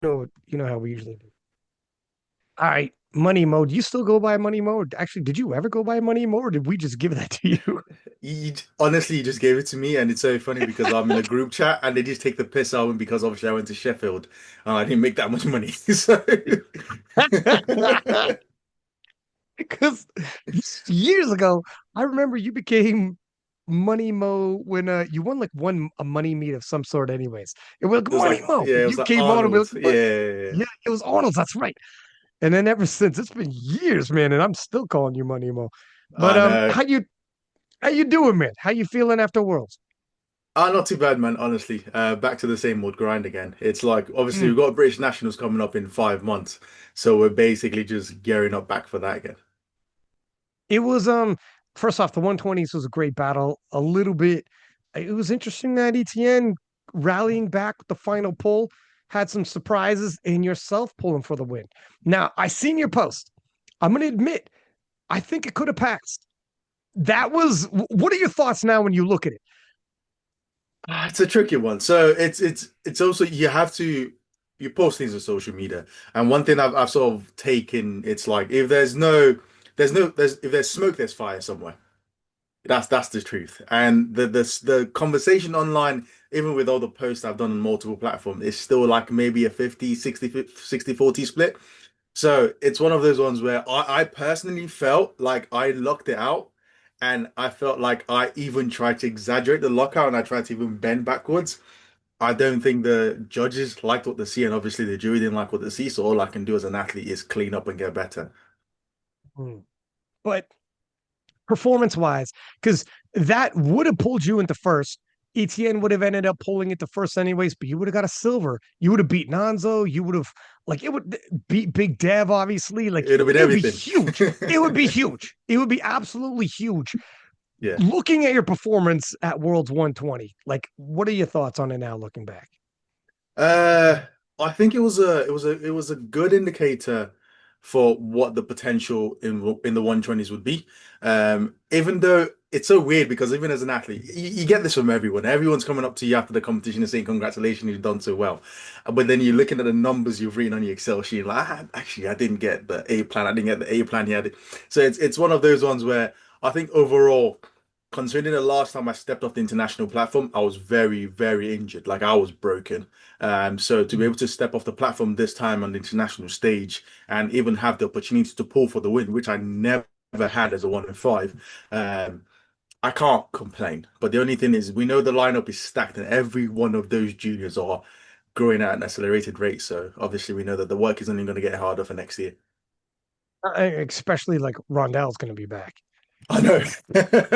You know how we usually do. All right, money mode. You still go by money mode? Actually, did you ever go by money mode, or did we just give that to you? Honestly, you just gave it to me, and it's so funny because I'm in a group chat and they just take the piss out of me because obviously I went to Sheffield and I didn't make that much money. So Because years ago, I remember you became money mo when you won like one a money meet of some sort. Anyways, it was like it was money like, mo. yeah, it was You like came on and we were Arnold. like, Yeah, what? yeah, yeah. Yeah, it was Arnold's. That's right. And then ever since, it's been years, man, and I'm still calling you money mo. But I know. how you doing, man? How you feeling after Worlds? Not too bad, man. Honestly, back to the same old grind again. It's like obviously Mm. we've got British Nationals coming up in 5 months, so we're basically just gearing up back for that again. It was first off, the 120s was a great battle. A little bit, it was interesting that ETN rallying back with the final pull had some surprises and yourself pulling for the win. Now, I seen your post. I'm gonna admit, I think it could have passed. That was what are your thoughts now when you look at it? It's a tricky one. So it's also you post things on social media, and one thing I've sort of taken it's like if there's if there's smoke there's fire somewhere. That's the truth. And the conversation online, even with all the posts I've done on multiple platforms, is still like maybe a 50-60-40 split. So it's one of those ones where I personally felt like I locked it out. And I felt like I even tried to exaggerate the lockout and I tried to even bend backwards. I don't think the judges liked what they see, and obviously the jury didn't like what they see. So all I can do as an athlete is clean up and get better. Hmm. But performance wise, because that would have pulled you into first. ETN would have ended up pulling it to first anyways, but you would have got a silver. You would have beat Nonso. You would have like it would beat Big Dev, obviously. Like It'll be it would be everything. huge. It would be huge. It would be absolutely huge. Yeah. Looking at your performance at Worlds 120, like what are your thoughts on it now looking back? Uh, I think it was a good indicator for what the potential in the 120s would be. Even though it's so weird because even as an athlete, you get this from everyone. Everyone's coming up to you after the competition and saying, "Congratulations, you've done so well." But then you're looking at the numbers you've written on your Excel sheet, like, actually, I didn't get the A plan. I didn't get the A plan. You had. So it's one of those ones where I think overall, considering the last time I stepped off the international platform, I was very, very injured. Like I was broken. So to be able to step off the platform this time on the international stage and even have the opportunity to pull for the win, which I never had as a 1 in 5, um, I can't complain. But the only thing is, we know the lineup is stacked, and every one of those juniors are growing at an accelerated rate. So obviously, we know that the work is only going to get harder for next year. Especially like Rondel's going to be back. I know.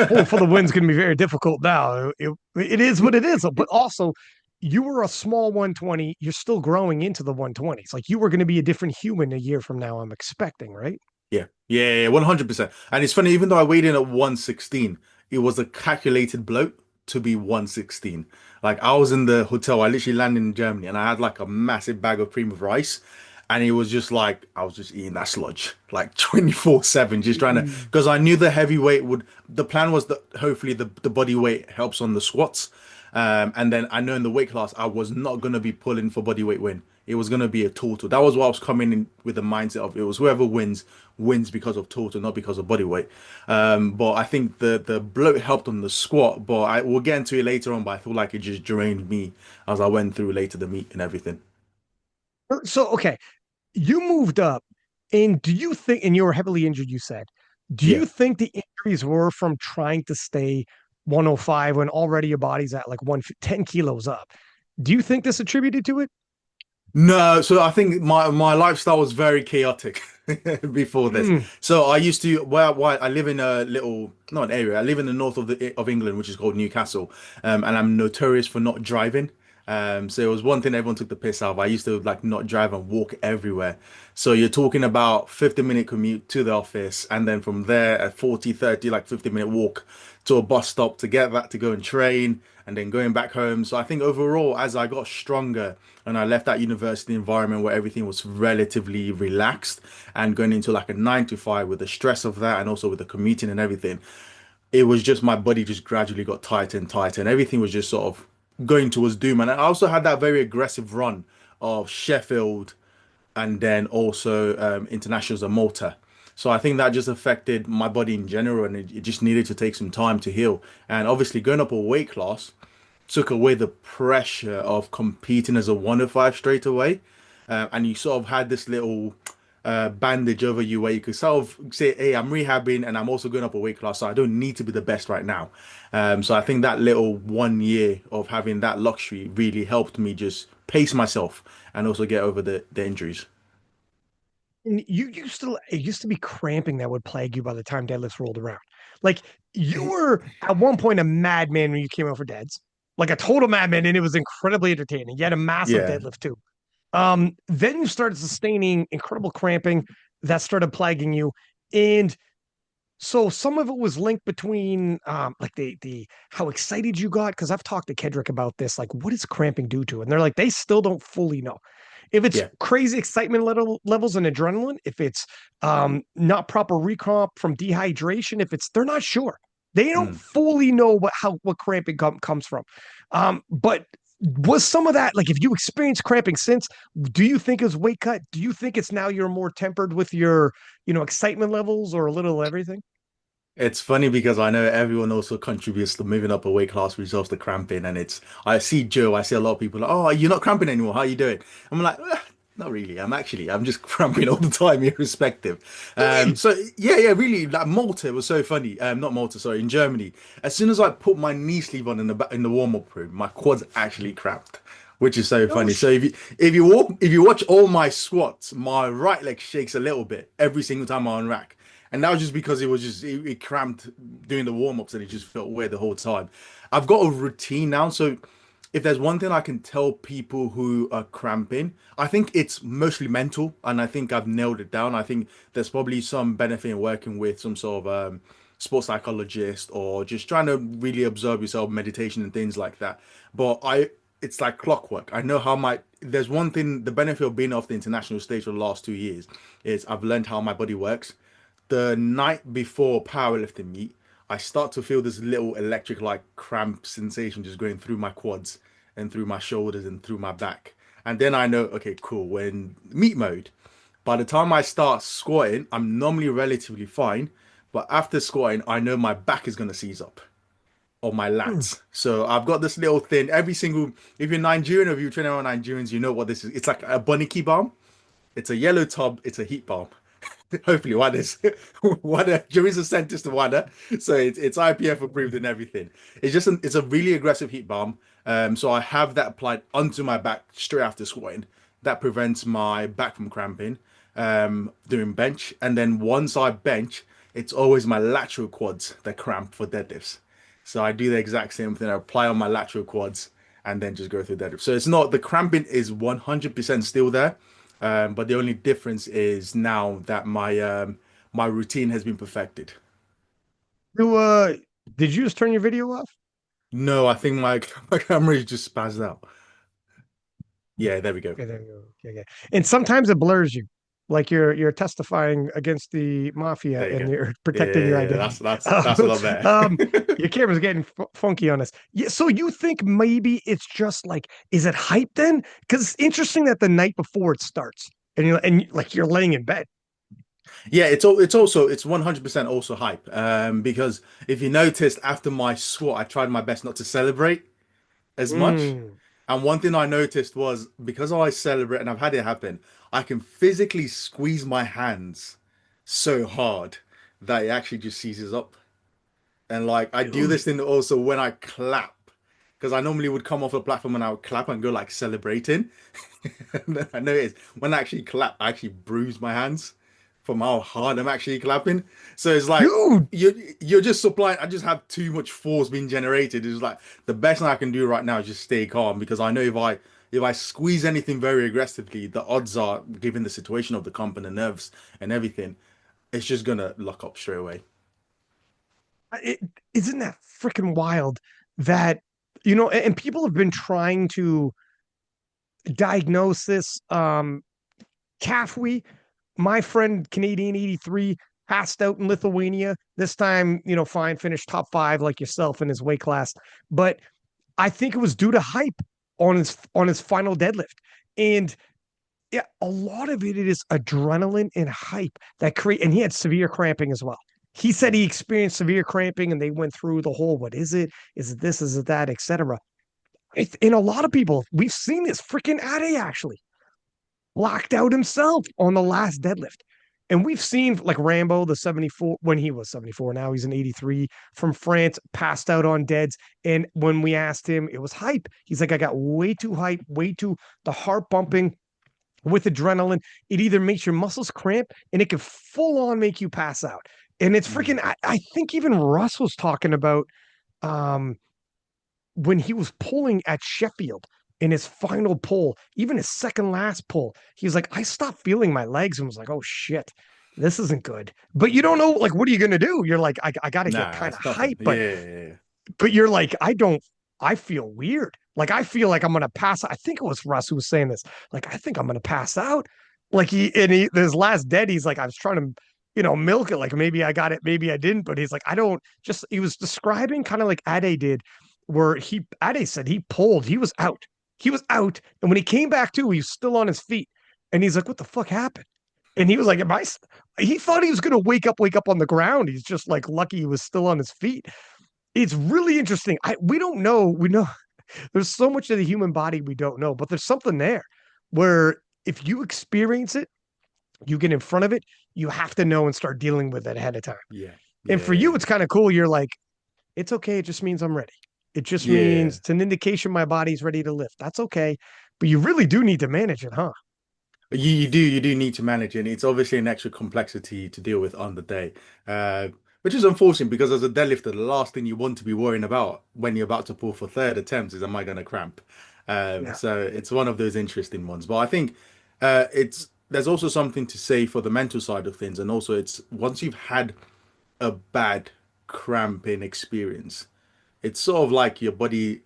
Pulling for the win's going to be very difficult now. It is what it is. But also, you were a small 120. You're still growing into the 120s. Like you were going to be a different human a year from now, I'm expecting, right? Yeah, 100%. And it's funny, even though I weighed in at 116, it was a calculated bloat to be 116. Like I was in the hotel, I literally landed in Germany and I had like a massive bag of cream of rice. And it was just like I was just eating that sludge like 24/7, just trying to Mm. because I knew the heavyweight would the plan was that hopefully the body weight helps on the squats. And then I know in the weight class I was not gonna be pulling for body weight win. It was gonna be a total. That was what I was coming in with the mindset of it was whoever wins because of total, not because of body weight. But I think the bloat helped on the squat, but I will get into it later on, but I feel like it just drained me as I went through later the meet and everything. So, okay, you moved up, and do you think, and you were heavily injured, you said, do Yeah. you think the injuries were from trying to stay 105 when already your body's at like 110 kilos up? Do you think this attributed to it? No, so I think my lifestyle was very chaotic before this. Mm. So I used to where I live in a little not an area. I live in the north of England, which is called Newcastle, and I'm notorious for not driving. So it was one thing everyone took the piss out of. I used to like not drive and walk everywhere. So you're talking about 50-minute commute to the office, and then from there a 40, 30, like 50-minute walk to a bus stop to get that to go and train, and then going back home. So I think overall, as I got stronger and I left that university environment where everything was relatively relaxed and going into like a 9 to 5 with the stress of that and also with the commuting and everything, it was just my body just gradually got tighter and tighter and everything was just sort of going towards doom. And I also had that very aggressive run of Sheffield and then also internationals in Malta. So I think that just affected my body in general, and it just needed to take some time to heal. And obviously, going up a weight class took away the pressure of competing as a 105 straight away. And you sort of had this little bandage over you where you could sort of say, hey, I'm rehabbing and I'm also going up a weight class, so I don't need to be the best right now. So I think that little 1 year of having that luxury really helped me just pace myself and also get over the injuries. And it used to be cramping that would plague you by the time deadlifts rolled around. Like you were at one point a madman when you came out for deads, like a total madman, and it was incredibly entertaining. You had a massive Yeah. deadlift too. Then you started sustaining incredible cramping that started plaguing you. And so some of it was linked between like the how excited you got, because I've talked to Kedrick about this, like what does cramping do to it? And they're like, they still don't fully know. If it's Yeah. crazy excitement levels and adrenaline, if it's not proper recomp from dehydration, if it's they're not sure. They don't Mm. fully know what cramping comes from. But was some of that like if you experienced cramping since, do you think it's weight cut? Do you think it's now you're more tempered with your, excitement levels or a little of everything? It's funny because I know everyone also contributes to moving up a weight class resolves the cramping, and I see Joe, I see a lot of people like, oh, you're not cramping anymore. How are you doing? I'm like, not really. I'm just cramping all the time, irrespective. Really? So yeah, yeah, really. Like Malta was so funny. Not Malta, sorry, in Germany. As soon as I put my knee sleeve on in the warm up room, my quads actually cramped, which is so No funny. So shit. if you watch all my squats, my right leg shakes a little bit every single time I unrack. And that was just because it cramped doing the warm ups and it just felt weird the whole time. I've got a routine now, so if there's one thing I can tell people who are cramping, I think it's mostly mental, and I think I've nailed it down. I think there's probably some benefit in working with some sort of sports psychologist or just trying to really observe yourself, meditation and things like that. But it's like clockwork. I know how my there's one thing, the benefit of being off the international stage for the last 2 years is I've learned how my body works. The night before powerlifting meet, I start to feel this little electric like cramp sensation just going through my quads and through my shoulders and through my back. And then I know, okay, cool, we're in meat mode. By the time I start squatting, I'm normally relatively fine. But after squatting, I know my back is gonna seize up or my Hmm. lats. So I've got this little thing. Every single, if you're Nigerian or if you're training around Nigerians, you know what this is. It's like a bunny balm. It's a yellow tub. It's a heat balm. Hopefully, one is one. There is a sentence to one, so it's IPF approved and everything. It's a really aggressive heat balm. So I have that applied onto my back straight after squatting. That prevents my back from cramping. Doing bench, and then once I bench, it's always my lateral quads that cramp for deadlifts. So I do the exact same thing. I apply on my lateral quads and then just go through deadlift. So it's not the cramping is 100% still there. But the only difference is now that my routine has been perfected. You, did you just turn your video off? No, I think my my camera is just spazzed out. Yeah, there we go. Okay, there you go. Okay, okay. And sometimes it blurs you, like you're testifying against the mafia There you and go. you're Yeah, protecting your yeah, yeah. identity. That's a lot better. Your camera's getting funky on us. Yeah, so you think maybe it's just like, is it hype then? Because it's interesting that the night before it starts, like you're laying in bed. Yeah, it's 100% also hype. Because if you noticed after my squat, I tried my best not to celebrate as much. Mm. And one thing I noticed was because I celebrate and I've had it happen, I can physically squeeze my hands so hard that it actually just seizes up. And like I do Dude, this thing also when I clap, because I normally would come off the platform and I would clap and go like celebrating. And then I noticed when I actually clap, I actually bruise my hands from how hard I'm actually clapping. So it's like dude, you're just supplying. I just have too much force being generated. It's like the best thing I can do right now is just stay calm because I know if I squeeze anything very aggressively, the odds are, given the situation of the comp and the nerves and everything, it's just gonna lock up straight away. it, isn't that freaking wild that, and people have been trying to diagnose this. Cafwe, my friend Canadian 83, passed out in Lithuania. This time, fine, finished top five like yourself in his weight class. But I think it was due to hype on his final deadlift. And yeah, a lot of it is adrenaline and hype that create, and he had severe cramping as well. He said he Mm. experienced severe cramping and they went through the whole, what is it? Is it this? Is it that? Etc. In a lot of people, we've seen this freaking Ade actually blacked out himself on the last deadlift. And we've seen like Rambo, the 74, when he was 74, now he's an 83 from France, passed out on deads. And when we asked him, it was hype. He's like, I got way too hype, way too, the heart bumping with adrenaline. It either makes your muscles cramp and it can full on make you pass out. And it's Mm. freaking, I think even Russ was talking about um, when he was pulling at Sheffield in his final pull, even his second last pull, he was like, I stopped feeling my legs and was like, oh shit, this isn't good. But you don't know, like, what are you going to do? You're like, I got to get Nah, kind of it's nothing. hype. Yeah, yeah, yeah. But you're like, I feel weird. Like, I feel like I'm going to pass. I think it was Russ who was saying this. Like, I think I'm going to pass out. Like, his last dead, he's like, I was trying to, milk it. Like, maybe I got it, maybe I didn't. But he's like, I don't just, he was describing kind of like Ade did, where Ade said he pulled, he was out. He was out. And when he came back to, he was still on his feet. And he's like, what the fuck happened? And he was like, he thought he was going to wake up on the ground. He's just like lucky he was still on his feet. It's really interesting. We don't know. We know there's so much of the human body we don't know, but there's something there where if you experience it, you get in front of it, you have to know and start dealing with it ahead of time. Yeah, And yeah, for you, yeah. it's kind of cool. You're like, it's okay. It just means I'm ready. It just means Yeah. it's an indication my body's ready to lift. That's okay. But you really do need to manage it, huh? You do need to manage it. It's obviously an extra complexity to deal with on the day, uh, which is unfortunate because as a deadlifter, the last thing you want to be worrying about when you're about to pull for third attempts is, am I going to cramp? Yeah. So it's one of those interesting ones. But I think it's there's also something to say for the mental side of things, and also it's once you've had a bad cramping experience, it's sort of like your body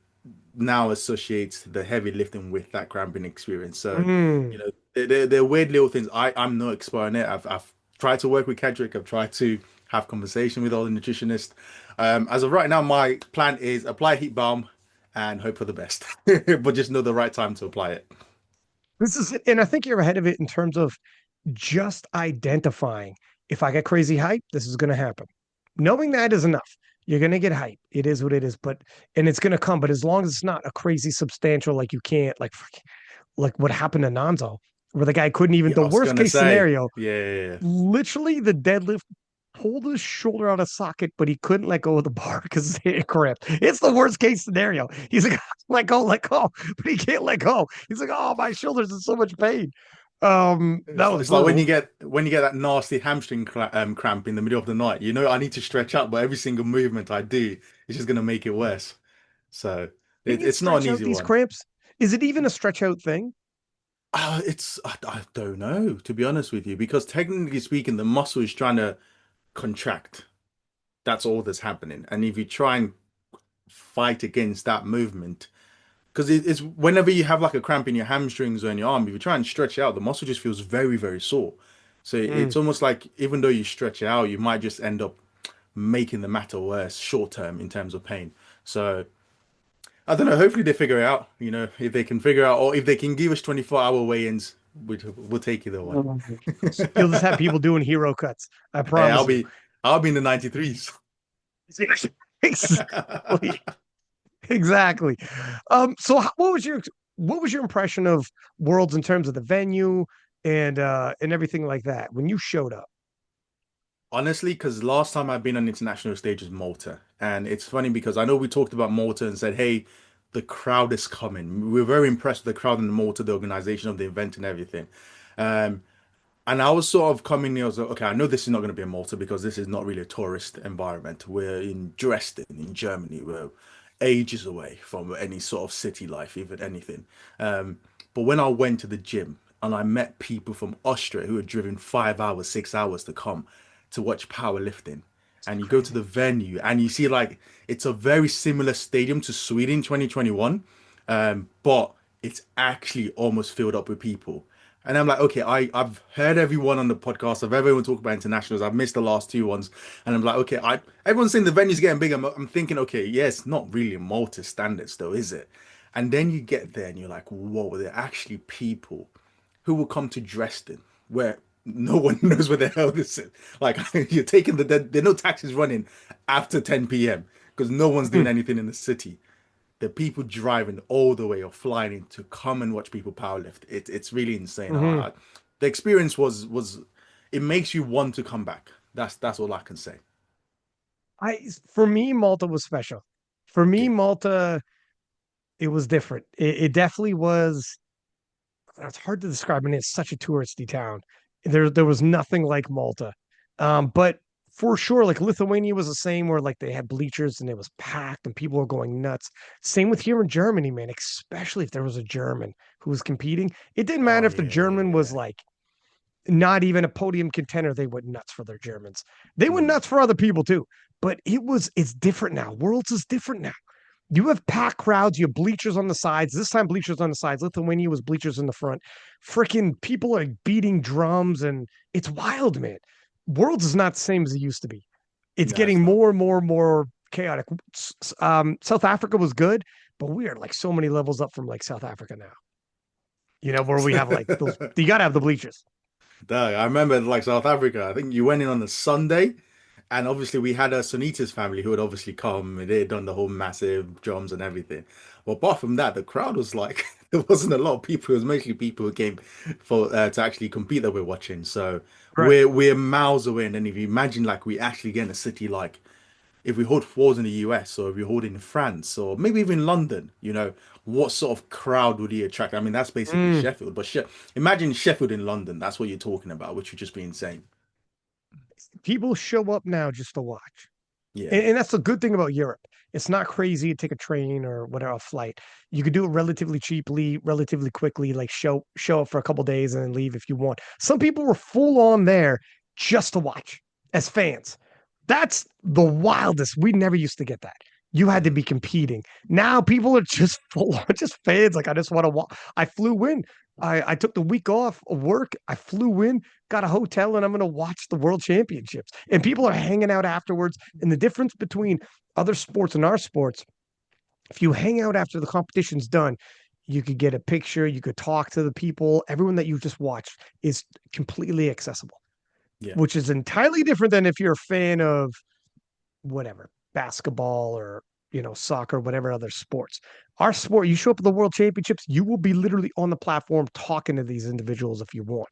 now associates the heavy lifting with that cramping experience. So, Mm. they're weird little things. I'm no expert in it. I've tried to work with Kedrick. I've tried to have conversation with all the nutritionists. As of right now, my plan is apply heat balm and hope for the best, but just know the right time to apply it. This is it. And I think you're ahead of it in terms of just identifying if I get crazy hype, this is going to happen. Knowing that is enough. You're going to get hype. It is what it is, but and it's going to come. But as long as it's not a crazy substantial, like you can't like what happened to Nonso, where the guy couldn't even. Yeah, The I was worst gonna case say, scenario, yeah, yeah, yeah. literally the deadlift pulled his shoulder out of socket, but he couldn't let go of the bar because his hand cramped. It's the worst case scenario. He's like, let go, but he can't let go. He's like, oh, my shoulders in so much pain. That was It's like brutal. when you get that nasty hamstring cramp in the middle of the night. You know, I need to stretch out, but every single movement I do is just gonna make it worse. So Can you it's not stretch an out easy these one. cramps? Is it even a stretch out thing? I don't know, to be honest with you, because technically speaking, the muscle is trying to contract. That's all that's happening. And if you try and fight against that movement, because it's whenever you have like a cramp in your hamstrings or in your arm, if you try and stretch it out, the muscle just feels very, very sore. So Mm. it's almost like even though you stretch it out, you might just end up making the matter worse short term in terms of pain. So I don't know. Hopefully they figure it out. If they can figure out, or if they can give us 24-hour weigh-ins, we'll take either one. You'll just have people doing hero cuts. I Hey, promise you. I'll be in the 93s. Exactly. Exactly. So what was your impression of Worlds in terms of the venue and everything like that when you showed up? Honestly, because last time I've been on international stage was Malta. And it's funny because I know we talked about Malta and said, hey, the crowd is coming. We are very impressed with the crowd in Malta, the organization of the event and everything. Um, And I was sort of coming here, I was like, okay, I know this is not going to be in Malta because this is not really a tourist environment. We're in Dresden, in Germany. We're ages away from any sort of city life, even anything. Um, but when I went to the gym and I met people from Austria who had driven 5 hours, 6 hours to come to watch powerlifting, and you go to Crazy. the venue and you see like it's a very similar stadium to Sweden 2021, but it's actually almost filled up with people. And I'm like, okay, I've heard everyone on the podcast. I've heard everyone talk about internationals. I've missed the last two ones, and I'm like, okay, everyone's saying the venue's getting bigger. I'm thinking, okay, yeah, it's not really Malta standards, though, is it? And then you get there and you're like, whoa, there are actually people who will come to Dresden where no one knows where the hell this is. Like you're taking there are no taxis running after 10 p.m. because no one's doing Mm, anything in the city. The people driving all the way or flying in to come and watch people powerlift. It's really insane. hmm The experience was it makes you want to come back. That's all I can say. For me, Malta was special. For me, Yeah. Malta, it was different. It definitely was. It's hard to describe, and it's such a touristy town. There was nothing like Malta, but for sure, like Lithuania was the same, where like they had bleachers and it was packed and people were going nuts. Same with here in Germany, man. Especially if there was a German who was competing, it didn't Oh matter if the yeah, yeah, German was yeah. like not even a podium contender. They went nuts for their Germans. They went Mm, nuts for other people too. But it's different now. Worlds is different now. You have packed crowds, you have bleachers on the sides. This time, bleachers on the sides. Lithuania was bleachers in the front. Freaking people are beating drums, and it's wild, man. Worlds is not the same as it used to be. It's no, getting it's not. more and more and more chaotic. South Africa was good, but we are like so many levels up from like South Africa now. Where we have like those. You got to have the bleachers. Dang, I remember like South Africa. I think you went in on a Sunday, and obviously we had a Sunita's family who had obviously come and they had done the whole massive drums and everything. But apart from that, the crowd was like there wasn't a lot of people. It was mostly people who came for to actually compete that we're watching. So Right. we're miles away. And then if you imagine like we actually get in a city like if we hold wars in the US or if we hold in France or maybe even London, what sort of crowd would he attract? I mean, that's basically Mm. Sheffield, but imagine Sheffield in London. That's what you're talking about, which would just be insane. People show up now just to watch. Yeah, And that's the good thing about Europe. It's not crazy to take a train or whatever a flight. You could do it relatively cheaply, relatively quickly, like show up for a couple days and then leave if you want. Some people were full on there just to watch as fans. That's the wildest. We never used to get that. You had to mm, be competing. Now people are just full on, just fans. Like I just want to watch. I flew in. I took the week off of work. I flew in, got a hotel, and I'm going to watch the World Championships. And people are hanging out afterwards. And the difference between other sports and our sports, if you hang out after the competition's done, you could get a picture, you could talk to the people. Everyone that you just watched is completely accessible, yeah. which is entirely different than if you're a fan of whatever, basketball or soccer, whatever other sports. Our sport, you show up at the World Championships, you will be literally on the platform talking to these individuals if you want.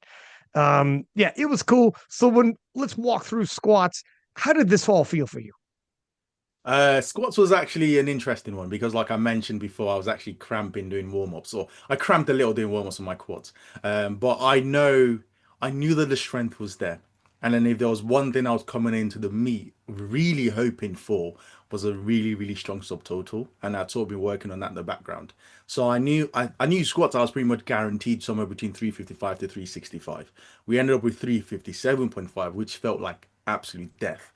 Yeah, it was cool. So when let's walk through squats. How did this all feel for you? Squats was actually an interesting one because, like I mentioned before, I was actually cramping doing warm-ups, or I cramped a little doing warm-ups on my quads. But I knew that the strength was there. And then if there was one thing I was coming into the meet really hoping for was a really, really strong subtotal. And I'd sort of been working on that in the background. So I knew squats, I was pretty much guaranteed somewhere between 355 to 365. We ended up with 357.5, which felt like absolute death.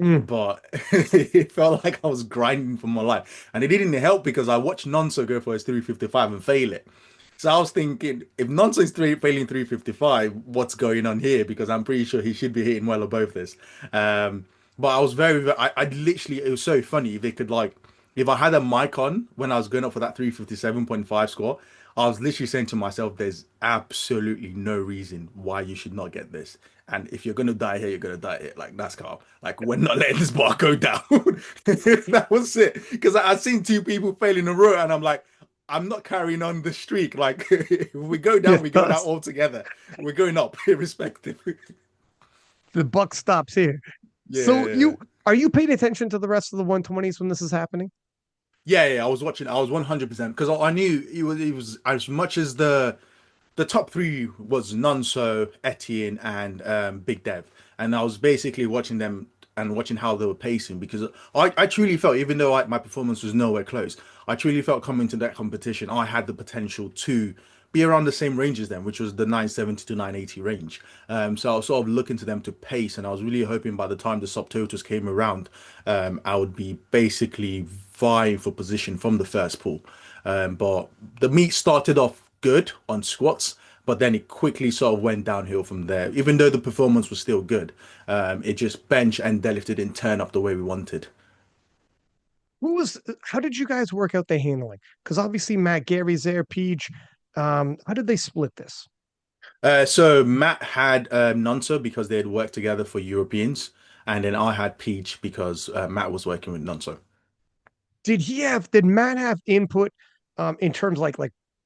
Mm. But it felt like I was grinding for my life. And it didn't help because I watched Nonso go for his 355 and fail it. So I was thinking, if Nonso is failing 355, what's going on here? Because I'm pretty sure he should be hitting well above this. But I was I literally, it was so funny. If they could like, if I had a mic on when I was going up for that 357.5 score, I was literally saying to myself, there's absolutely no reason why you should not get this. And if you're gonna die here, you're gonna die here. Like that's calm. Like we're not letting this bar go down. That was it. Because I've seen two people fail in a row, and I'm like, I'm not carrying on the streak. Like if we go down, we go down Yes, all together. We're going up, irrespective. the buck stops here. Yeah, So yeah. are you paying attention to the rest of the 120s when this is happening? Yeah. I was watching. I was 100% because I knew it was as much as the top three was Nonso, Etienne, and Big Dev, and I was basically watching them and watching how they were pacing because I truly felt, even though my performance was nowhere close, I truly felt coming to that competition, I had the potential to be around the same range as them, which was the 970 to 980 range. So I was sort of looking to them to pace, and I was really hoping by the time the subtotals came around, I would be basically vying for position from the first pool. But the meet started off good on squats, but then it quickly sort of went downhill from there. Even though the performance was still good, it just bench and deadlift didn't turn up the way we wanted. Who was? How did you guys work out the handling? Because obviously Matt Gary's there, Peach. How did they split this? So Matt had Nonso because they had worked together for Europeans, and then I had Peach because Matt was working with Nonso. Did Matt have input in terms like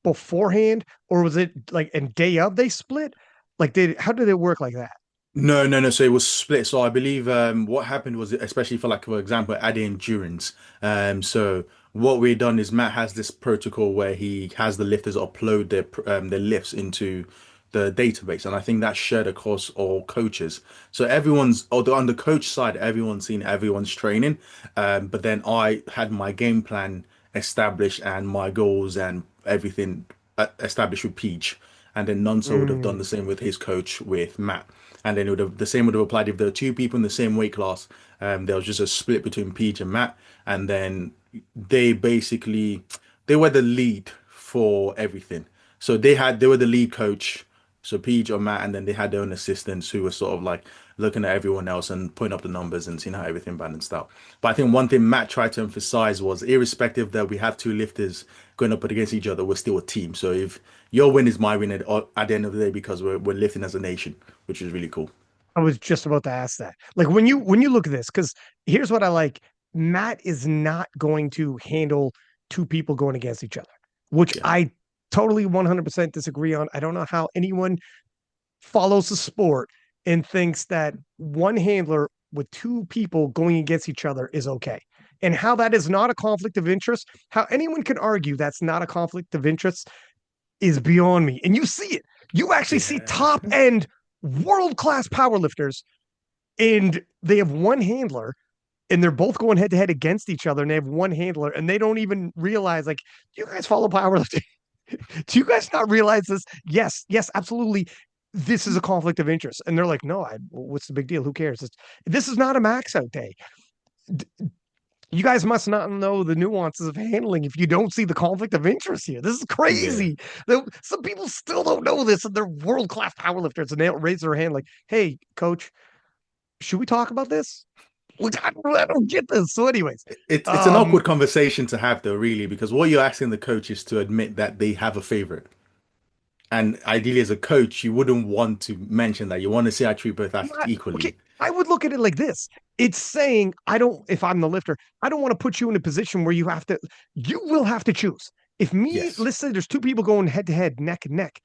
beforehand, or was it like and day of they split? Like did how did it work like that? No, no, no. So it was split. So I believe what happened was, especially for like for example, adding endurance. So what we done is Matt has this protocol where he has the lifters upload their lifts into the database, and I think that's shared across all coaches. So everyone's, although on the coach side, everyone's seen everyone's training. But then I had my game plan established and my goals and everything established with Peach, and then Nonso would have done the Mm. same with his coach with Matt, and then it would have the same would have applied if there were two people in the same weight class. There was just a split between Peach and Matt, and then they basically they were the lead for everything. So they were the lead coach, so Peach or Matt, and then they had their own assistants who were sort of like looking at everyone else and putting up the numbers and seeing how everything balanced out. But I think one thing Matt tried to emphasize was, irrespective that we have two lifters going up against each other, we're still a team. So if your win is my win at the end of the day, because we're lifting as a nation, which is really cool. I was just about to ask that. Like when you look at this, because here's what I like. Matt is not going to handle two people going against each other, which Yeah, I totally 100% disagree on. I don't know how anyone follows the sport and thinks that one handler with two people going against each other is okay. And how that is not a conflict of interest, how anyone can argue that's not a conflict of interest is beyond me. And you see it. You actually see yeah. top end world class powerlifters, and they have one handler, and they're both going head to head against each other, and they have one handler, and they don't even realize, like, you guys follow powerlifting. Do you guys not realize this? Yes, yes, absolutely. This is a conflict of interest. And they're like, no, what's the big deal? Who cares? This is not a max out day. You guys must not know the nuances of handling if you don't see the conflict of interest here. This is Yeah. crazy. Some people still don't know this, and they're world class powerlifters, and they'll raise their hand like, "Hey, coach, should we talk about this?" Like, I don't get this. So, anyways, It's an um, awkward conversation to have though, really, because what you're asking the coach is to admit that they have a favorite. And ideally, as a coach, you wouldn't want to mention that. You want to say I treat both athletes not okay. equally. I would look at it like this. It's saying, I don't, if I'm the lifter, I don't want to put you in a position where you will have to choose. If me, Yes. let's say there's two people going head to head, neck and neck,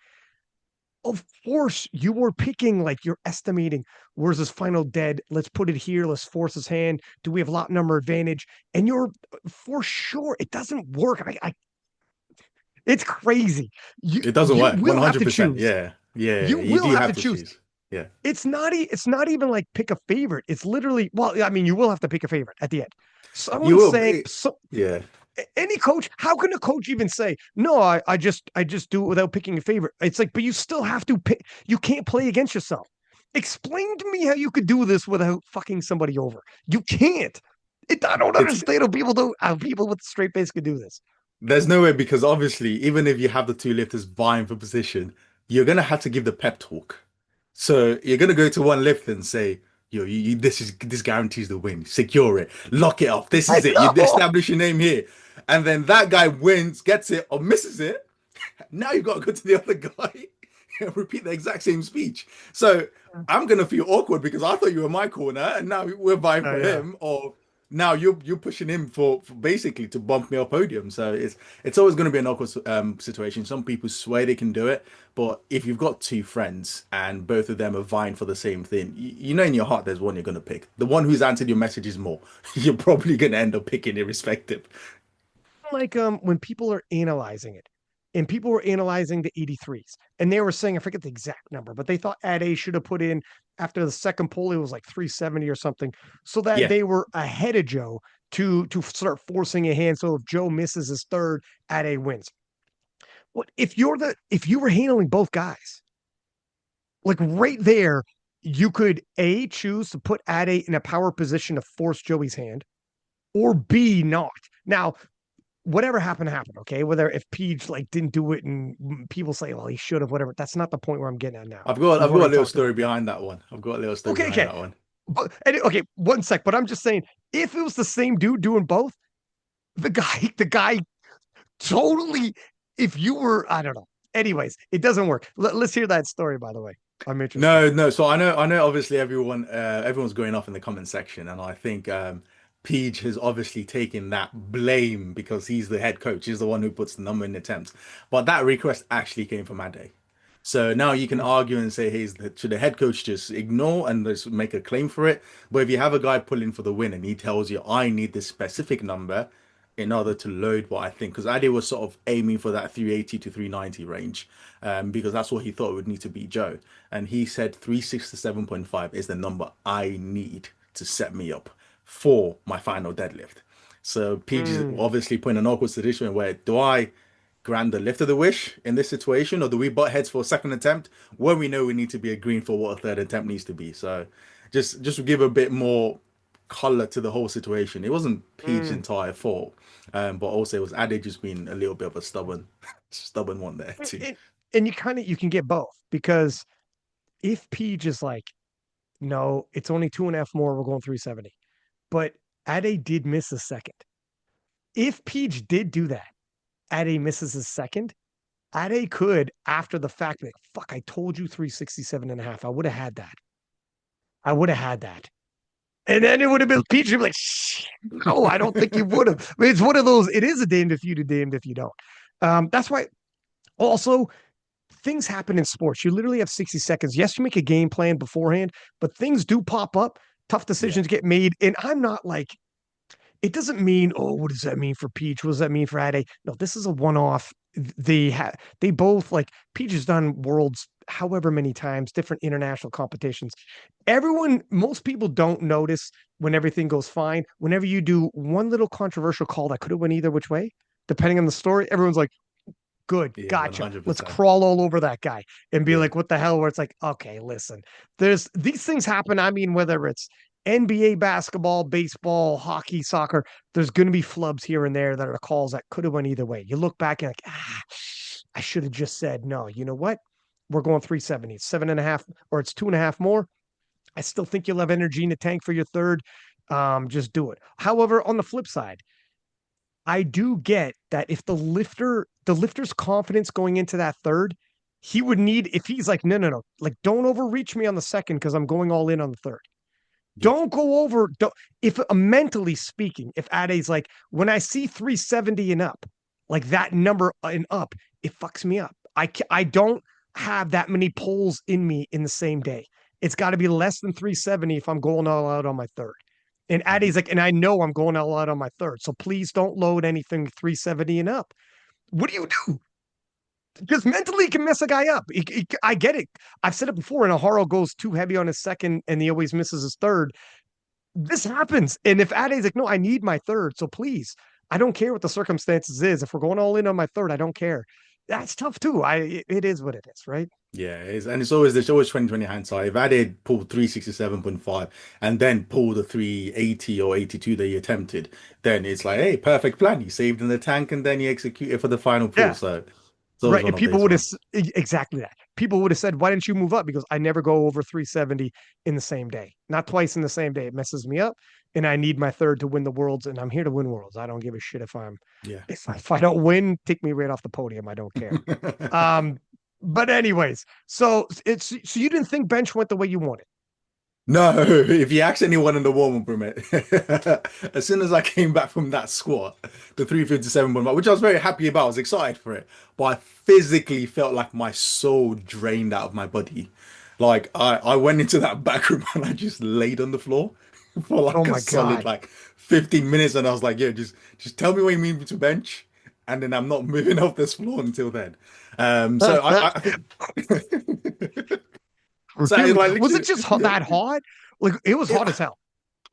of course you were picking, like you're estimating, where's this final dead, let's put it here, let's force his hand, do we have lot number advantage, and you're for sure it doesn't work. It's crazy. you It doesn't you work. will have to 100%. choose. Yeah. Yeah. You You will do have have to to choose. choose. Yeah. It's not even like pick a favorite. It's literally, well, I mean, you will have to pick a favorite at the end. You Someone will. saying, so Yeah. any coach, how can a coach even say no? I just do it without picking a favorite. It's like, but you still have to pick. You can't play against yourself. Explain to me how you could do this without fucking somebody over. You can't. I don't It's understand how people with a straight face could do this. There's no way, because obviously, even if you have the two lifters vying for position, you're gonna have to give the pep talk. So you're gonna go to one lifter and say, "Yo, this guarantees the win. Secure it, lock it up. This I is it. You know. establish your name here." And then that guy wins, gets it, or misses it. Now you've got to go to the other guy and repeat the exact same speech. So I'm gonna feel awkward because I thought you were my corner, and now we're vying Oh for yeah. him. Or now you're pushing him for basically to bump me up podium. So it's always going to be an awkward situation. Some people swear they can do it, but if you've got two friends and both of them are vying for the same thing, you know in your heart there's one you're going to pick. The one who's answered your messages more, you're probably going to end up picking irrespective. Like when people are analyzing it, and people were analyzing the 83s, and they were saying, I forget the exact number, but they thought Ad A should have put in after the second pull, it was like 370 or something, so that Yeah, they were ahead of Joe to start forcing a hand. So if Joe misses his third, Ad A wins. What if you were handling both guys? Like right there, you could A, choose to put Ad A in a power position to force Joey's hand, or B, not. Now, whatever happened. Okay, whether if Peach like didn't do it and people say, well, he should have, whatever. That's not the point where I'm getting at now. We've I've got a already little talked story about that. behind that one. I've got a little story behind Okay, that one. but okay, one sec. But I'm just saying, if it was the same dude doing both, the guy totally. If you were, I don't know. Anyways, it doesn't work. Let's hear that story. By the way, I'm interested. No, no. So I know. Obviously, everyone's going off in the comment section, and I think Peach has obviously taken that blame because he's the head coach. He's the one who puts the number in attempts. But that request actually came from Ade. So now you can Mm, argue and say, hey, should the head coach just ignore and just make a claim for it? But if you have a guy pulling for the win and he tells you, I need this specific number in order to load what I think, because Ade was sort of aiming for that 380 to 390 range, because that's what he thought would need to beat Joe. And he said 367.5 is the number I need to set me up for my final deadlift. So Peach is mm, obviously put in an awkward situation where do I grant the lift of the wish in this situation, or do we butt heads for a second attempt when we know we need to be agreeing for what a third attempt needs to be? So just to give a bit more color to the whole situation. It wasn't Peach's mm. entire fault, but also it was Ade just being a little bit of a stubborn one there too. And, and you can get both because if Peach is like, no, it's only 2.5 more, we're going 370. But Ade did miss a second. If Peach did do that, Ade misses his second, Ade could, after the fact, like, fuck, I told you 367.5. I would have had that. I would have had that. And then it would have been Peach would be like, no, I don't think you would have. I mean, it's one of those, it is a damned if you do, damned if you don't. That's why also things happen in sports. You literally have 60 seconds. Yes, you make a game plan beforehand, but things do pop up. Tough Yeah. decisions get made. And I'm not like, it doesn't mean, oh, what does that mean for Peach? What does that mean for Ade? No, this is a one-off. They both like Peach has done worlds however many times, different international competitions. Most people don't notice when everything goes fine. Whenever you do one little controversial call that could have went either which way, depending on the story, everyone's like, good, Yeah, gotcha. Let's 100%. crawl all over that guy and be Yeah. like, what the hell? Where it's like, okay, listen, there's these things happen. I mean, whether it's NBA basketball, baseball, hockey, soccer, there's going to be flubs here and there that are calls that could have went either way. You look back and like, I should have just said, no, you know what? We're going 370, 7.5, or it's 2.5 more. I still think you'll have energy in the tank for your third. Just do it. However, on the flip side, I do get that if the lifter's confidence going into that third, he would need, if he's like, no, no, no, like don't overreach me on the second because I'm going all in on the third. Yeah. Don't go over, don't, if mentally speaking, if Ade's like, when I see 370 and up, like that number and up, it fucks me up. I don't have that many pulls in me in the same day. It's got to be less than 370 if I'm going all out on my third. And Mhm. Addie's like, and I know I'm going all out on my third. So please don't load anything 370 and up. What do you do? Because mentally it can mess a guy up. I get it. I've said it before. And Aharo goes too heavy on his second and he always misses his third. This happens. And if Addie's like, no, I need my third. So please, I don't care what the circumstances is. If we're going all in on my third, I don't care. That's tough too. It is what it is, right? Yeah, and it's always 2020 hindsight. If I did pull 367.5 and then pull the 380 or 82 that you attempted, then it's like, hey, perfect plan. You saved in the tank and then you execute it for the final pull. Yeah. So it's always Right. one And of people those would have ones. exactly that. People would have said, why didn't you move up? Because I never go over 370 in the same day, not twice in the same day. It messes me up. And I need my third to win the worlds. And I'm here to win worlds. I don't give a shit Yeah. if I don't win, take me right off the podium. I don't care. Um, but anyways, so you didn't think bench went the way you wanted. No, if you ask anyone in the warm-up room, as soon as I came back from that squat, the 357.1, which I was very happy about, I was excited for it, but I physically felt like my soul drained out of my body. Like I went into that back room and I just laid on the floor for Oh like a my solid God. like 15 minutes, and I was like, yeah, just tell me when you need me to bench, and then I'm not moving off this floor until then. So I think so it's Really? like Was it literally. just that hot? Like it was It, hot as hell.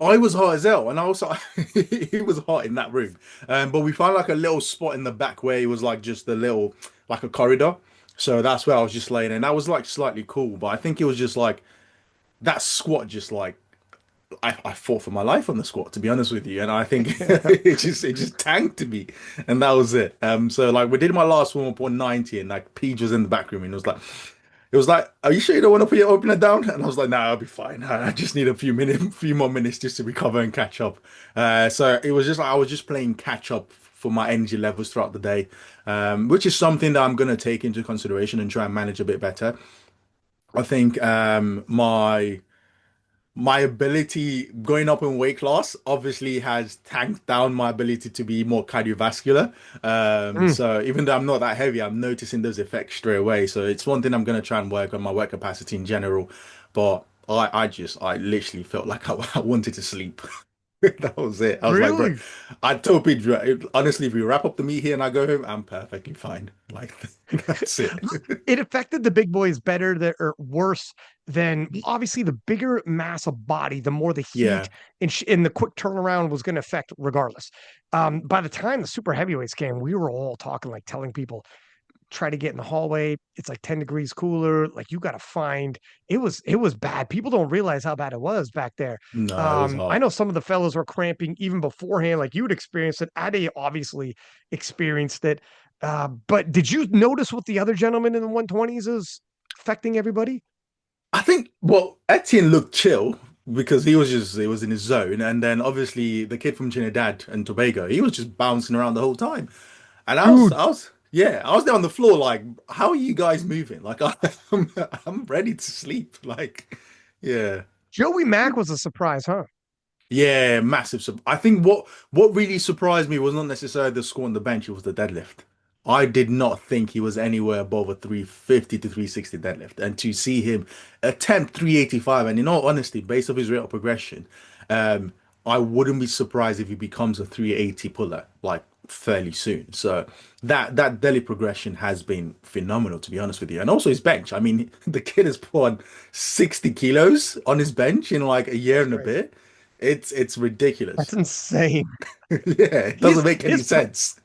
I was hot as hell, and I also it was hot in that room. But we found like a little spot in the back where it was like just a little like a corridor. So that's where I was just laying, and that was like slightly cool. But I think it was just like that squat, just like I fought for my life on the squat, to be honest with you. And I think it just tanked me, and that was it. So like we did my last warm up on 90, and like Peach was in the back room, and it was like. it was like, "Are you sure you don't want to put your opener down?" And I was like, "Nah, I'll be fine. I just need a few more minutes just to recover and catch up." So it was just like I was just playing catch up for my energy levels throughout the day, which is something that I'm gonna take into consideration and try and manage a bit better. I think my ability going up in weight class obviously has tanked down my ability to be more cardiovascular. Mm, So even though I'm not that heavy, I'm noticing those effects straight away. So it's one thing I'm going to try and work on my work capacity in general. But I literally felt like I wanted to sleep. That was it. I was like, bro, really? I told Pedro, honestly, if we wrap up the meet here and I go home, I'm perfectly fine. Like, that's it. It affected the big boys better or worse than obviously the bigger mass of body, the more the heat Yeah. and the quick turnaround was going to affect regardless. By the time the super heavyweights came, we were all talking, like telling people, try to get in the hallway. It's like 10 degrees cooler. Like you got to find it was bad. People don't realize how bad it was back there. No, it was I hot. know some of the fellows were cramping even beforehand, like you would experience it. Ade obviously experienced it. But did you notice what the other gentleman in the 120s is affecting everybody? I think, well, Etienne looked chill because he was in his zone, and then obviously the kid from Trinidad and Tobago, he was just bouncing around the whole time, and Dude, yeah, I was there on the floor like, how are you guys moving? Like, I'm ready to sleep. Like, yeah. Joey Mack was a surprise, huh? Yeah, massive. I think what really surprised me was not necessarily the squat on the bench, it was the deadlift. I did not think he was anywhere above a 350 to 360 deadlift. And to see him attempt 385, and in all honesty, based off his rate of progression, um, I wouldn't be surprised if he becomes a 380 puller like fairly soon. So that daily progression has been phenomenal, to be honest with you. And also his bench. I mean, the kid has put on 60 kilos on his bench in like a year That's and a crazy. bit. It's That's ridiculous. insane. Yeah, it doesn't His make any his sense.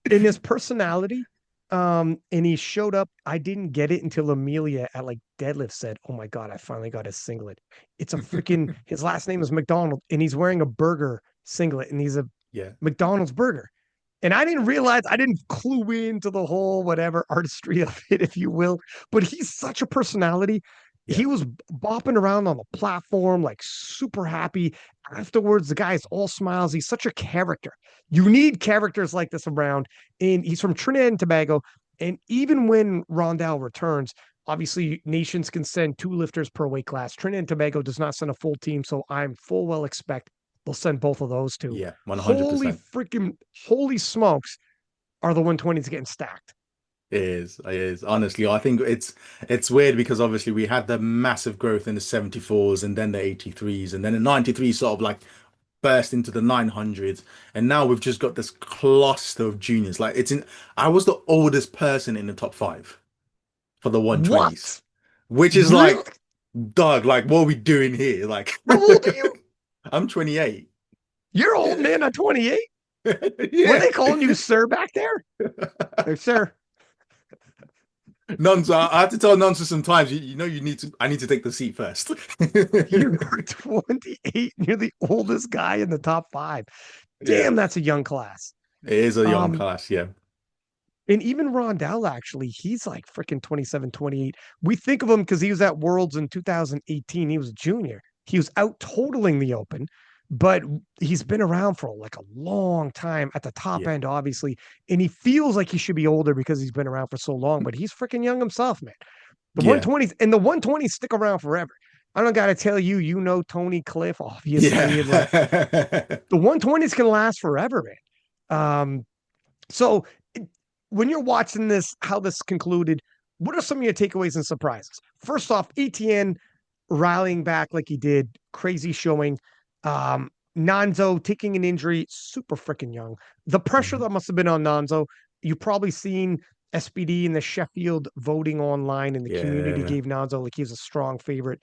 in his personality, and he showed up. I didn't get it until Amelia at like deadlift said, "Oh my god, I finally got his singlet." It's a freaking his last name is McDonald, and he's wearing a burger singlet, and he's a Yeah, McDonald's burger. And I didn't realize, I didn't clue into the whole whatever artistry of it, if you will. But he's such a personality. yeah, He was bopping around on the platform, like super happy. Afterwards, the guy's all smiles. He's such a character. You need characters like this around. And he's from Trinidad and Tobago. And even when Rondel returns, obviously nations can send two lifters per weight class. Trinidad and Tobago does not send a full team. So I'm full well expect they'll send both of those two. yeah, Holy 100%. freaking, holy smokes, are the 120s getting stacked? It is. It is. Honestly, I think it's weird because obviously we had the massive growth in the 74s and then the 83s and then the 93s sort of like burst into the 900s and now we've just got this cluster of juniors. Like it's in I was the oldest person in the top five for the 120s, What? which is Really? like, Doug, like what are we doing here? Like How old are you? I'm 28. You're old man at 28. Were Yeah. they calling you sir back there? Like, sir, Nonso, I have to tell Nonso sometimes, you know, I need to take the seat first. you're 28 and you're the oldest guy in the top five. Yeah, Damn, that's a young class. it is a young Um, class. Yeah, and even Rondell, actually, he's like freaking 27, 28. We think of him because he was at Worlds in 2018. He was a junior. He was out totaling the open, but he's been around for like a long time at the top yeah, end, obviously. And he feels like he should be older because he's been around for so long, but he's freaking young himself, man. The yeah, 120s and the 120s stick around forever. I don't got to tell you, you know, Tony Cliff, obviously. And like yeah. the 120s can last forever, man. So when you're watching this, how this concluded, what are some of your takeaways and surprises? First off, ETN rallying back like he did, crazy showing. Nonso taking an injury, super freaking young. The pressure Mhm. that must have been on Nonso, you've probably seen SPD and the Sheffield voting online, and the community Yeah, gave Nonso like he's a strong favorite.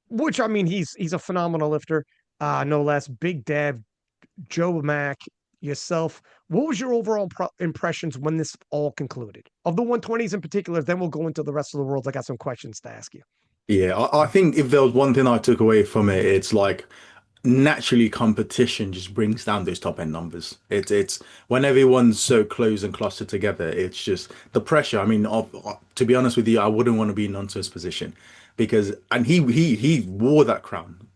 Which I mean, he's a phenomenal lifter, no less. Big Dev, Joe Mack, yourself. What was your overall impressions when this all concluded of the 120s in particular? Then we'll go into the rest of the world. I got some questions to ask you. yeah. I think if there was one thing I took away from it, it's like naturally competition just brings down those top end numbers. It's when everyone's so close and clustered together, it's just the pressure. I mean, to be honest with you, I wouldn't want to be in Nonso's position because and he wore that crown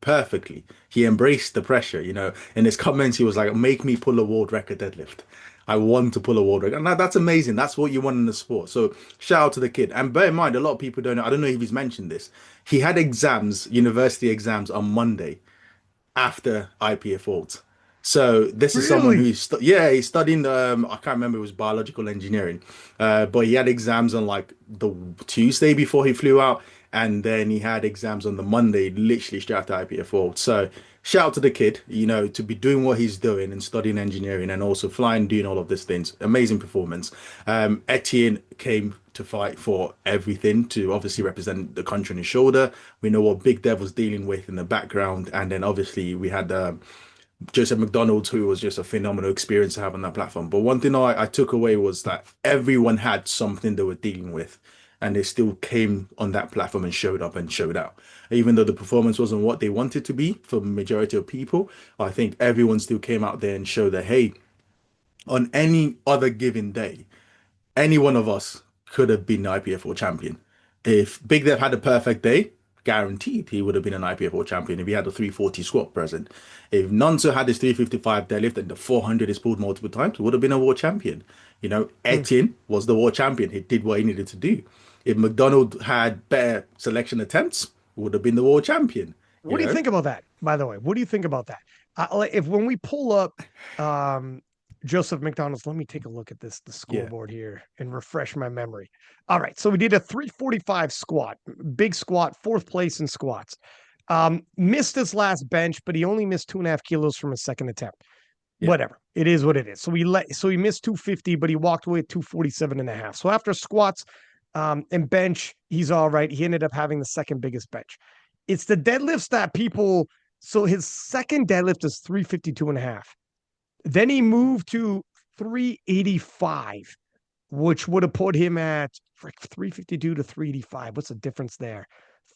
perfectly. He embraced the pressure, you know. In his comments, he was like, "Make me pull a world record deadlift. I want to pull a world record." And that's amazing. That's what you want in the sport. So shout out to the kid. And bear in mind, a lot of people don't know. I don't know if he's mentioned this. He had exams, university exams on Monday after IPA fault. So this is someone Really? who's yeah, he's studying I can't remember, it was biological engineering. But he had exams on like the Tuesday before he flew out, and then he had exams on the Monday, literally straight after IPA fault. So shout out to the kid, you know, to be doing what he's doing and studying engineering and also flying, doing all of these things. Amazing performance. Etienne came to fight for everything to obviously represent the country on his shoulder. We know what Big Dev was dealing with in the background, and then obviously we had Joseph McDonald, who was just a phenomenal experience to have on that platform. But one thing I took away was that everyone had something they were dealing with, and they still came on that platform and showed up and showed out. Even though the performance wasn't what they wanted to be for the majority of people, I think everyone still came out there and showed that, hey, on any other given day, any one of us could have been an IPFL champion. If Big Dev had a perfect day, guaranteed he would have been an IPFL champion if he had a 340 squat present. If Nonso had his 355 deadlift and the 400 is pulled multiple times, he would have been a world champion. You know, Hmm. Etienne was the world champion. He did what he needed to do. If McDonald had better selection attempts, he would have been the world champion. You What do you know? think about that? By the way, what do you think about that? Like, if when we pull up um, Joseph McDonald's, let me take a look at the Yeah. scoreboard here and refresh my memory. All right, so we did a 345 squat, big squat, fourth place in squats. Missed his last bench, but he only missed 2.5 kilos from his second attempt. Yeah. Whatever, it is what it is. So he missed 250, but he walked away at 247 and a half. So after squats and bench, he's all right. He ended up having the second biggest bench. It's the deadlifts that people, so his second deadlift is 352 and a half. Then he moved to 385, which would have put him at 352 to 385. What's the difference there?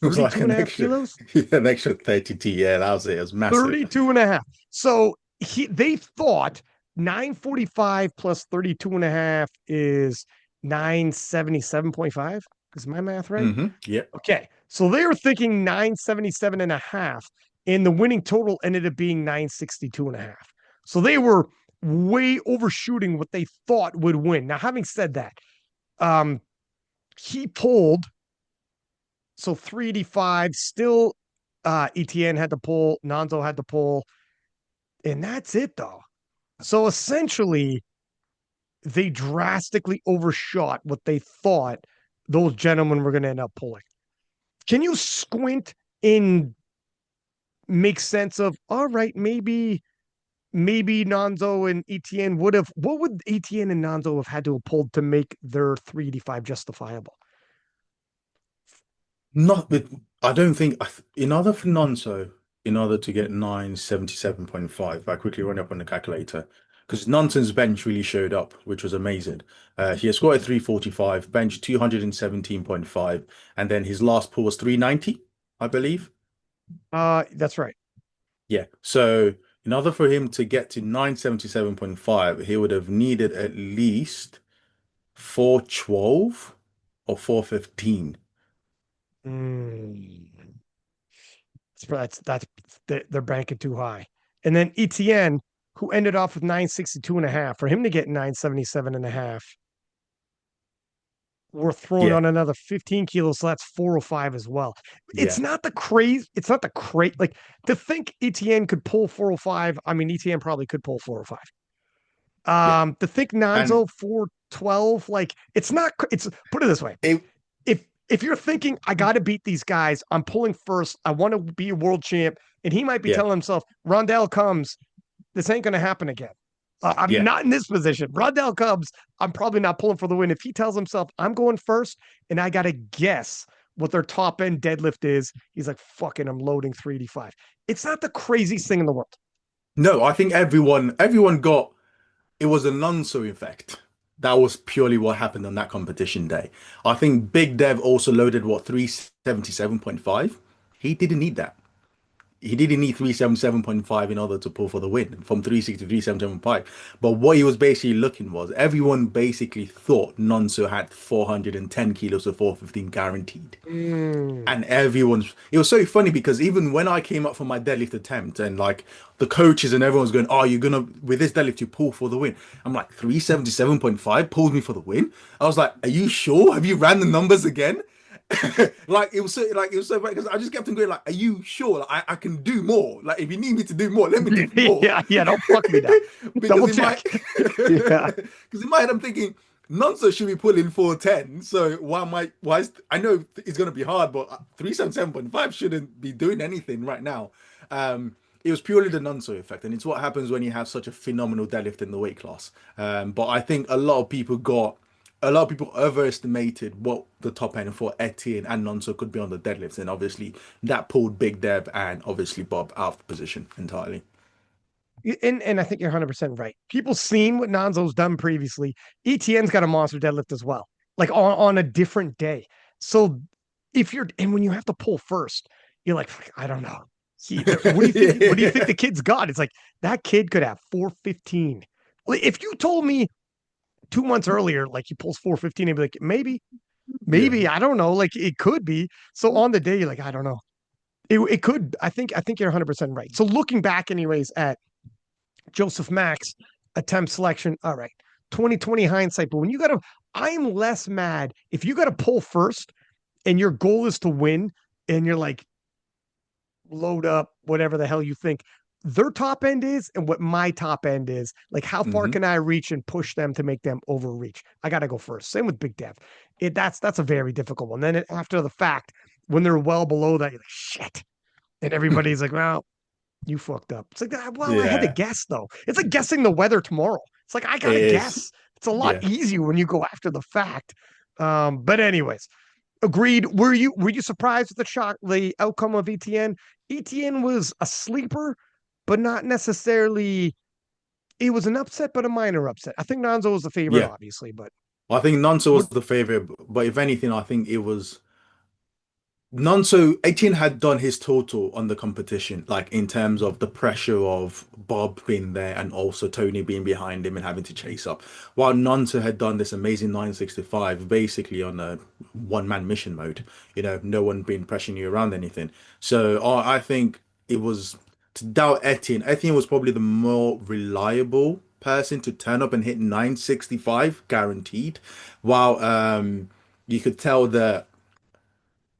It was like 32 and an a half extra, kilos? yeah, an extra 32. Yeah, that was it. It was massive. 32 and a half. So they thought 945 plus 32 and a half is 977.5. Is my math right? Yeah. Okay. So they were thinking 977 and a half, and the winning total ended up being 962 and a half. So they were way overshooting what they thought would win. Now, having said that, um, he pulled so 385, still ETN had to pull, Nonso had to pull, and that's it though. So essentially, they drastically overshot what they thought those gentlemen were going to end up pulling. Can you squint and make sense of, all right, maybe Nonso and ETN would have, what would ETN and Nonso have had to have pulled to make their 385 justifiable? Not with, I don't think, in order for Nonso, in order to get 977.5, I quickly run up on the calculator because Nonson's bench really showed up, which was amazing. He has scored 345, bench 217.5, and then his last pull was 390, I believe. That's right. Yeah. So in order for him to get to 977.5, he would have needed at least 412 or 415. Mm, that's they're banking too high. And then ETN, who ended off with 962 and a half, for him to get 977 and a half, we're throwing Yeah. on another 15 kilos, so that's 405 as well. It's Yeah. not the crazy, it's not the crate. Like, to think ETN could pull 405. I mean, ETN probably could pull 405. Yeah. To think And Nonso 412, like, it's not, it's, put it this way. it, If you're thinking, I got to beat these guys, I'm pulling first, I want to be a world champ, and he might be yeah. telling himself, Rondel comes, this ain't going to happen again. I'm Yeah. not in this position. Rondel comes, I'm probably not pulling for the win. If he tells himself, I'm going first, and I got to guess what their top end deadlift is, he's like, fucking, I'm loading 385. It's not the craziest thing in the world. No, I think everyone got it was a Nonso effect. That was purely what happened on that competition day. I think Big Dev also loaded what 377.5. He didn't need that. he didn't need 377.5 in order to pull for the win from 360 to 377.5. But what he was basically looking was everyone basically thought Nonso had 410 kilos of 415 guaranteed. Mm. And everyone's it was so funny because even when I came up for my deadlift attempt and like the coaches and everyone's going, oh, you're gonna with this deadlift you pull for the win. I'm like 377.5 pulled me for the win. I was like, are you sure? Have you ran the numbers again? Like it was so bad because I just kept on going like, are you sure? Like, I can do more. Like if you need me to do more, let me do more. Yeah, yeah, don't fuck me now. Because Double in my check. Yeah. because in my head I'm thinking Nonso should be pulling 410. So I know it's gonna be hard, but 377.5 shouldn't be doing anything right now. It was purely the Nonso effect, and it's what happens when you have such a phenomenal deadlift in the weight class. But I think a lot of people overestimated what the top end for Etienne and Nonso could be on the deadlifts, and obviously that pulled Big Dev and obviously Bob out of position entirely. And I think you're 100% right. People seen what Nonzo's done previously. ETN's got a monster deadlift as well, like on a different day. So if you're and when you have to pull first, you're like, I don't know. What do you think? What do you think Yeah, the kid's got? It's like that kid could have 415. If you told me 2 months earlier, like he pulls 415, I'd be like, yeah, maybe, I don't know. Like it could be. So on the day, you're like, I don't know. It could. I think you're 100% right. So looking back, anyways, at Joseph Max attempt selection. All right. 2020 hindsight. But when you got to, I'm less mad if you got to pull first and your goal is to win and you're like, load up, whatever the hell you think their top end is and what my top end is. Like, how far hmm can I reach and push them to make them overreach? I got to go first. Same with Big Dev. That's a very difficult one. Then after the fact, when they're well below that, you're like, shit. And everybody's like, well, you fucked up. It's like, well, I had to yeah. guess though. It's like guessing the weather tomorrow. It's like I It gotta is. guess. It's a lot Yeah. easier when you go after the fact. But anyways, agreed. Were you surprised with the outcome of ETN? ETN was a sleeper, but not necessarily. It was an upset, but a minor upset. I think Nonzo was the favorite, Yeah. obviously, but I think Nonso what? was the favorite, but if anything, I think it was Nonso 18 had done his total on the competition, like in terms of the pressure of Bob being there and also Tony being behind him and having to chase up. While Nonso had done this amazing 965 basically on a one-man mission mode, no one being pressuring you around anything. So I think it was to doubt Etienne. Etienne was probably the more reliable person to turn up and hit 965 guaranteed, while you could tell that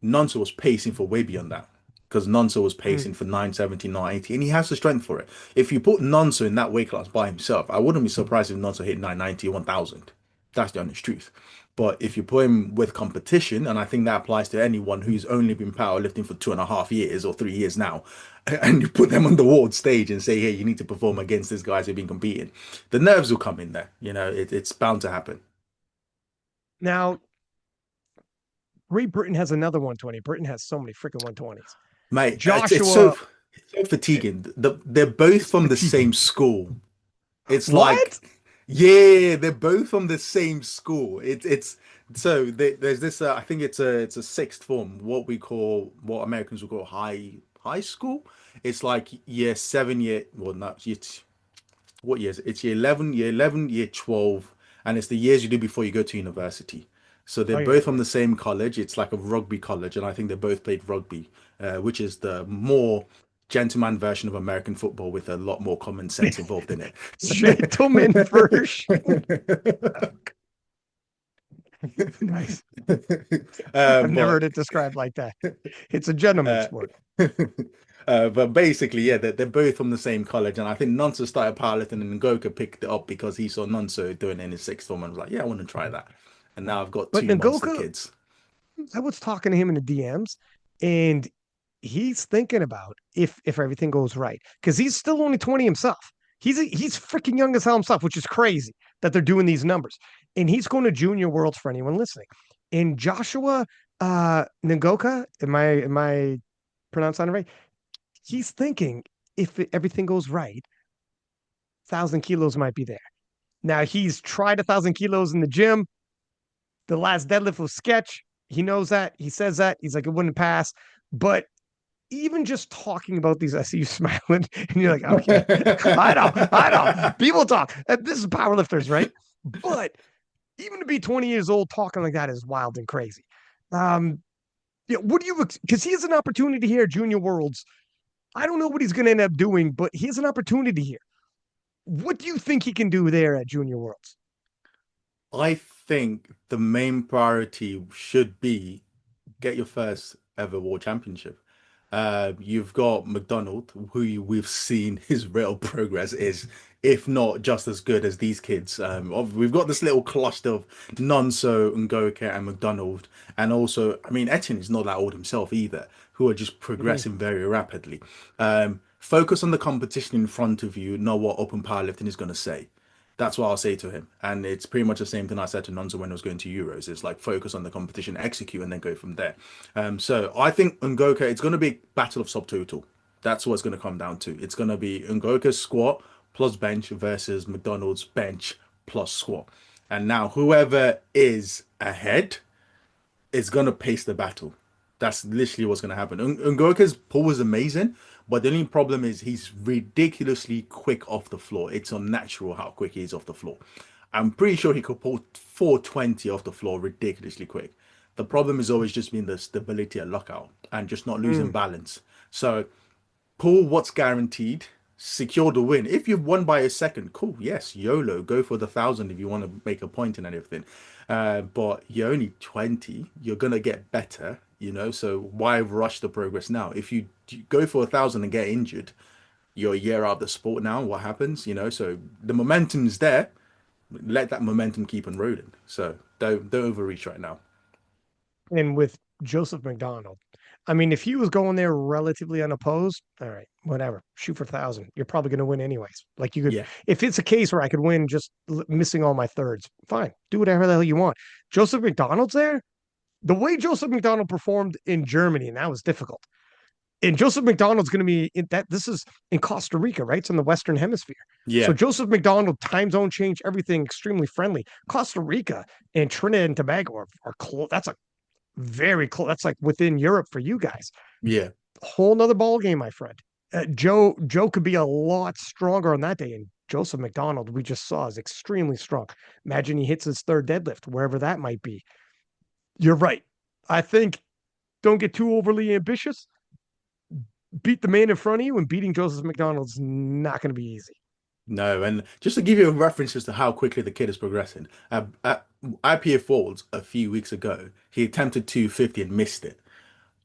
Nonso was pacing for way beyond that because Nonso was Mm. pacing for 970, 980, and he has the strength for it. If you put Nonso in that weight class by himself, I wouldn't be surprised if Nonso hit 990, 1000. That's the honest truth. But if you put him with competition, and I think that applies to anyone who's only been powerlifting for 2.5 years or 3 years now, and you put them on the world stage and say, hey, you need to perform against these guys who've been competing, the nerves will come in there. It's bound to happen. Now, Great Britain has another 120. Britain has so many freaking 120s. Mate, Joshua, it's so fatiguing. They're both from the fatiguing. same school. It's like, What? yeah, they're both from the same school. It's so there's this. I think it's a sixth form, what Americans would call high school. It's like year seven, year well, not year. What years? It's year 11, year 12, and it's the years you do before you go to university. So they're Oh yeah, both from yeah. the same college. It's like a rugby college, and I think they both played rugby, which is the more gentleman version of American football with a lot more common sense involved in it. Gentleman version. Nice. I've never But heard it described like that. It's a gentleman uh, sport. but basically, yeah, they're both from the same college, and I think Nonso started powerlifting, and Ngoka picked it up because he saw Nonso doing it in his sixth form, and was like, "Yeah, I want to try that." And now I've got But two monster Nagoka, kids. I was talking to him in the DMs, and he's thinking about if everything goes right because he's still only 20 himself. He's freaking young as hell himself, which is crazy that they're doing these numbers. And he's going to Junior Worlds for anyone listening. And Joshua Nagoka, am I pronouncing it right? He's thinking if everything goes right, 1,000 kilos might be there. Now he's tried 1,000 kilos in the gym. The last deadlift was sketch. He knows that. He says that. He's like, it wouldn't pass. But even just talking about these, I see you smiling, and you're like, okay, I know. People talk. This is powerlifters, right? But even to be 20 years old talking like that is wild and crazy. Um, yeah, what do you? Because he has an opportunity here, Junior Worlds. I don't know what he's going to end up doing, but he has an opportunity here. What do you think he can do there at Junior Worlds? I think the main priority should be get your first ever world championship. You've got McDonald, we've seen his real progress is, if not just as good as these kids. We've got this little cluster of Nonso, Ngoka, and McDonald, and also, I mean, Etienne is not that old himself either, who are just Mhm. progressing very rapidly. Focus on the competition in front of you, know what open powerlifting is going to say. That's what I'll say to him. And it's pretty much the same thing I said to Nonso when I was going to Euros. It's like focus on the competition, execute, and then go from there. So I think Ngoka, it's going to be a battle of subtotal. That's what it's going to come down to. It's going to be Ngoka's squat plus bench versus McDonald's bench plus squat. And now whoever is ahead is going to pace the battle. That's literally what's going to happen. Ngoka's pull was amazing, but the only problem is he's ridiculously quick off the floor. It's unnatural how quick he is off the floor. I'm pretty sure he could pull 420 off the floor ridiculously quick. The problem has always just been the stability at lockout and just not losing Mm. balance. So pull what's guaranteed, secure the win. If you've won by a second, cool. Yes, YOLO, go for the 1,000 if you want to make a point and everything. But you're only 20, you're gonna get better, you know. So why rush the progress now? If you go for 1,000 and get injured, you're a year out of the sport now. What happens, you know? So the momentum's there. Let that momentum keep on rolling. So don't overreach right now. And with Joseph McDonald, I mean, if he was going there relatively unopposed, all right, whatever, shoot for 1,000. You're probably going to win anyways. Like you could, Yeah, if it's a case where I could win just missing all my thirds, fine, do whatever the hell you want. Joseph McDonald's there. The way Joseph McDonald performed in Germany, and that was difficult. And Joseph McDonald's going to be in that. This is in Costa Rica, right? It's in the Western Hemisphere. So yeah, Joseph McDonald, time zone change, everything extremely friendly. Costa Rica and Trinidad and Tobago are close. That's a very close. That's like within Europe for you guys. yeah. Whole nother ball game, my friend. Joe could be a lot stronger on that day, and Joseph McDonald we just saw is extremely strong. Imagine he hits his third deadlift, wherever that might be. You're right. I think don't get too overly ambitious. Beat the man in front of you, and beating Joseph McDonald's not going to be easy. No, and just to give you a reference as to how quickly the kid is progressing, at IPA Falls a few weeks ago, he attempted 250 and missed it.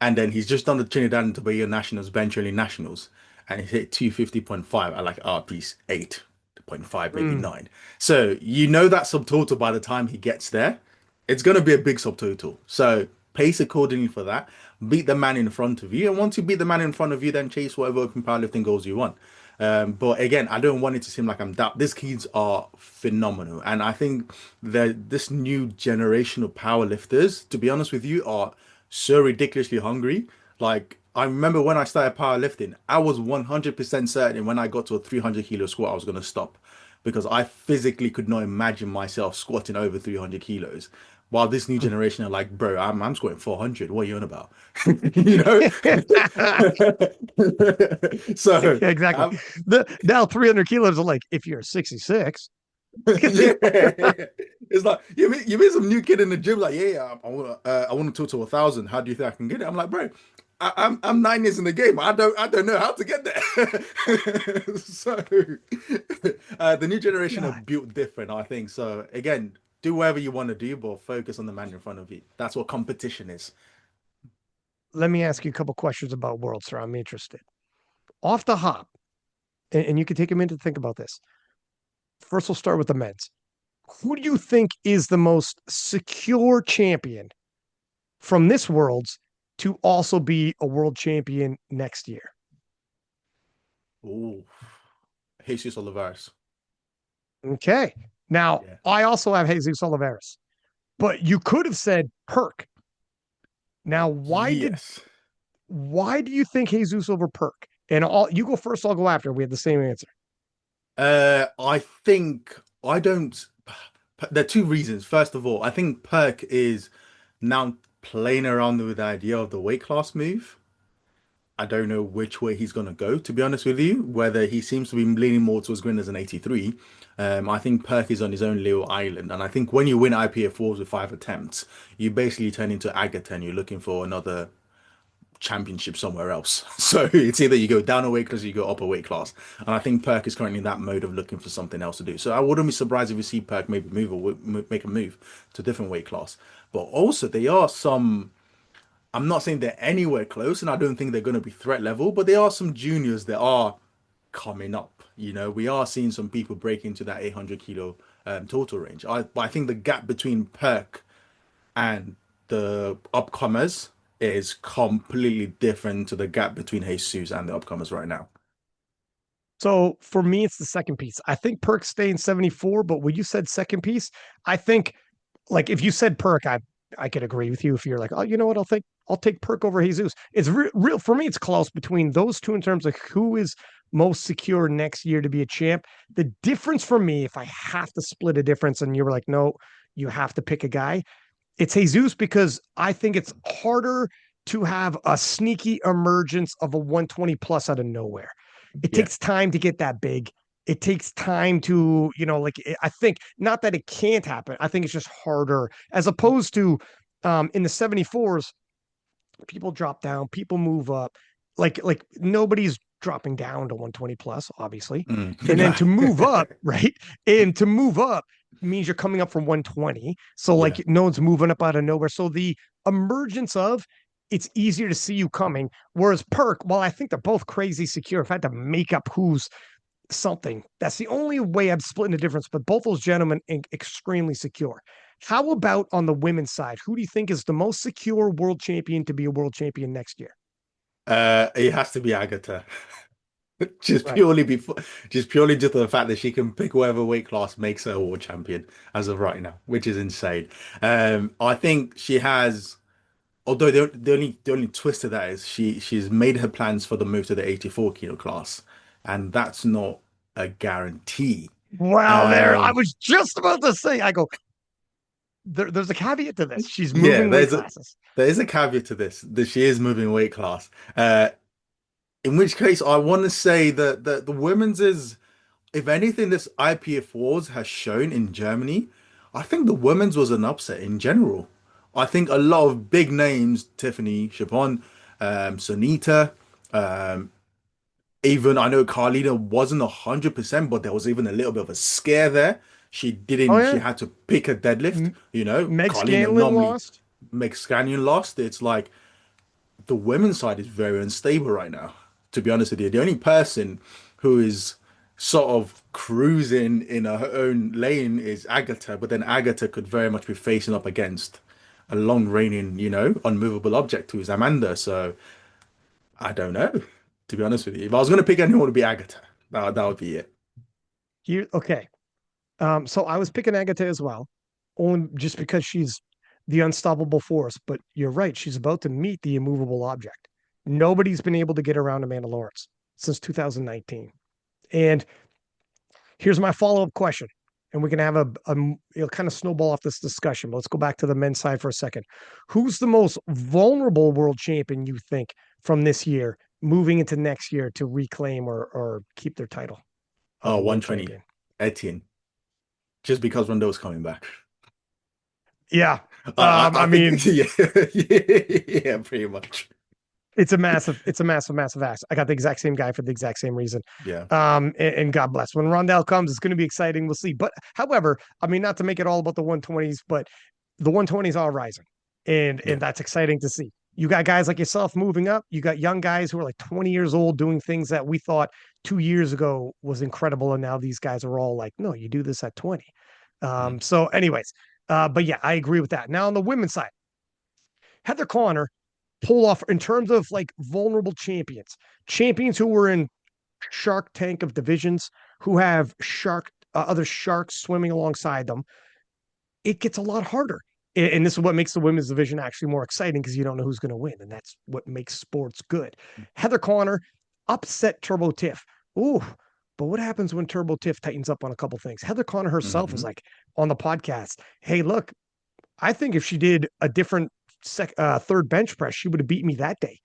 And then he's just done the Trinidad and Tobago Nationals, eventually Nationals, and he hit 250.5 at like piece 8.5, maybe Mm. 9. So you know that subtotal by the time he gets there, it's going to be a big subtotal. So pace accordingly for that. Beat the man in front of you. And once you beat the man in front of you, then chase whatever open powerlifting goals you want. But again, I don't want it to seem like I'm doubt. These kids are phenomenal. And I think that this new generation of powerlifters, to be honest with you, are so ridiculously hungry. Like, I remember when I started powerlifting, I was 100% certain when I got to a 300 kilo squat, I was going to stop because I physically could not imagine myself squatting over 300 kilos. While this new generation are like, bro, I'm squatting 400. What are you on about? You know? So, Yeah, exactly. I'm, Now 300 kilos are like if you're 66. yeah. It's like you meet some new kid in the gym, like, yeah, I want to talk to 1,000. How do you think I can get it? I'm like, bro, I'm 9 years in the game. I don't know how to get there. So the new generation are God, built different, I think. So again, do whatever you want to do, but focus on the man in front of you. That's what competition is. let me ask you a couple questions about World Star. I'm interested. Off the hop, and you can take a minute to think about this. First, we'll start with the men's. Who do you think is the most secure champion from this Worlds to also be a world champion next year? Oh, Jesus Olivares. Okay. Now, Yeah. I also have Jesus Oliveras, but you could have said Perk. Now, Yes. why do you think Jesus over Perk? And all you go first, I'll go after. We have the same answer. I think I don't. There are two reasons. First of all, I think Perk is now playing around with the idea of the weight class move. I don't know which way he's going to go, to be honest with you. Whether he seems to be leaning more towards going as an 83. I think Perk is on his own little island. And I think when you win IPF4s with 5 attempts, you basically turn into Agata and you're looking for another championship somewhere else. So it's either you go down a weight class or you go up a weight class. And I think Perk is currently in that mode of looking for something else to do. So I wouldn't be surprised if you see Perk maybe make a move to a different weight class. But also, there are some. I'm not saying they're anywhere close, and I don't think they're going to be threat level, but there are some juniors that are coming up. We are seeing some people break into that 800 kilo total range. But I think the gap between Perk and the upcomers is completely different to the gap between Jesus and the upcomers right now. So for me, it's the second piece. I think Perk staying 74, but when you said second piece, I think like if you said Perk, I could agree with you. If you're like, oh, you know what, I'll take Perk over Jesus. It's real for me. It's close between those two in terms of who is most secure next year to be a champ. The difference for me, if I have to split a difference, and you were like, no, you have to pick a guy, it's Jesus because I think it's harder to have a sneaky emergence of a 120 plus out of nowhere. It Yeah. takes time to get that big. It takes time to, like I think not that it can't happen. I think it's just harder as opposed to in the 74s, people drop down, people move up. Like nobody's dropping down to 120 plus, obviously. Mm. And then Nah. to move up, right? And to move up means you're coming up from 120. So Yeah. like no one's moving up out of nowhere. So the emergence of it's easier to see you coming. Whereas Perk, while I think they're both crazy secure, if I had to make up who's something, that's the only way I'm splitting the difference. But both those gentlemen extremely secure. How about on the women's side? Who do you think is the most secure world champion to be a world champion next year? It has to be Agata. Just Right. purely before, just purely due to the fact that she can pick whatever weight class makes her a world champion as of right now, which is insane. I think she has, although the only twist to that is she's made her plans for the move to the 84 kilo class, and that's not a guarantee. Wow, I Um, was just about to say, I go, there's a caveat to this. She's yeah, moving weight classes. there is a caveat to this that she is moving weight class. In which case, I want to say that the women's is. If anything, this IPF Wars has shown in Germany, I think the women's was an upset in general. I think a lot of big names, Tiffany Chapon, Sunita, um, even I know Carlina wasn't 100%, but there was even a little bit of a scare there. Oh She yeah, had to pick a deadlift, Meg Carlina Scanlon normally lost. makes Scanion lost. It's like the women's side is very unstable right now, to be honest with you. The only person who is sort of cruising in her own lane is Agata, but then Agata could very much be facing up against a long reigning, unmovable object who's Amanda. So I don't know, to be honest with you. If I was going to pick anyone, it would be Agata. That would be it. Okay. So I was picking Agata as well, only just because she's the unstoppable force. But you're right; she's about to meet the immovable object. Nobody's been able to get around Amanda Lawrence since 2019. And here's my follow up question, and we can have it'll kind of snowball off this discussion. But let's go back to the men's side for a second. Who's the most vulnerable world champion you think from this year moving into next year to reclaim or keep their title of Oh, a world 120, champion? Etienne, just because Rondel's coming back. Yeah. I I think, mean, yeah, yeah, pretty much. it's a massive ask. I got the exact same guy for the exact same reason. Yeah, And God bless. When Rondel comes, it's going to be exciting. We'll see. But however, I mean, not to make it all about the 120s, but the 120s are rising, and yeah. that's exciting to see. You got guys like yourself moving up. You got young guys who are like 20 years old doing things that we thought 2 years ago was incredible, and now these guys are all like, no, you do this at 20. Mm. So, anyways, but yeah, I agree with that. Now on the women's side, Heather Connor pull off in terms of like vulnerable champions who were in Shark Tank of divisions, who have other sharks swimming alongside them. It gets a lot harder. And this is what makes the women's division actually more exciting because you don't know who's going to win. And that's what makes sports good. Heather Connor upset Turbo Tiff. Ooh, but what happens when Turbo Tiff tightens up on a couple things? Heather Connor herself was Hmm. like on the podcast, hey, look, I think if she did a different third bench press, she would have beat me that day.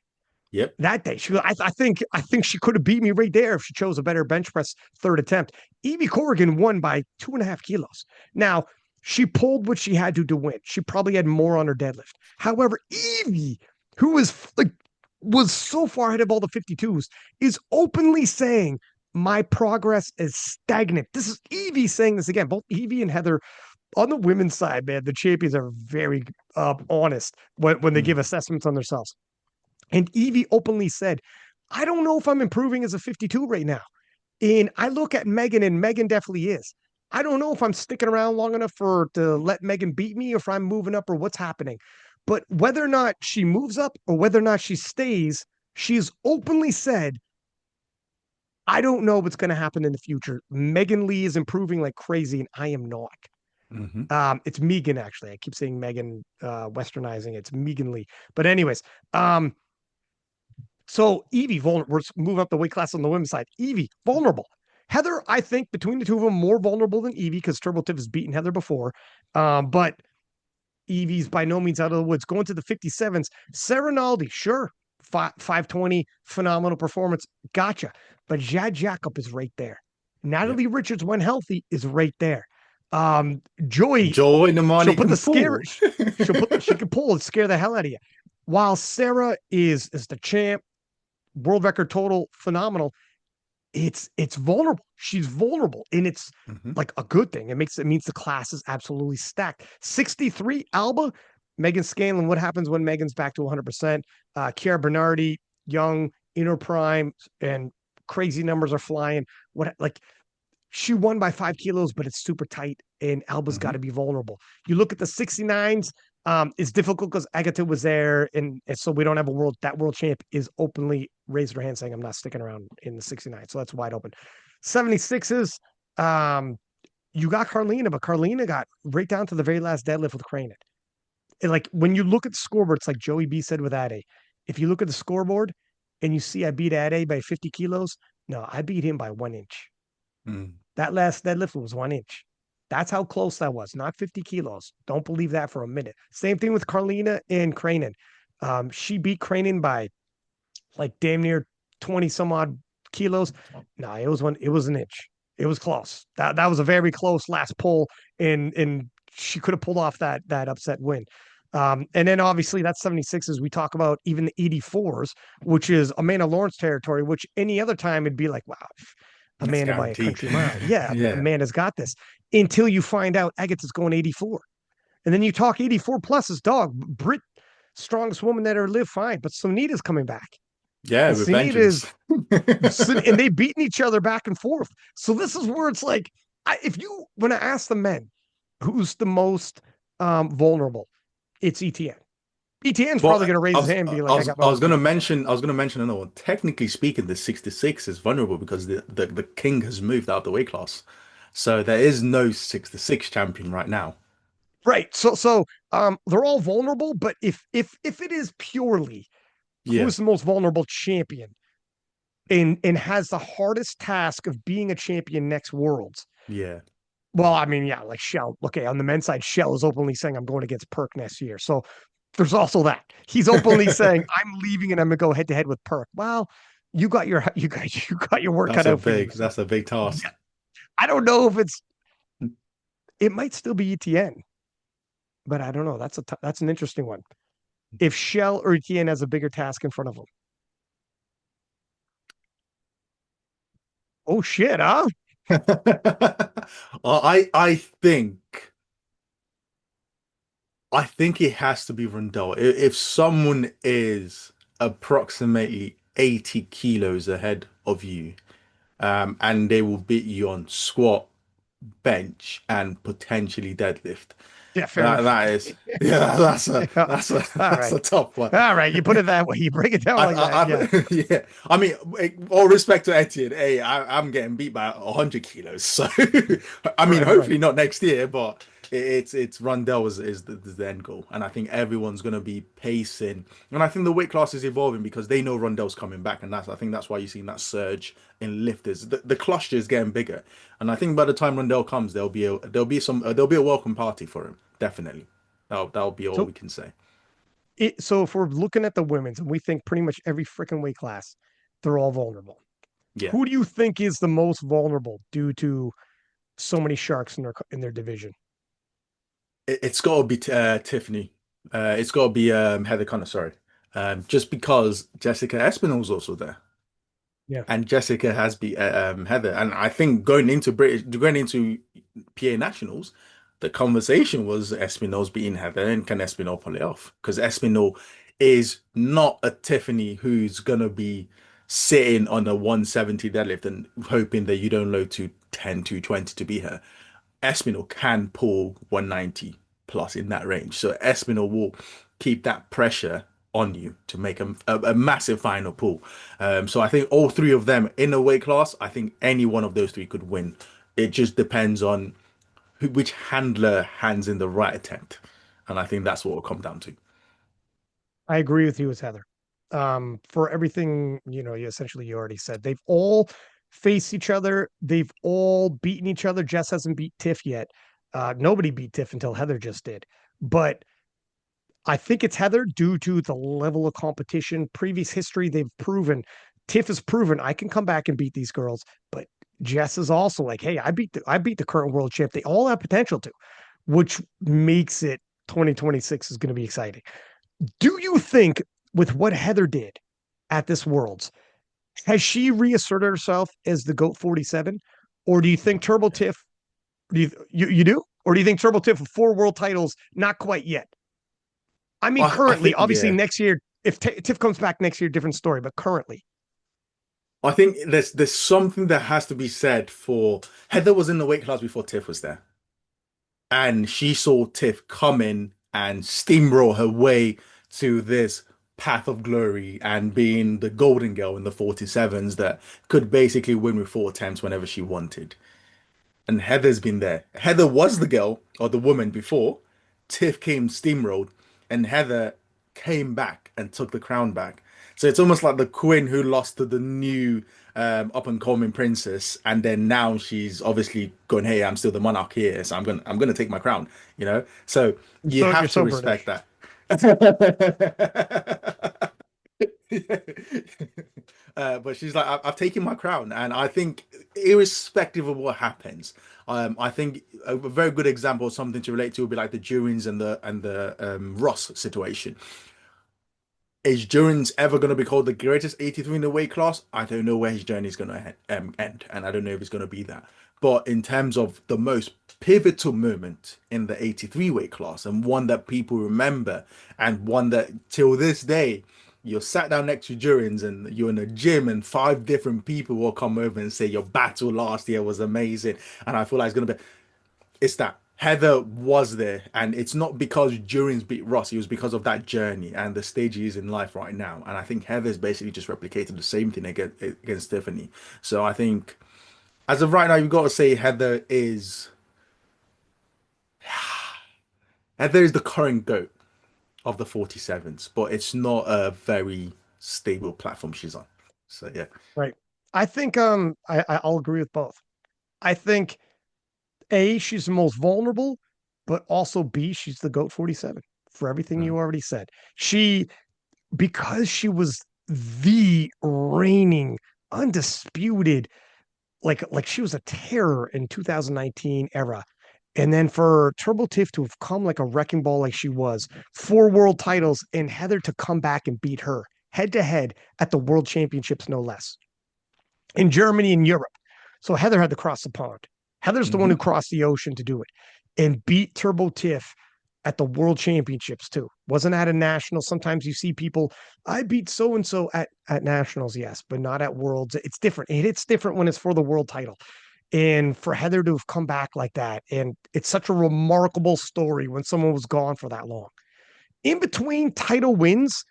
Yep. that day. I think she could have beat me right there if she chose a better bench press third attempt. Evie Corrigan won by 2.5 kilos. Now, she pulled what she had to win. She probably had more on her deadlift. However, Evie, who was so far ahead of all the 52s, is openly saying my progress is stagnant. This is Evie saying this again. Both Evie and Heather on the women's side, man, the champions are very honest when they give Mm. assessments on themselves. And Evie openly said, I don't know if I'm improving as a 52 right now. And I look at Megan, and Megan definitely is. I don't know if I'm sticking around long enough to let Megan beat me, or if I'm moving up, or what's happening. But whether or not she moves up or whether or not she stays, she's openly said, I don't know what's going to happen in the future. Megan Lee is improving like crazy, and I am not. Hmm. It's Megan, actually. I keep saying Megan, westernizing. It's Megan Lee. But anyways, um, so Evie, vulnerable. We're moving up the weight class on the women's side. Evie, vulnerable. Heather, I think between the two of them, more vulnerable than Evie because Turbo Tiff has beaten Heather before. But Evie's by no means out of the woods. Going to the 57s, Sarah Naldi, sure. 520, phenomenal performance. Gotcha. But Jad Jacob is right there. Yep. Natalie Richards, when healthy, is right there. Joy, Joy she'll Namani put can the scare, pull. she can pull and scare the hell out of you. While Sarah is the champ, world record total, phenomenal. It's vulnerable. She's vulnerable, and it's Hmm. like a good thing. It means the class is absolutely stacked. 63 Alba, Megan Scanlon. What happens when Megan's back to 100%? Chiara Bernardi, young, inner prime, and crazy numbers are flying. What like she won by 5 kilos, but it's super tight, and Alba's got Hmm. to be vulnerable. You look at the 69s, it's difficult because Agata was there, and so we don't have a world champ is openly raised her hand saying, I'm not sticking around in the 69. So that's wide open. 76s, you got Carlina, but Carlina got right down to the very last deadlift with Crane. And like when you look at the scoreboard, it's like Joey B said with Ade. If you look at the scoreboard and you see I beat Ade by 50 kilos, no, I beat him by 1 inch. Mm. That last deadlift was 1 inch. That's how close that was, not 50 kilos. Don't believe that for a minute. Same thing with Carlina and Cranen. She beat Cranen by like damn near 20 some odd kilos. No, it was an inch. It was close. That was a very close last pull, and she could have pulled off that upset win. And then obviously that 76s, we talk about even the 84s, which is Amanda Lawrence territory, which any other time it'd be like, wow, That's Amanda by a guaranteed. country mile. Yeah, Yeah. Amanda's got this until you find out Agate's going 84. And then you talk 84 plus as dog. Brit, strongest woman that ever lived, fine. But Sunita's coming back. Yeah, And with Sunita is, vengeance. and they beating each other back and forth. So this is where it's like, if you, when I ask the men, who's the most vulnerable, it's ETN. ETN's Well, probably going to raise his hand and be like, I got my I own was gonna speed. mention another one. Technically speaking, the 66 is vulnerable because the king has moved out of the weight class. So there is no 66 champion right now. Right. So they're all vulnerable, but if it is purely who Yeah. is the most vulnerable champion and has the hardest task of being a champion next worlds. Yeah. Well, I mean, yeah, like Shell. Okay, on the men's side, Shell is openly saying I'm going against Perk next year. So there's also that. He's openly saying I'm leaving and I'm gonna go head to head with Perk. Well, you got your work cut out for you. So That's a big yeah, task. I don't know if it might still be ETN, but I don't know. That's an interesting one. If Shell or ETN has a bigger task in front of them. Oh shit, huh? I think it has to be Rondel. If someone is approximately 80 kilos ahead of you, and they will beat you on squat, bench, and potentially deadlift. Yeah, fair enough. That is, yeah, that's a Yeah. All that's right. a tough one. All right. You put it that way. You break it down like that. Yeah. Yeah. I mean, all respect to Etienne, hey, I'm getting beat by 100 kilos. So, I mean, Right. Right. hopefully not next year, but it's Rondell is the end goal, and I think everyone's gonna be pacing, and I think the weight class is evolving because they know Rondell's coming back, and I think that's why you're seeing that surge in lifters. The cluster is getting bigger, and I think by the time Rondell comes, there'll be a welcome party for him. Definitely, that'll be all So we can say. So if we're looking at the women's and we think pretty much every freaking weight class, they're all vulnerable. Yeah. Who do you think is the most vulnerable due to so many sharks in their division? It's got to be Tiffany. It's got to be Heather Connor, sorry. Just because Jessica Espinal's also there. Yeah. And Jessica has beat Heather. And I think going into PA Nationals, the conversation was Espinal's beating Heather and can Espinal pull it off? Because Espinal is not a Tiffany who's gonna be sitting on a 170 deadlift and hoping that you don't load to 10, 220 to beat her. Espinal can pull 190 plus in that range. So Espinal will keep that pressure on you to make a massive final pull. So I think all three of them in a weight class, I think any one of those three could win. It just depends on which handler hands in the right attempt. And I think that's what will come down to. I agree with you with Heather. For everything, you already said. They've all faced each other. They've all beaten each other. Jess hasn't beat Tiff yet. Nobody beat Tiff until Heather just did. But I think it's Heather due to the level of competition, previous history. They've proven, Tiff has proven I can come back and beat these girls. But Jess is also like, hey, I beat the current world champ. They all have potential to, which makes it 2026 is going to be exciting. Do you think with what Heather did at this Worlds, has she reasserted herself as the GOAT 47? Or do you think Turbo Tiff, you do? Or do you think Turbo Tiff with 4 world titles, not quite yet? I mean, I currently, think, obviously yeah. next year, if Tiff comes back next year, different story, but currently, I think there's something that has to be said for Heather was in the weight class before Tiff was there. And she saw Tiff come in and steamroll her way to this path of glory and being the golden girl in the 47s that could basically win with 4 attempts whenever she wanted. And Heather's been there. Heather was the girl or the woman before. Tiff came steamrolled, and Heather came back and took the crown back. So it's almost like the queen who lost to the new up and coming princess, and then now she's obviously going, "Hey, I'm still the monarch here, so I'm gonna take my crown." You know, so you you're have to so respect British. that. But she's like, I've taken my crown, and I think, irrespective of what happens, I think a very good example of something to relate to would be like the Durins and the Russ situation. Is Durins ever going to be called the greatest 83 in the weight class? I don't know where his journey is going to end, and I don't know if it's going to be that. But in terms of the most pivotal moment in the 83 weight class, and one that people remember, and one that till this day, you're sat down next to Durins and you're in a gym, and 5 different people will come over and say your battle last year was amazing. And I feel like it's going to be, it's that Heather was there, and it's not because Durins beat Ross. It was because of that journey and the stage he is in life right now. And I think Heather's basically just replicated the same thing against Tiffany. So I think, as of right now, you've got to say Heather is the current goat of the 47s, but it's not a very stable platform she's on. So yeah. Right. I think I'll agree with both. I think A, she's the most vulnerable, but also B, she's the GOAT 47 for everything Mm, you already said. She because she was the reigning, undisputed, like she was a terror in 2019 era. And then for Turbo Tiff to have come like a wrecking ball like she was, 4 world titles, and Heather to come back and beat her head to head at the world championships, no less, in Germany and Europe. So Heather had to cross the pond. Heather's the one hmm who crossed the ocean to do it and beat Turbo Tiff at the world championships too. Wasn't at a national. Sometimes you see people, I beat so and so at nationals, yes, but not at worlds. It's different. It's different when it's for the world title. And for Heather to have come back like that, and it's such a remarkable story when someone was gone for that long. In between title wins,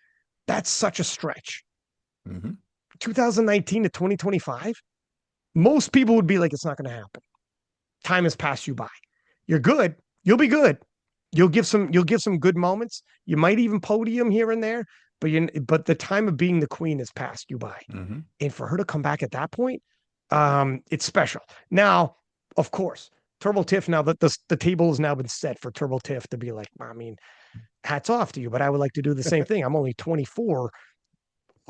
that's such a stretch. hmm 2019 to 2025, most people would be like, it's not going to happen. Time has passed you by. You're good. You'll be good. You'll give some good moments. You might even podium here and there, but the time of being the queen has passed you by. hmm And for her to come back at that point, it's special. Now, of course, Turbo Tiff. Now that the table has now been set for Turbo Tiff to be like, I mean, hats off to you, but I would like to do the same thing. I'm only 24.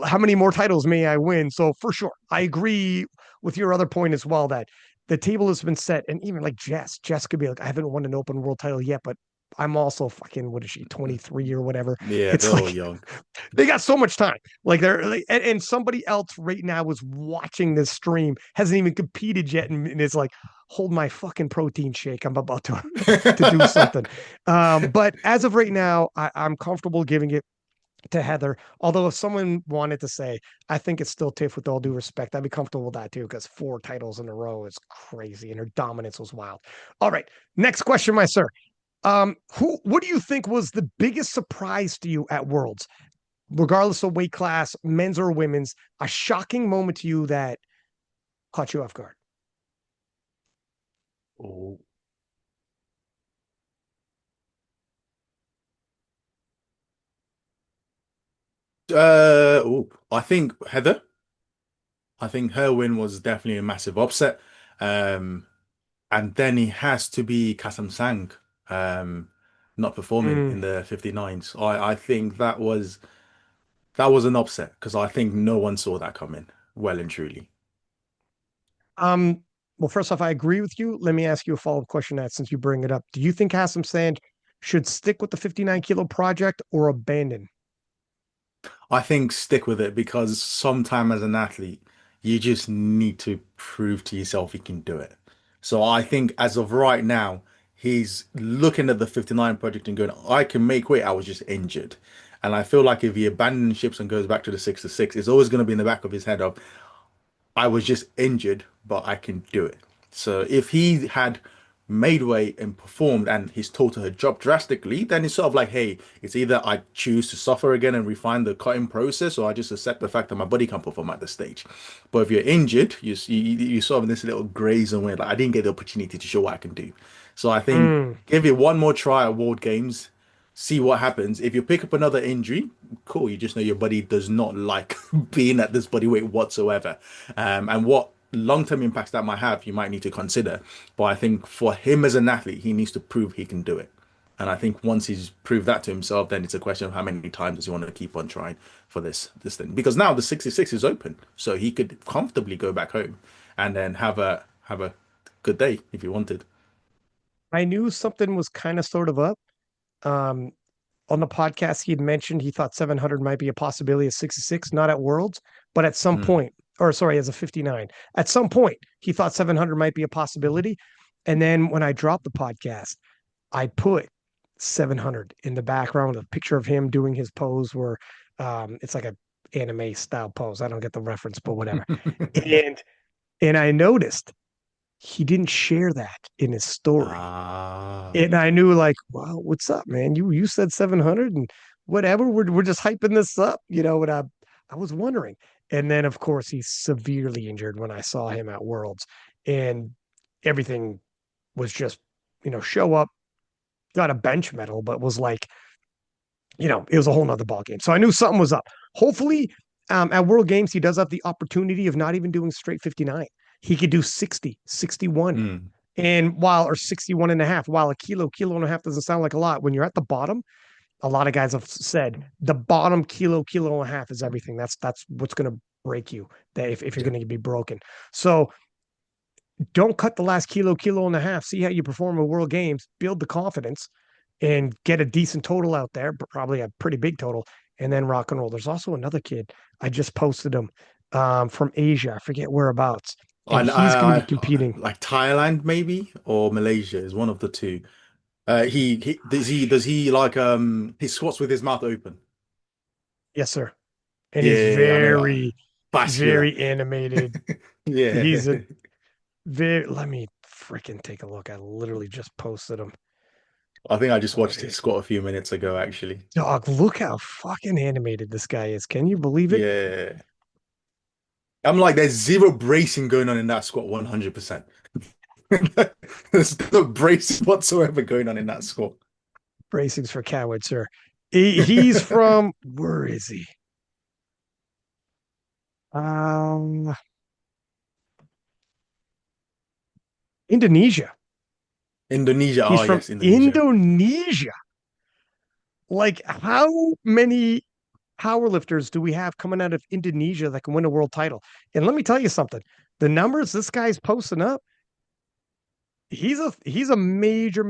How many more titles may I win? So for sure, I agree with your other point as well that the table has been set, and even like Jess could be like, I haven't won an open world title yet, but I'm also fucking what is she 23 or whatever. Yeah, they're It's all like young. they got so much time. Like they're like, and somebody else right now is watching this stream, hasn't even competed yet, and is like, hold my fucking protein shake. I'm about to do something. But as of right now, I'm comfortable giving it to Heather. Although if someone wanted to say, I think it's still Tiff with all due respect, I'd be comfortable with that too, because 4 titles in a row is crazy and her dominance was wild. All right. Next question, my sir. What do you think was the biggest surprise to you at Worlds, regardless of weight class, men's or women's, a shocking moment to you that caught you off guard? Oh. I think Heather. I think her win was definitely a massive upset. Um, and then it has to be Kasam Sang, um, not performing Mm. in the 59s. I think that was an upset because I think no one saw that coming, well and truly. Um, well, first off, I agree with you. Let me ask you a follow-up question that since you bring it up. Do you think Hassan Sand should stick with the 59 kilo project or abandon? I think stick with it because sometime as an athlete, you just need to prove to yourself you can do it. So I think as of right now, he's looking at the 59 project and going, I can make weight. I was just injured. And I feel like if he abandons ships and goes back to the 6 to 6, it's always going to be in the back of his head of, I was just injured, but I can do it. So if he had made weight and performed and his total had dropped drastically, then it's sort of like, hey, it's either I choose to suffer again and refine the cutting process, or I just accept the fact that my body can't perform at this stage. But if you're injured, you sort of in this little gray zone where like I didn't get the opportunity to show what I can do. So I think Mm. give it one more try at World Games, see what happens. If you pick up another injury, cool. You just know your body does not like being at this body weight whatsoever. And what long-term impacts that might have, you might need to consider. But I think for him as an athlete, he needs to prove he can do it. And I think once he's proved that to himself, then it's a question of how many times does he want to keep on trying for this thing. Because now the 66 is open, so he could comfortably go back home and then have a good day if he wanted. I knew something was kind of sort of up. Um, on the podcast, he had mentioned he thought 700 might be a possibility at 66, not at Worlds, but at some Mm. point, or sorry, as a 59. At some point, he thought 700 might be a possibility. And then when I dropped the podcast, I put 700 in the background, a picture of him doing his pose where it's like a anime style pose. I don't get the reference, but whatever. And and I noticed he didn't share that in his story. Ah. And I knew like, wow, what's up, man? You said 700 and whatever. We're just hyping this up, and I was wondering. And then of course he's severely injured when I saw him at Worlds, and everything was just, show up, got a bench medal, but was like, it was a whole nother ball game. So I knew something was up. Hopefully, at World Games, he does have the opportunity of not even doing straight 59. He could do 60, 61. Mm. And or 61 and a half, while a kilo and a half doesn't sound like a lot, when you're at the bottom, a lot of guys have said the bottom kilo and a half is everything. That's what's going to break you, that if you're Yeah. going to be broken. So don't cut the last kilo and a half. See how you perform at World Games, build the confidence, and get a decent total out there, but probably a pretty big total, and then rock and roll. There's also another kid. I just posted him from Asia. I forget whereabouts. And he's going to be competing. Like Thailand maybe or Malaysia is one of the two. He does he like he squats with his mouth open. Yes, sir. And Yeah, he's yeah, yeah, I know. very, Vascular. very animated. Yeah. He's a very, let me freaking take a look. I literally just posted him. I think I just What watched is his squat a few minutes ago actually. dog? Look how fucking animated this guy is. Can you believe it? Yeah. I'm like, there's zero bracing going on in that squat 100%. There's no bracing whatsoever going on in that squat. Bracings for coward, sir. He's from, where is he? Um, Indonesia. Indonesia. He's Oh, from yes, Indonesia. Indonesia. Like, how many powerlifters do we have coming out of Indonesia that can win a world title? And let me tell you something: the numbers this guy's posting up, he's a major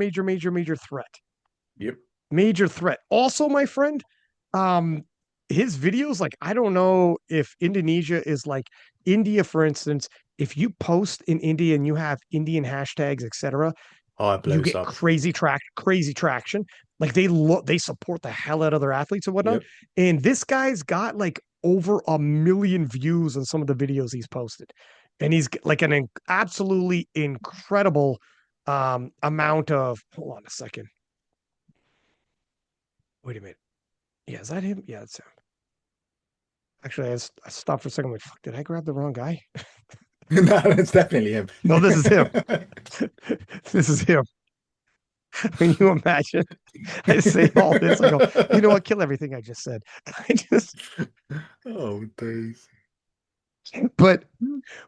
threat. Yep. Major threat. Also, my friend, um, his videos, like, I don't know if Indonesia is like India, for instance. If you post in India and you have Indian hashtags, etc., Oh, it you blows get up. crazy traction. Like, they support the hell out of their athletes and whatnot. Yep. And this guy's got like over 1 million views on some of the videos he's posted, and he's like absolutely incredible amount of. Hold on a second. Wait a minute. Yeah, is that him? Yeah, it's him. Actually, I stopped for a second. Like, fuck, did I grab the wrong guy? No, it's definitely him. No, this is him. This is him. Can you imagine? I say all this. I go, you know what? Kill everything I just said. I just, Oh, days. but,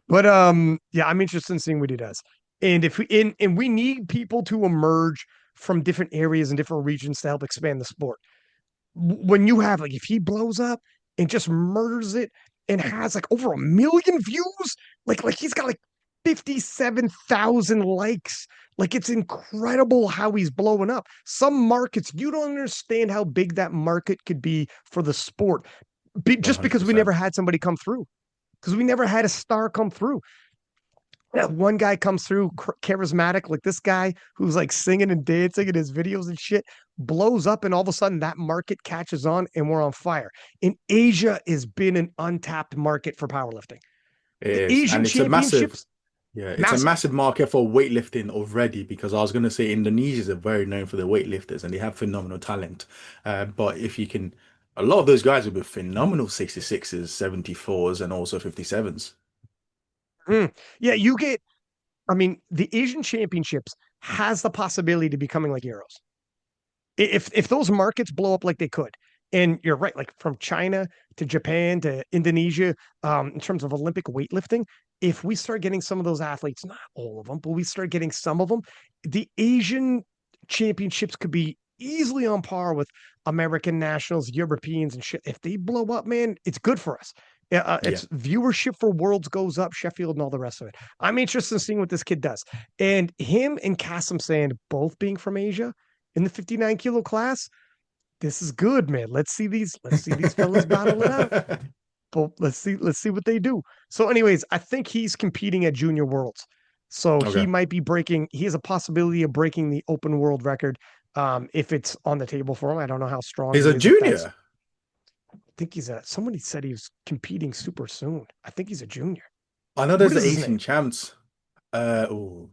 yeah, I'm interested in seeing what he does. And if we and we need people to emerge from different areas and different regions to help expand the sport. When you have, like, if he blows up and just murders it and has like over 1 million views, like he's got like 57,000 likes. Like, it's incredible how he's blowing up. Some markets, you don't understand how big that market could be for the sport, just because we never 100%. had somebody come through, because we never had a star come through. Yeah, one guy comes through charismatic, like this guy who's like singing and dancing in his videos and shit, blows up, and all of a sudden that market catches on and we're on fire. In Asia has been an untapped market for powerlifting. It The is. Asian And it's a massive, championships, yeah, it's a massive. massive market for weightlifting already because I was going to say Indonesians are very known for their weightlifters and they have phenomenal talent. But if you can, a lot of those guys will be phenomenal 66s, 74s, and also 57s. Mm. Yeah, you get, I mean, the Asian championships has the possibility to becoming like Euros. If those markets blow up like they could, and you're right, like from China to Japan to Indonesia, in terms of Olympic weightlifting, if we start getting some of those athletes, not all of them, but we start getting some of them, the Asian championships could be easily on par with American nationals, Europeans, and shit. If they blow up, man, it's good for us. Yeah. It's viewership for Worlds goes up, Sheffield, and all the rest of it. I'm interested in seeing what this kid does. And him and Kasim Sand both being from Asia in the 59 kilo class, this is good, man. Let's see these fellas battle it out. But let's see what they do. So, anyways, I think he's competing at Junior Worlds. So he Okay. might be breaking, he has a possibility of breaking the open world record, if it's on the table for him. I don't know how strong He's he a is, if that's, junior. I think he's a, somebody said he was competing super soon. I think he's a junior. I know What there's is the his name? Asian champs. Oh,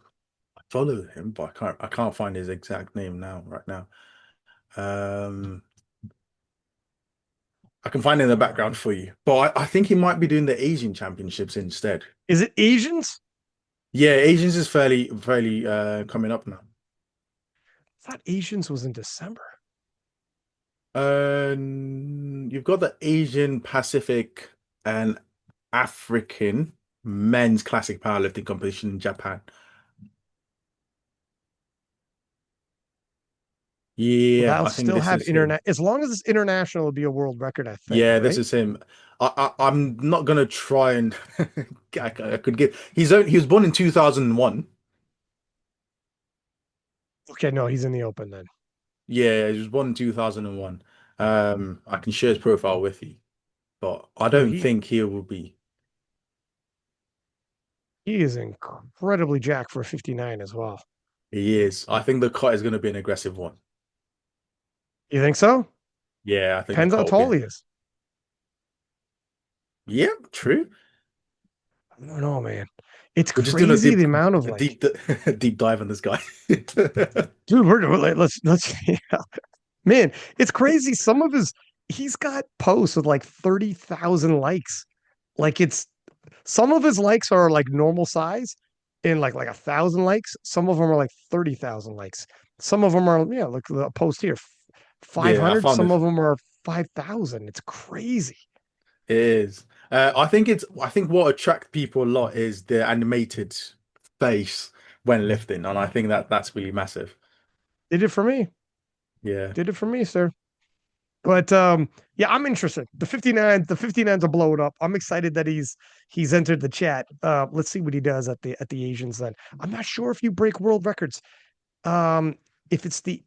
I follow him, but I can't find his exact name now, right now. Um, I can find it in the background for you. But I think he might be doing the Asian championships instead. Is it Asians? Yeah, Asians is fairly coming up now. I thought Asians was in December. You've got the Asian, Pacific, and African men's classic powerlifting competition in Japan. So Yeah, that'll I think still this have is him. internet. As long as it's international, it'll be a world record, I think, Yeah, this right? is him. I'm not gonna try and I could give. He was born in 2001. Okay, no, he's in the open then. Yeah, he was born in 2001. I can share his profile with you, but I Dude, don't think he will be. he is incredibly jacked for a 59 as well. He is. I think the cut is going to be an aggressive one. You think so? Yeah, I think the Depends cut how will be. tall he is. Yeah, true. I don't know, man. It's We're just doing a crazy the amount of a like, deep, deep dive on this guy. dude, let's yeah. Man, it's crazy. Some of his he's got posts with like 30,000 likes. Like, it's some of his likes are like normal size and like 1,000 likes. Some of them are like 30,000 likes. Some of them are, yeah, like the post here, Yeah, I 500. found Some it. of them are 5,000. It's crazy. It is. I think what attracts people a lot is the animated face when lifting, and I think that's really massive. Did it for me. Yeah. Did it for me, sir. But yeah, I'm interested. The 59s are blowing up. I'm excited that he's entered the chat. Let's see what he does at the Asians then. I'm not sure if you break world records. Um, if it's the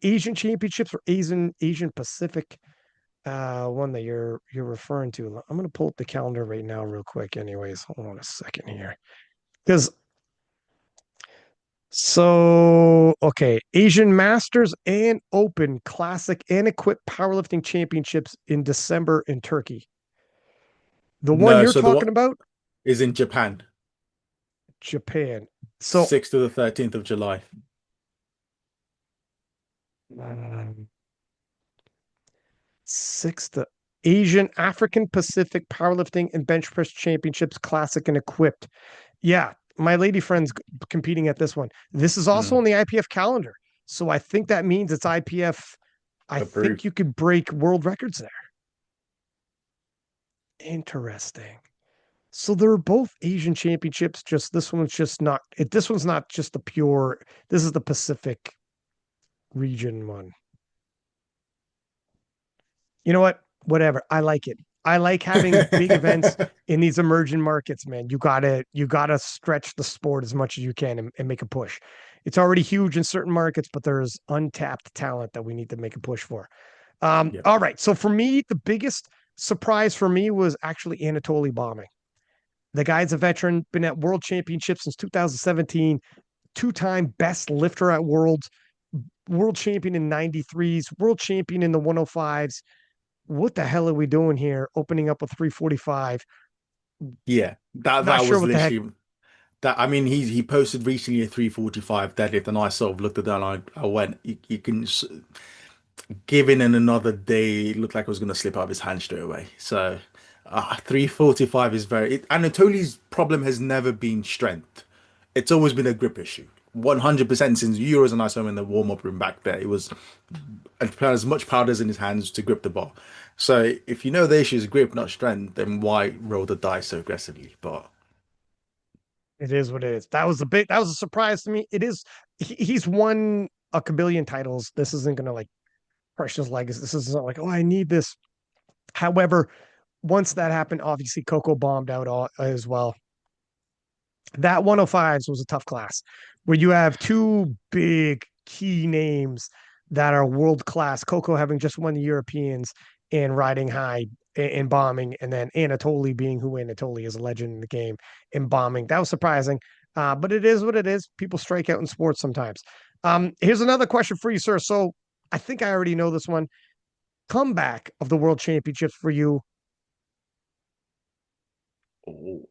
Asian Championships or Asian Pacific one that you're referring to. I'm gonna pull up the calendar right now, real quick. Anyways, hold on a second here. Because okay, Asian Masters and Open Classic and Equipped Powerlifting Championships in December in Turkey. The one No, you're so the talking what about, is in Japan, Japan. So 6th to the 13th of July. um, sixth Asian African Pacific Powerlifting and Bench Press Championships Classic and Equipped. Yeah, my lady friend's competing at this one. This is also Mm, on the IPF calendar. So I think that means it's IPF. I think approved. you could break world records there. Interesting. So they're both Asian championships. Just this one's just not. This one's not just the pure. This is the Pacific region one. You know what? Whatever. I like it. I like having big events in these emerging markets, man. You gotta stretch the sport as much as you can and make a push. It's already huge in certain markets, but there's untapped talent that we need to make a push for. Yep. All right. So for me, the biggest surprise for me was actually Anatoly bombing. The guy's a veteran, been at world championships since 2017, two-time best lifter at worlds, world champion in 93s, world champion in the 105s. What the hell are we doing here? Opening up with 345. Yeah. That Not sure was what the heck. literally that. I mean, he posted recently a 345 deadlift, and I sort of looked at that and I went, you can give in another day, it looked like it was going to slip out of his hand straight away. So 345 is very. Anatoly's problem has never been strength. It's always been a grip issue. 100% since Euros, and I saw him in the warm up room back there. It was as much powders in his hands to grip the ball. So if you know the issue is grip, not strength, then why roll the dice so aggressively? But It is what it is. That was a surprise to me. It is he's won a kabillion titles. This isn't gonna like crush his legacy. This isn't like, oh, I need this. However, once that happened, obviously Coco bombed out as well. That 105s was a tough class where you have two big key names that are world class. Coco having just won the Europeans and riding high in bombing, and then Anatoly being who Anatoly is, a legend in the game in bombing. That was surprising, but it is what it is. People strike out in sports sometimes. Here's another question for you, sir. So I think I already know this one. Comeback of the World Championships for you. oh,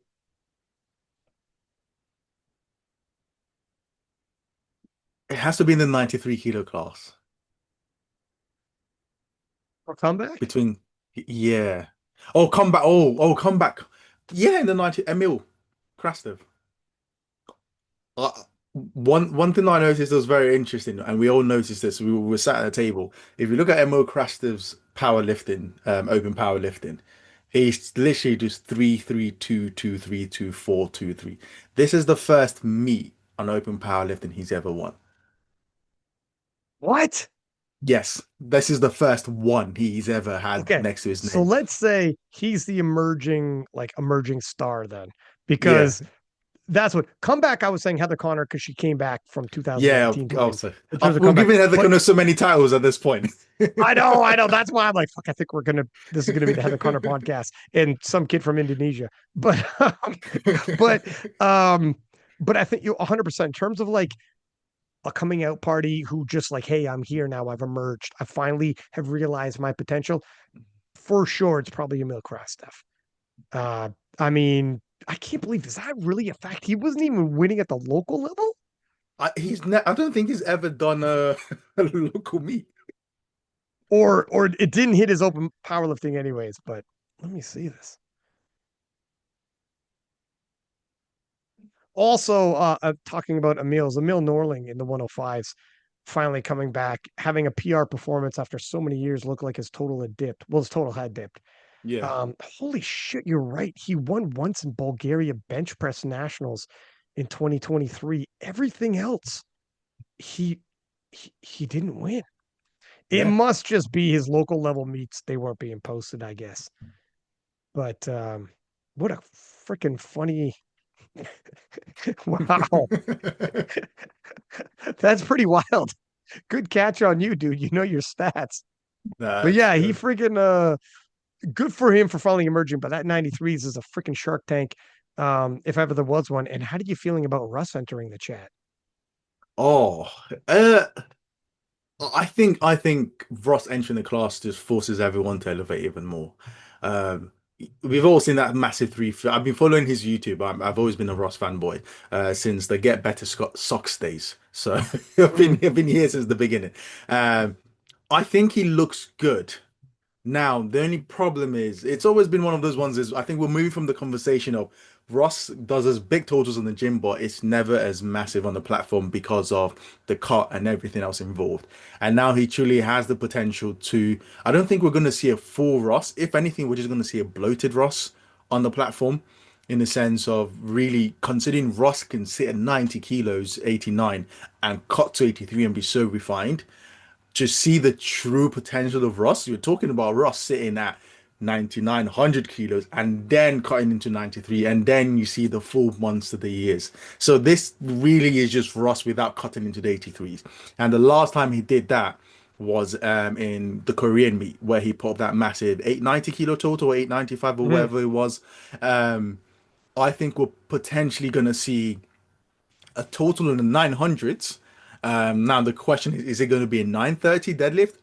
it has to be in the 93 kilo class. For comeback? Between, yeah. Oh, comeback. Comeback. Yeah, in the 90, Emil Krastev. Uh, one thing I noticed that was very interesting, and we all noticed this. We were sat at a table. If you look at Emil Krastev's powerlifting, open powerlifting, he's literally just 3-3-2-2-3-2-4-2-3. This is the first meet on open powerlifting he's ever won. What? Yes, this is the first one he's ever had Okay. next to his So name. let's say he's the emerging star then, Yeah, because that's what comeback. I was saying Heather Connor because she came back from yeah. 2019 to win Also, in terms of we're comeback. giving Heather But Connor so many titles at this point. I know. That's why I'm like, fuck. I think this is gonna be the Heather Connor podcast and some kid from Indonesia. But, um, but I think you 100% in terms of like a coming out party who just like, hey, I'm here now. I've emerged. I finally have realized my potential. For sure, it's probably Emil Krastev. Uh, I mean, I can't believe is that really a fact? He wasn't even winning at the local level, I don't think he's ever done a, a local meet. or it didn't hit his open powerlifting anyways. But let me see this. Also, talking about Emil Norling in the 105s, finally coming back, having a PR performance after so many years, looked like his total had dipped. Well, his total had dipped. Yeah. Holy shit, you're right. He won once in Bulgaria bench press nationals in 2023. Everything else, he he didn't win. It Yeah. must just be his local level meets. They weren't being posted, I guess. But what a freaking funny. Wow. That's pretty wild. Good catch on you, dude. You know your stats. But That's yeah, he good. freaking good for him for finally emerging. But that 93s is a freaking Shark Tank, if ever there was one. And how did you feeling about Russ entering the chat? Oh, uh, I think Ross entering the class just forces everyone to elevate even more. Um, we've all seen that massive three. I've been following his YouTube. I've always been a Ross fanboy since the Get Better Socks days. So Mm. I've been here since the beginning. Um, I think he looks good. Now, the only problem is it's always been one of those ones is I think we're moving from the conversation of Ross does as big totals in the gym, but it's never as massive on the platform because of the cut and everything else involved. And now he truly has the potential to, I don't think we're going to see a full Ross. If anything, we're just going to see a bloated Ross on the platform in the sense of really considering Ross can sit at 90 kilos, 89, and cut to 83 and be so refined to see the true potential of Russ. You're talking about Russ sitting at 99, 100 kilos and then cutting into 93, and then you see the full monster that he is. So this really is just Russ without cutting into the 83s. And the last time he did that was in the Korean meet where he put up that massive 890 kilo total or 895 or Mhm. whatever it was. Um, I think we're potentially going to see a total in the 900s. Now the question is it going to be a 930 deadlift?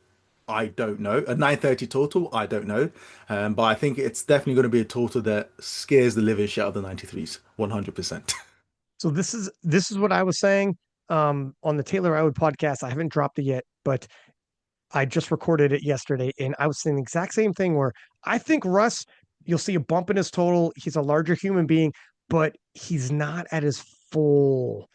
I don't know. A 930 total? I don't know. But I think it's definitely going to be a total that scares the living shit out of the 93s, 100%. So this is what I was saying on the Taylor Atwood podcast. I haven't dropped it yet, but I just recorded it yesterday, and I was saying the exact same thing where I think Russ, you'll see a bump in his total. He's a larger human being, but he's not at his full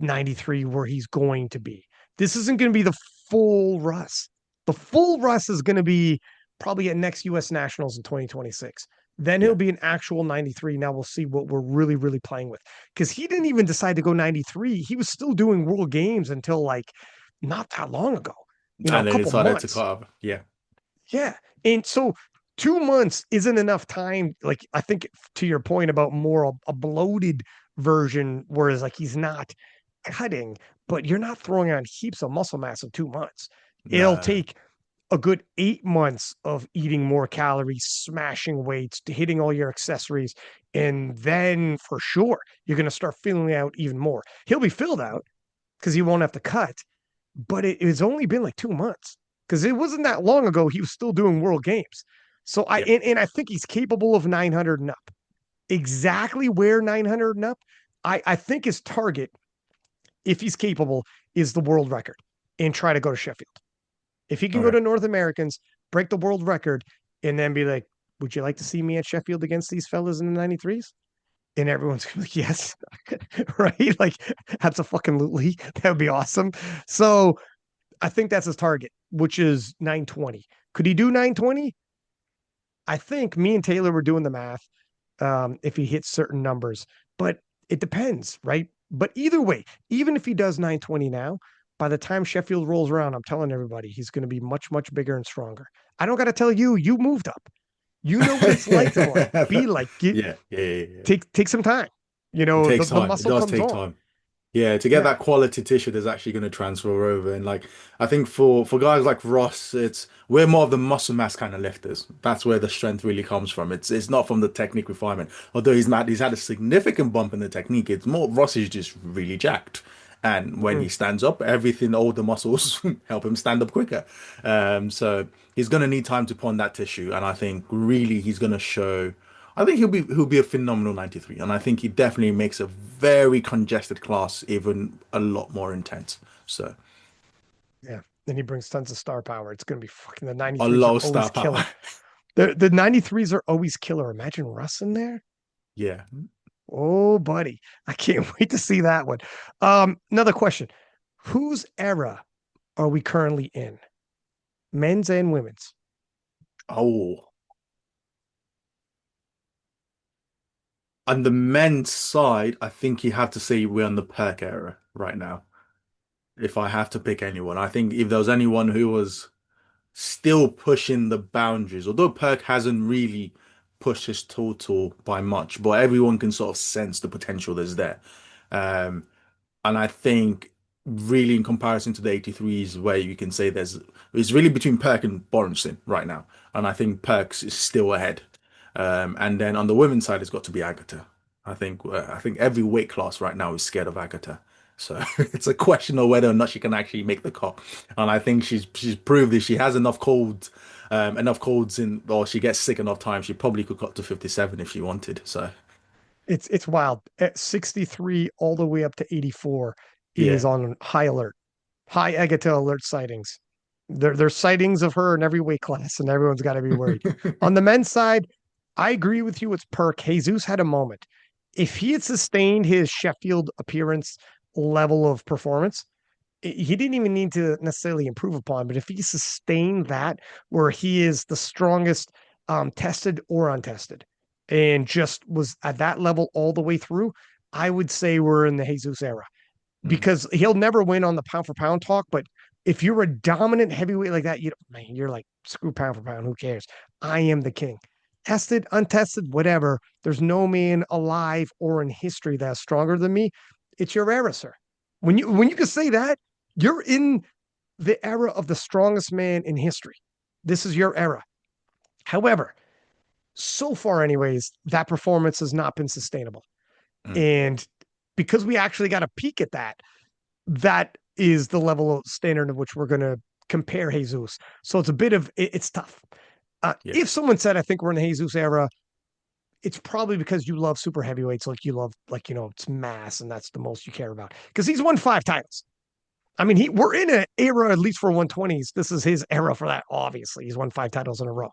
93 where he's going to be. This isn't going to be the full Russ. The full Russ is going to be probably at next US Nationals in 2026. Then he'll Yeah. be an actual 93. Now we'll see what we're really, really playing with. Because he didn't even decide to go 93. He was still doing World Games until like not that long ago, a And then it couple started to months. cut up. Yeah. Yeah. And so 2 months isn't enough time. Like, I think to your point about more a bloated version, whereas like he's not cutting, but you're not throwing on heaps of muscle mass in 2 months. It'll No. take a good 8 months of eating more calories, smashing weights, hitting all your accessories. And then for sure, you're going to start filling out even more. He'll be filled out because he won't have to cut, but it's only been like 2 months because it wasn't that long ago he was still doing world games. So Yeah. and I think he's capable of 900 and up. Exactly where 900 and up, I think his target, if he's capable, is the world record and try to go to Sheffield. If he can go Okay. to North Americans, break the world record, and then be like, would you like to see me at Sheffield against these fellas in the 93s? And everyone's gonna be like, yes, right? Like, that's a fucking lootly. That would be awesome. So I think that's his target, which is 920. Could he do 920? I think me and Taylor were doing the math if he hits certain numbers, but it depends, right? But either way, even if he does 920 now, by the time Sheffield rolls around, I'm telling everybody he's going to be much, much bigger and stronger. I don't got to tell you, you moved up. You know what it's like to like be like get Yeah. Yeah. Yeah. Yeah. take some time. It The, takes the time. It muscle does comes take on. time. Yeah, to get Yeah. that quality tissue that's actually going to transfer over. And like I think for guys like Ross, it's we're more of the muscle mass kind of lifters. That's where the strength really comes from. It's not from the technique refinement. Although he's had a significant bump in the technique. It's more Ross is just really jacked. And when he Mm. stands up, everything, all the muscles help him stand up quicker. So he's going to need time to put on that tissue. And I think really he's going to show. I think he'll be a phenomenal 93, and I think he definitely makes a very congested class even a lot more intense. So Yeah. Then he brings tons of star power. It's going to be fucking the a 93s lot are of always star power. killer. The 93s are always killer. Imagine Russ in there. Yeah. Oh, buddy. I can't wait to see that one. Another question. Whose era are we currently in? Men's and women's. Oh, on the men's side, I think you have to say we're on the Perk era right now. if I have to pick anyone. I think if there was anyone who was still pushing the boundaries, although Perk hasn't really pushed his total by much, but everyone can sort of sense the potential that's there. Um, and I think really in comparison to the 83s, where you can say it's really between Perk and Borenson right now. And I think Perks is still ahead. And then on the women's side, it's got to be Agata. I think every weight class right now is scared of Agata. So it's a question of whether or not she can actually make the cut. And I think she's proved that she has enough colds in, or she gets sick enough times. She probably could cut to 57 if she wanted. So It's wild. At 63 all the way up to 84 is yeah. on high alert, high Agata alert sightings. There's sightings of her in every weight class, and everyone's got to be worried. On the men's side, I agree with you. It's Perk. Jesus had a moment. If he had sustained his Sheffield appearance level of performance, he didn't even need to necessarily improve upon, but if he sustained that where he is the strongest tested or untested and just was at that level all the way through, I would say we're in the Jesus era Mm, because he'll never win on the pound for pound talk. But if you're a dominant heavyweight like that, you're like, screw pound for pound. Who cares? I am the king. Tested, untested, whatever. There's no man alive or in history that's stronger than me. It's your era, sir. When you can say that, you're in the era of the strongest man in history. This is your era. However, so far, anyways, that performance has not been sustainable. mm, And because we actually got a peek at that, that is the level of standard of which we're going to compare Jesus. So it's a bit of it's tough. yeah. If someone said, "I think we're in the Jesus era," it's probably because you love super heavyweights, like you love, like it's mass, and that's the most you care about. Because he's won 5 titles. I mean, we're in an era at least for 120s. This is his era for that. Obviously, he's won 5 titles in a row.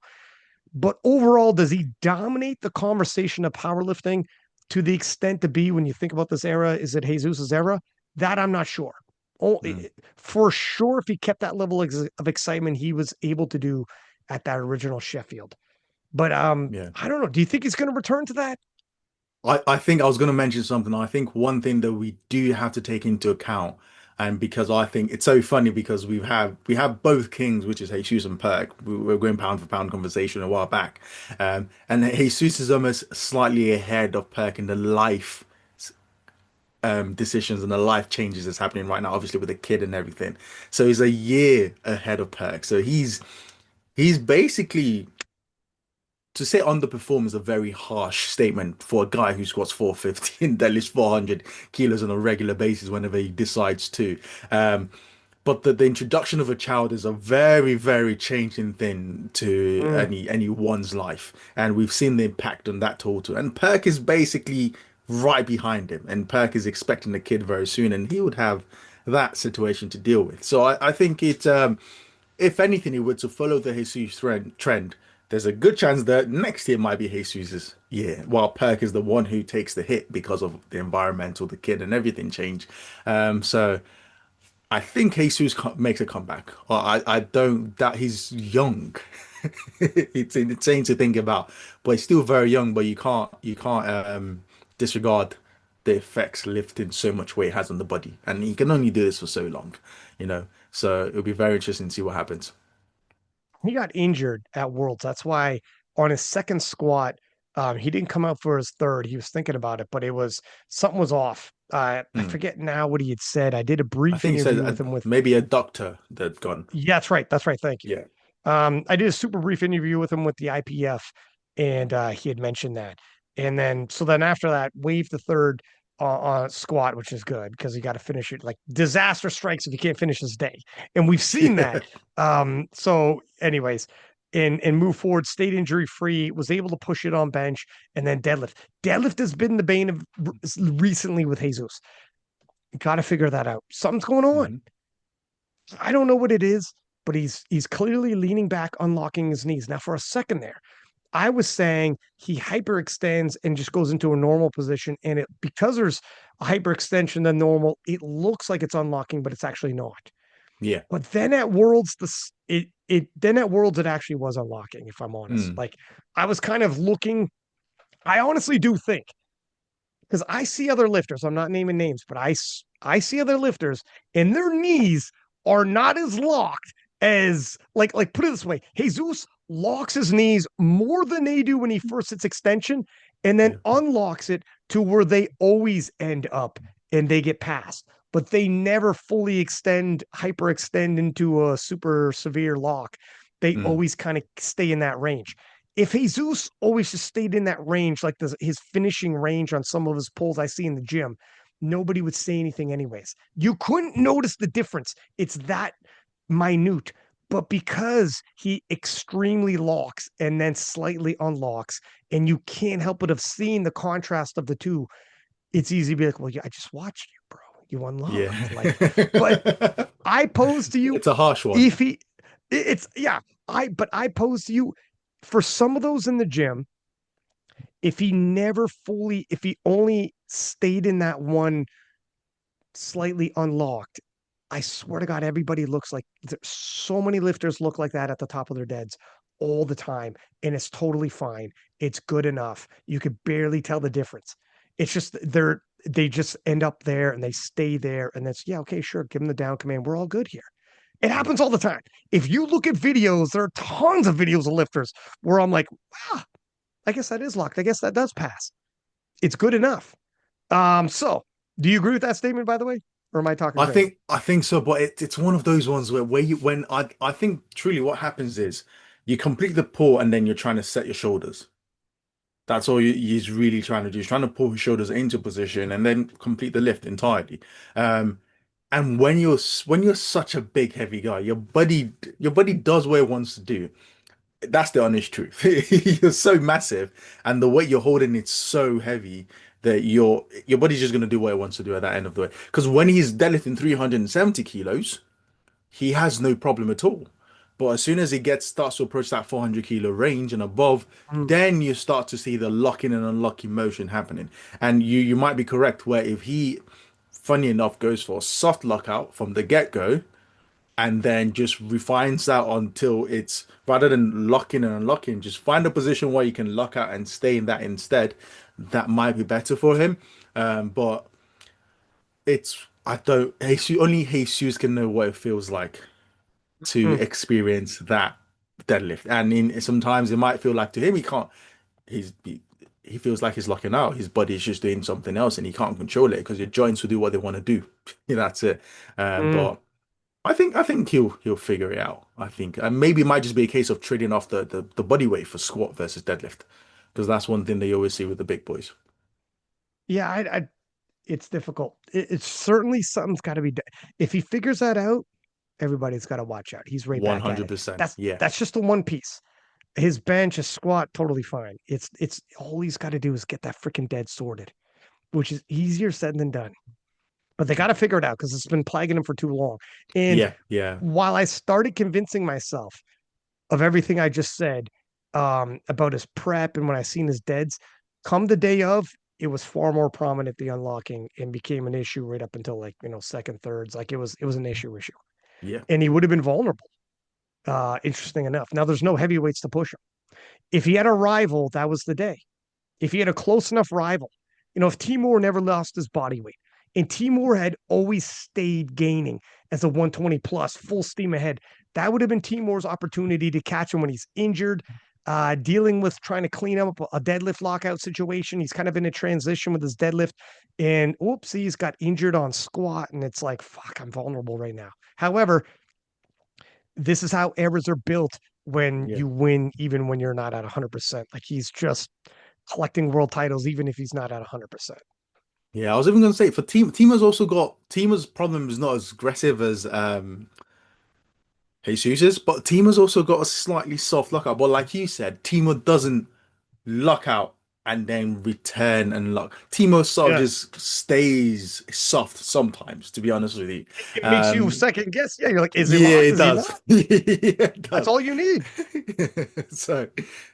But overall, does he dominate the conversation of powerlifting to the extent to be when you think about this era? Is it Jesus's era? That I'm not sure. Oh, Mm, for sure, if he kept that level of excitement, he was able to do at that original Sheffield. But yeah. I don't know. Do you think he's going to return to that? I think I was going to mention something. I think one thing that we do have to take into account, and because I think it's so funny because we have both kings, which is Jesus and Perk. We're going pound for pound conversation a while back, and Jesus is almost slightly ahead of Perk in the life decisions and the life changes that's happening right now, obviously with the kid and everything. So he's a year ahead of Perk. So he's basically to say underperform is a very harsh statement for a guy who squats 450 and deadlifts 400 kilos on a regular basis whenever he decides to. Um, but the introduction of a child is a very, very changing thing to Mm. anyone's life. And we've seen the impact on that total. And Perk is basically right behind him. And Perk is expecting a kid very soon, and he would have that situation to deal with. So I think if anything, he were to follow the Jesus trend, there's a good chance that next year might be Jesus's year, while Perk is the one who takes the hit because of the environmental, the kid, and everything change. So I think makes a comeback. I don't that he's young. It's insane to think about, but he's still very young. But you can't disregard the effects lifting so much weight has on the body, and he can only do this for so long. So it'll be very interesting to see what happens. He got injured at Worlds. That's why on his second squat, he didn't come out for his third. He was thinking about it, but it was something was off. I Hmm. forget now what he had said. I did a I brief think he said interview with him with. maybe a doctor that gone. Yeah, that's right. That's right. Thank you. Yeah. I did a super brief interview with him with the IPF, and he had mentioned that. And then, so then after that, wave the third on squat, which is good because you got to finish it. Like disaster strikes if you can't finish this day, and we've seen that. Yeah. So, anyways, and move forward, stayed injury free, was able to push it on bench, and then deadlift. Deadlift has been the bane of recently with Jesus. Got to figure that out. Something's going on. Mhm. I don't know what it is, but he's clearly leaning back, unlocking his knees. Now, for a second there, I was saying he hyperextends and just goes into a normal position, and it because there's a hyperextension than normal, it looks like it's unlocking, but it's actually not. Yeah. But then at Worlds, it actually was unlocking. If I'm honest, Mm. like I was kind of looking. I honestly do think because I see other lifters. I'm not naming names, but I see other lifters and their knees are not as locked as like put it this way, Jesus locks his knees more than they do when he first hits extension and then Yeah. unlocks it to where they always end up and they get past, but they never fully hyperextend into a super severe lock. They Mm. always kind of stay in that range. If Jesus always just stayed in that range, like his finishing range on some of his pulls I see in the gym, nobody would say anything anyways. You couldn't notice the difference. It's that minute. But because he extremely locks and then slightly unlocks, and you can't help but have seen the contrast of the two, it's easy to be like, well, yeah, I just watched you, bro. You Yeah. unlocked. Like, but I pose to you, It's a harsh one. if he, it's, yeah, but I pose to you for some of those in the gym, if he only stayed in that one slightly unlocked, I swear to God, everybody looks like so many lifters look like that at the top of their deads all the time. And it's totally fine. It's good enough. You could barely tell the difference. It's just they just end up there and they stay there. And that's, yeah, okay, sure. Give them the down command. We're all good here. It happens all the time. If you look at videos, there are tons of videos of lifters where I'm like, ah, I guess that is locked. I guess that does pass. It's good enough. So do you agree with that statement, by the way? Or am I talking crazy? I think so, but it's one of those ones where you when I think truly what happens is you complete the pull and then you're trying to set your shoulders. That's all he's really trying to do. He's trying to pull his shoulders into position and then complete the lift entirely. Um, and when you're such a big heavy guy, your body does what it wants to do. That's the honest truth. You're so massive, and the weight you're holding it's so heavy that your body's just gonna do what it wants to do at that end of the way. Because when he's deadlifting 370 kilos, he has no problem at all. But as soon as he starts to approach that 400 kilo range and above, Mm, then you start to see the locking and unlocking motion happening. And you might be correct where if he, funny enough, goes for a soft lockout from the get-go, and then just refines that until it's rather than locking and unlocking, just find a position where you can lock out and stay in that instead. That might be better for him. But it's I don't Jesus, only Jesus can know what it feels like to mm, experience that deadlift. And sometimes it might feel like to him he can't he feels like he's locking out. His body's just doing something else and he can't control it because your joints will do what they want to do. That's it. mm. But I think he'll figure it out. I think, and maybe it might just be a case of trading off the body weight for squat versus deadlift, because that's one thing they always see with the big boys. Yeah, it's difficult. It's certainly something's got to be done. If he figures that out, everybody's got to watch out. He's right back at it. 100%. That's Yeah. that's just the one piece. His bench, his squat, totally fine. It's all he's got to do is get that freaking dead sorted, which is easier said than done. But they got to figure it out because it's been plaguing him for too long. And Yeah. Yeah. while I started convincing myself of everything I just said about his prep and when I seen his deads, come the day of, it was far more prominent the unlocking and became an issue right up until like second thirds. Like it was an issue, Yeah. and he would have been vulnerable. Interesting enough. Now there's no heavyweights to push him. If he had a rival, that was the day. If he had a close enough rival, if Timur never lost his body weight and Timur had always stayed gaining as a 120 plus, full steam ahead, that would have been Timur's opportunity to catch him when he's injured, dealing with trying to clean up a deadlift lockout situation. He's kind of in a transition with his deadlift, and oops, he's got injured on squat, and it's like, fuck, I'm vulnerable right now. However, this is how errors are built when Yeah. you win, even when you're not at 100%. Like he's just collecting world titles, even if he's not at 100%. Yeah. I was even going to say for Tima's also got Tima's problem is not as aggressive as Jesus's, but Tima's also got a slightly soft lockout. But like you said, Tima doesn't lock out and then return and lock. Timo sort of Yeah. just stays soft sometimes, to be honest with you. It makes you Um, second guess. Yeah, you're like, is he yeah, locked? it Is he does. not? Yeah, it That's does. all you need. So,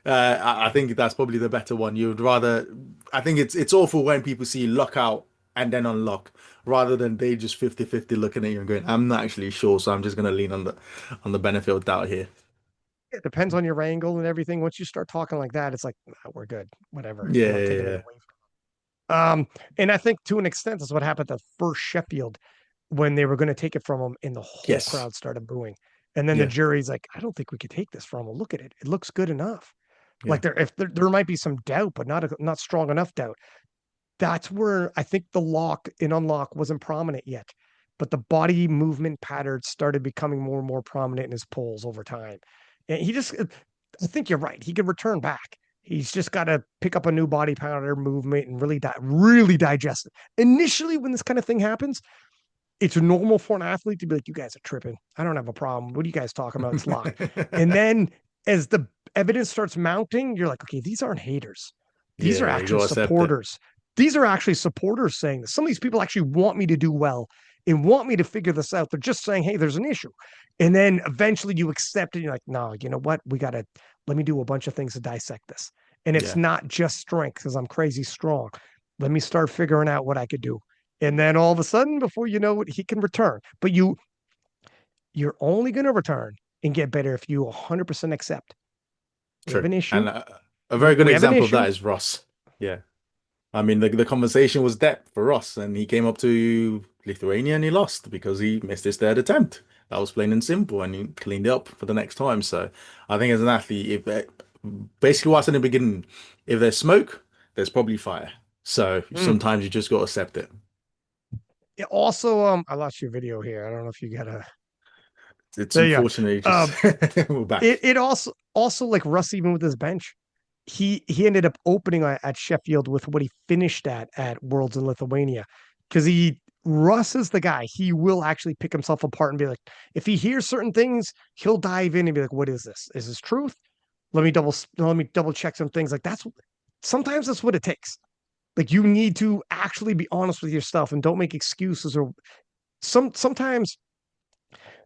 I think that's probably the better one. You'd rather, I think it's awful when people see lock out and then unlock, rather than they just 50-50 looking at you and going, I'm not actually sure, so I'm just gonna lean on the benefit of doubt here. It depends on your angle and everything. Once you start talking like that, it's like, nah, we're good. Whatever. Yeah, Taking it yeah, away. Um, and I think to an extent, that's what happened at first Sheffield when they were going to take it from him, and the whole Yes. crowd started booing. And then the Yeah. jury's like, I don't think we could take this from him. Look at it; it looks good enough. Yeah. Like there might be some doubt, but not strong enough doubt. That's where I think the lock in unlock wasn't prominent yet, but the body movement patterns started becoming more and more prominent in his polls over time. And I think you're right. He could return back. He's just got to pick up a new body pattern movement and really digest it. Initially, when this kind of thing happens, it's normal for an athlete to be like, "You guys are tripping. I don't have a problem. What are you guys talking about? It's locked." And then as the evidence starts mounting, you're like, "Okay, these aren't haters. These are Yeah, you actually gotta accept it. supporters. These are actually supporters saying this. Some of these people actually want me to do well and want me to figure this out. They're just saying, hey, there's an issue." And then eventually you accept it. And you're like, no, you know what? Let me do a bunch of things to dissect this. And it's Yeah. not just strength because I'm crazy strong. Let me start figuring out what I could do. And then all of a sudden, before you know it, he can return. But you're only going to return and get better if you 100% accept we have True. an And issue. a very good We have an example of issue. that is Ross. Yeah. I mean, the conversation was depth for Ross, and he came up to Lithuania and he lost because he missed his third attempt. That was plain and simple, and he cleaned it up for the next time. So I think as an athlete, basically what I said in the beginning, if there's smoke, there's probably fire. So Mm. sometimes you just got to accept it. Also, I lost your video here. I don't know if you got a. It's There you unfortunately are. just we're back. It also like Russ, even with his bench, he ended up opening at Sheffield with what he finished at Worlds in Lithuania, because he Russ is the guy. He will actually pick himself apart and be like, if he hears certain things, he'll dive in and be like, what is this? Is this truth? Let me double check some things. Like sometimes that's what it takes. Like you need to actually be honest with yourself and don't make excuses. Or sometimes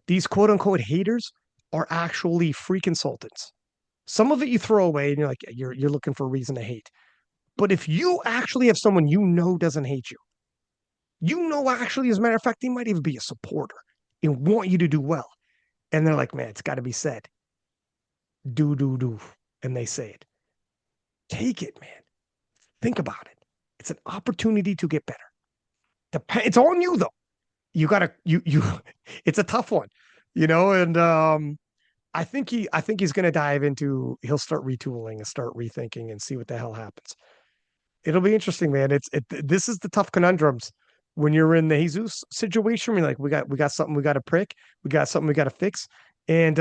these quote unquote haters are actually free consultants. Some of it you throw away and you're like, you're looking for a reason to hate. But if you actually have someone you know doesn't hate you, actually, as a matter of fact, they might even be a supporter and want you to do well. And they're like, man, it's got to be said. Do. And they say it. Take it, man. Think about it. It's an opportunity to get better. It's on you though. You gotta you it's a tough one, and I think he's gonna dive into he'll start retooling and start rethinking and see what the hell happens. It'll be interesting, man. This is the tough conundrums when you're in the Jesus situation. We're like, we got something we got to prick, we got something we got to fix, and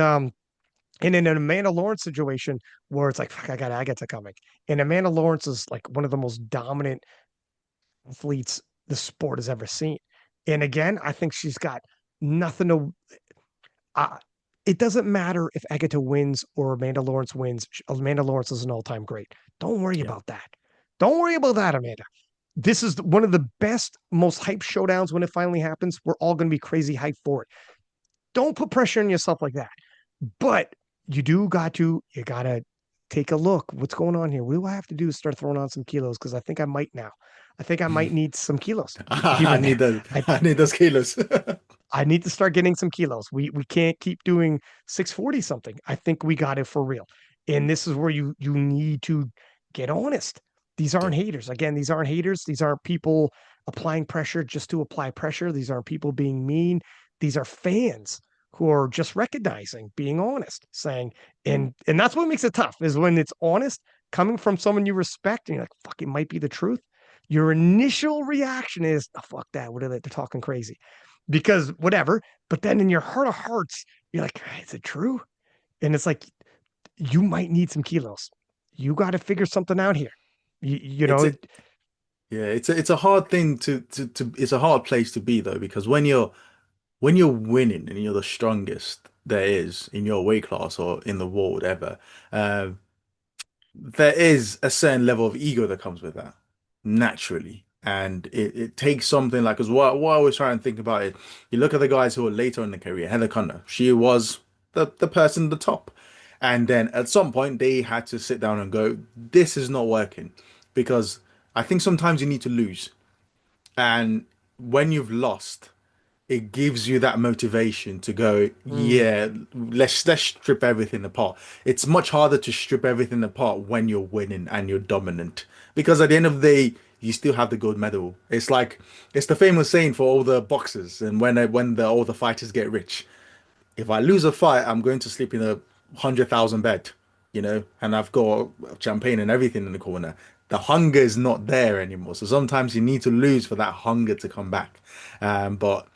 in an Amanda Lawrence situation where it's like, fuck, I got Agata coming, and Amanda Lawrence is like one of the most dominant athletes the sport has ever seen, and again, I think she's got nothing to. Uh, it doesn't matter if Agata wins or Amanda Lawrence wins. Amanda Lawrence is an all-time great. Don't worry Yeah. about that. Don't worry about that, Amanda. This is one of the best, most hype showdowns when it finally happens. We're all going to be crazy hyped for it. Don't put pressure on yourself like that. But you got to take a look. What's going on here? What do I have to do to start throwing on some kilos? Because I think I might now. I think I might need some kilos here I and need there. those. I I need those kilos. I need to start getting some kilos. We can't keep doing 640 something. I think we got it for real. And this is where you need to get honest. These aren't Yeah. haters. Again, these aren't haters. These aren't people applying pressure just to apply pressure. These aren't people being mean. These are fans who are just recognizing, being honest, saying, and that's what makes it tough is when it's honest coming from someone you respect and you're like, fuck, it might be the truth. Your initial reaction is, oh, fuck that. What are they? They're talking crazy because whatever. But then in your heart of hearts, you're like, is it true? And it's like, you might need some kilos. You got to figure something out here. You It's know, a, yeah, it's a hard thing to it's a hard place to be though, because when you're winning and you're the strongest there is in your weight class or in the world ever, uh, there is a certain level of ego that comes with that naturally. And it takes something like, because what I always try and think about it, you look at the guys who are later in the career, Heather Connor, she was the person at the top. And then at some point they had to sit down and go, this is not working. Because I think sometimes you need to lose. And when you've lost, it gives you that motivation to go, mm, yeah, let's strip everything apart. It's much harder to strip everything apart when you're winning and you're dominant, because at the end of the day, you still have the gold medal. It's like it's the famous saying for all the boxers and when all the fighters get rich. If I lose a fight, I'm going to sleep in a 100,000 bed, and I've got champagne and everything in the corner. The hunger is not there anymore. So sometimes you need to lose for that hunger to come back. But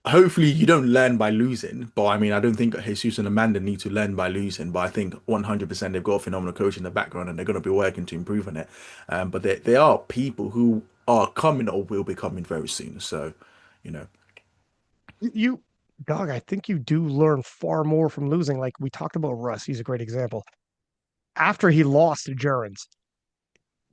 hopefully you don't learn by losing. But I mean, I don't think Jesus and Amanda need to learn by losing. But I think 100% they've got a phenomenal coach in the background and they're going to be working to improve on it. But there are people who are coming or will be coming very soon. So, you know, You, dog, I think you do learn far more from losing. Like we talked about Russ, he's a great example. After he lost to Jurens,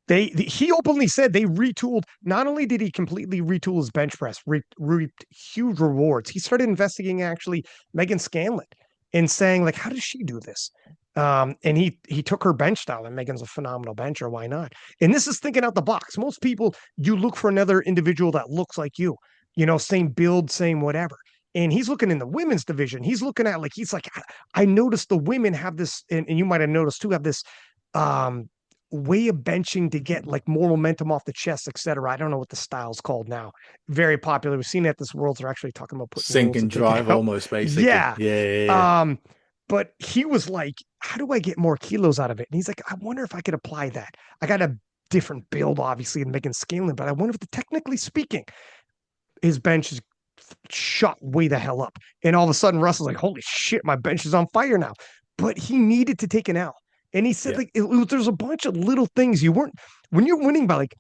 he openly said they retooled. Not only did he completely retool his bench press, reaped huge rewards. He started investigating actually Megan Scanlon and saying like, how does she do this? And he took her bench style, and Megan's a phenomenal bencher. Why not? And this is thinking out the box. Most people, you look for another individual that looks like you know, same build, same whatever. And he's looking in the women's division. He's looking at like he's like, I noticed the women have this, and you might have noticed too, have this um way of benching to get like more momentum off the chest, etc. I don't know what the style's called now. Very popular. We've seen it at this Worlds. They're actually talking about putting sink rules to and take it drive out. almost basically. Yeah. Yeah, yeah, yeah. Um, but he was like, how do I get more kilos out of it? And he's like, I wonder if I could apply that. I got a different build, obviously, in Megan Scaling, but I wonder if technically speaking, his bench is shot way the hell up. And all of a sudden, Russell's like, holy shit, my bench is on fire now. But he needed to take an L. And he said, Yeah. like, there's a bunch of little things you weren't, when you're winning by like,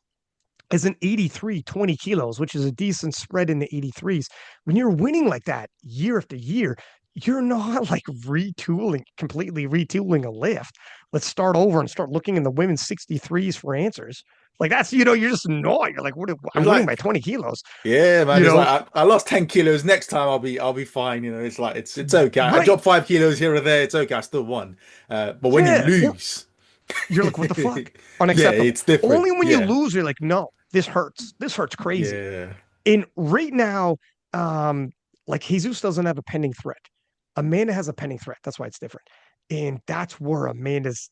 as an 83, 20 kilos, which is a decent spread in the 83s, when you're winning like that year after year, you're not like completely retooling a lift. Let's start over and start looking in the women's 63s for answers. Like that's, you're just annoyed. You're like, what? It's I'm winning by like, 20 kilos, yeah, man. you It's know? like I lost 10 kilos. Next time I'll be fine. It's like it's okay. I Right. dropped 5 kilos here or there. It's okay. I still won. But when you Yeah. Or lose, you're like, what the fuck? yeah, Unacceptable. it's different. Only when you Yeah. lose, you're like, no, this hurts. This hurts crazy. Yeah. And right now, um, like Jesus doesn't have a pending threat. Amanda has a pending threat. That's why it's different. And that's where Amanda's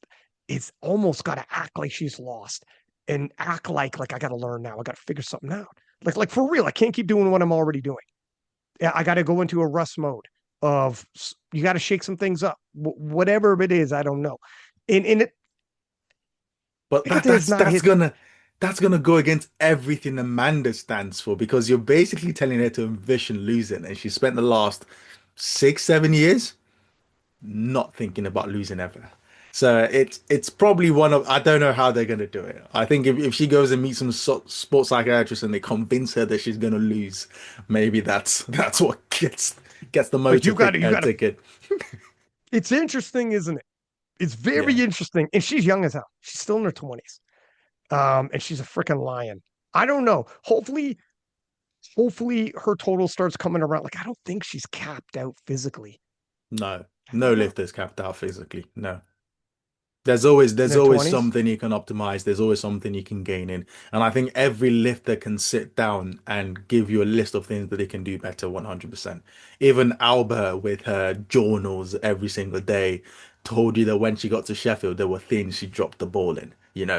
is almost got to act like she's lost and act like I got to learn now. I got to figure something out. Like for real, I can't keep doing what I'm already doing. I got to go into a Russ mode of you got to shake some things up, whatever it is. I don't know. And But Agata is not hit. that's gonna go against everything Amanda stands for because you're basically telling her to envision losing, and she spent the last 6, 7 years not thinking about losing ever. So it's probably one of I don't know how they're gonna do it. I think if she goes and meets some sports psychiatrist and they convince her that she's gonna lose, maybe that's what gets the But motor ticket. it's interesting, isn't it? It's very Yeah. interesting. And she's young as hell. She's still in her 20s. And she's a freaking lion. I don't know. Hopefully her total starts coming around. Like, I don't think she's capped out physically. No, I no don't know. lift is capped out physically. No. There's In there's her always 20s. something you can optimize. There's always something you can gain in. And I think every lifter can sit down and give you a list of things that they can do better 100%. Even Alba with her journals every single day told you that when she got to Sheffield, there were things she dropped the ball in.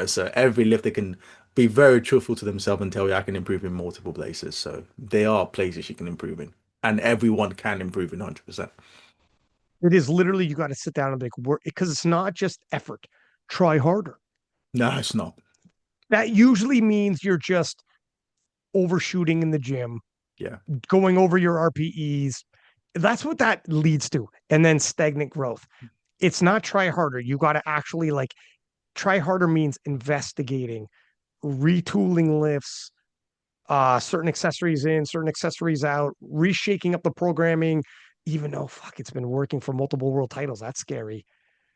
So every lifter can be very truthful to themselves and tell you I can improve in multiple places. So there are places you can improve in. And everyone can improve in 100%. It is literally you got to sit down and be like work because it's not just effort. Try harder. No, it's not. That usually means you're just overshooting in the gym, Yeah. going over your RPEs. That's what that leads to. And then stagnant growth. It's not try harder. You got to actually like try harder means investigating, retooling lifts, certain accessories in, certain accessories out, reshaking up the programming, even though fuck, it's been working for multiple world titles. That's scary.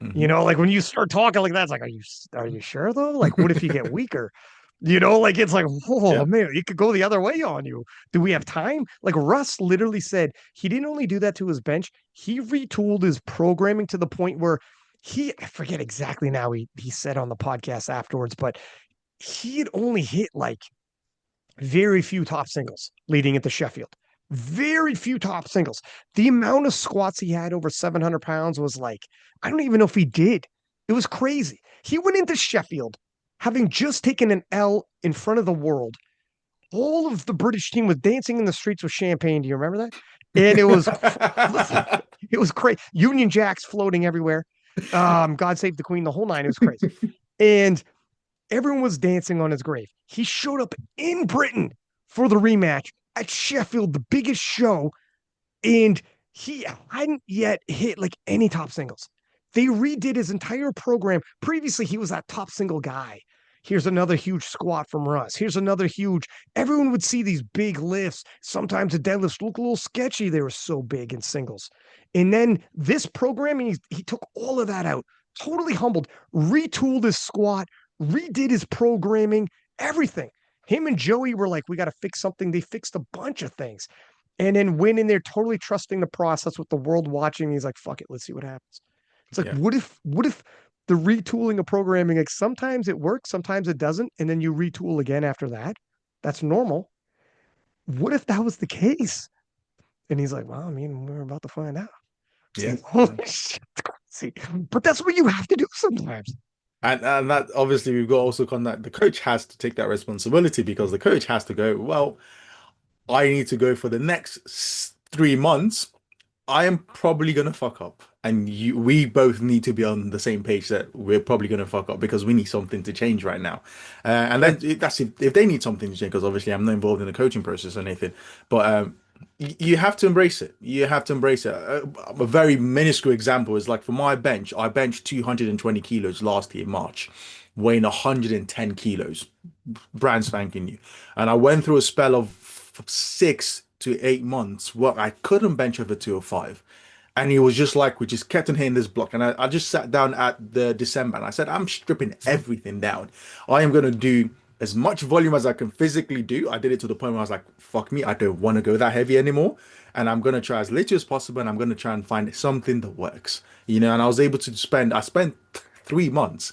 You Hmm. know, like when you start talking like that, it's like, are you sure though? Like, what if you get weaker? Like it's like, oh Yeah. man, it could go the other way on you. Do we have time? Like Russ literally said he didn't only do that to his bench, he retooled his programming to the point where I forget exactly now, he said on the podcast afterwards, but he had only hit like very few top singles leading into Sheffield. Very few top singles. The amount of squats he had over 700 pounds was like, I don't even know if he did. It was crazy. He went into Sheffield having just taken an L in front of the world. All of the British team was dancing in the streets with champagne. Do you remember that? And it was, listen, it was crazy. Union Jacks floating everywhere. God save the Queen, the whole nine. It was crazy. And everyone was dancing on his grave. He showed up in Britain for the rematch at Sheffield, the biggest show, and he hadn't yet hit like any top singles. They redid his entire program. Previously, he was that top single guy. Here's another huge squat from Russ. Here's another huge. Everyone would see these big lifts. Sometimes the deadlifts look a little sketchy. They were so big in singles. And then this programming, he took all of that out, totally humbled, retooled his squat, redid his programming, everything. Him and Joey were like, we got to fix something. They fixed a bunch of things. And then went in there totally trusting the process with the world watching. He's like, fuck it, let's see what happens. It's like, Yeah. what if the retooling of programming, like sometimes it works, sometimes it doesn't, and then you retool again after that? That's normal. What if that was the case? And he's like, well, I mean, we're about to find out. It's Yeah. like, holy shit, crazy. But that's what you have to do sometimes. And that obviously we've got also that the coach has to take that responsibility because the coach has to go, well, I need to go for the next 3 months. I am probably gonna fuck up, and we both need to be on the same page that we're probably gonna fuck up because we need something to change right now. And Yeah. then that's if they need something to change, because obviously I'm not involved in the coaching process or anything. But you have to embrace it. You have to embrace it. A very minuscule example is like for my bench, I benched 220 kilos last year, March, weighing 110 kilos, brand spanking new. And I went through a spell of 6 to 8 months where I couldn't bench over 205. And he was just like, we just kept on hitting this block. And I just sat down at the December and I said, I'm stripping everything down. I am going to do as much volume as I can physically do. I did it to the point where I was like, fuck me, I don't want to go that heavy anymore. And I'm going to try as little as possible. And I'm going to try and find something that works, and I was able to I spent 3 months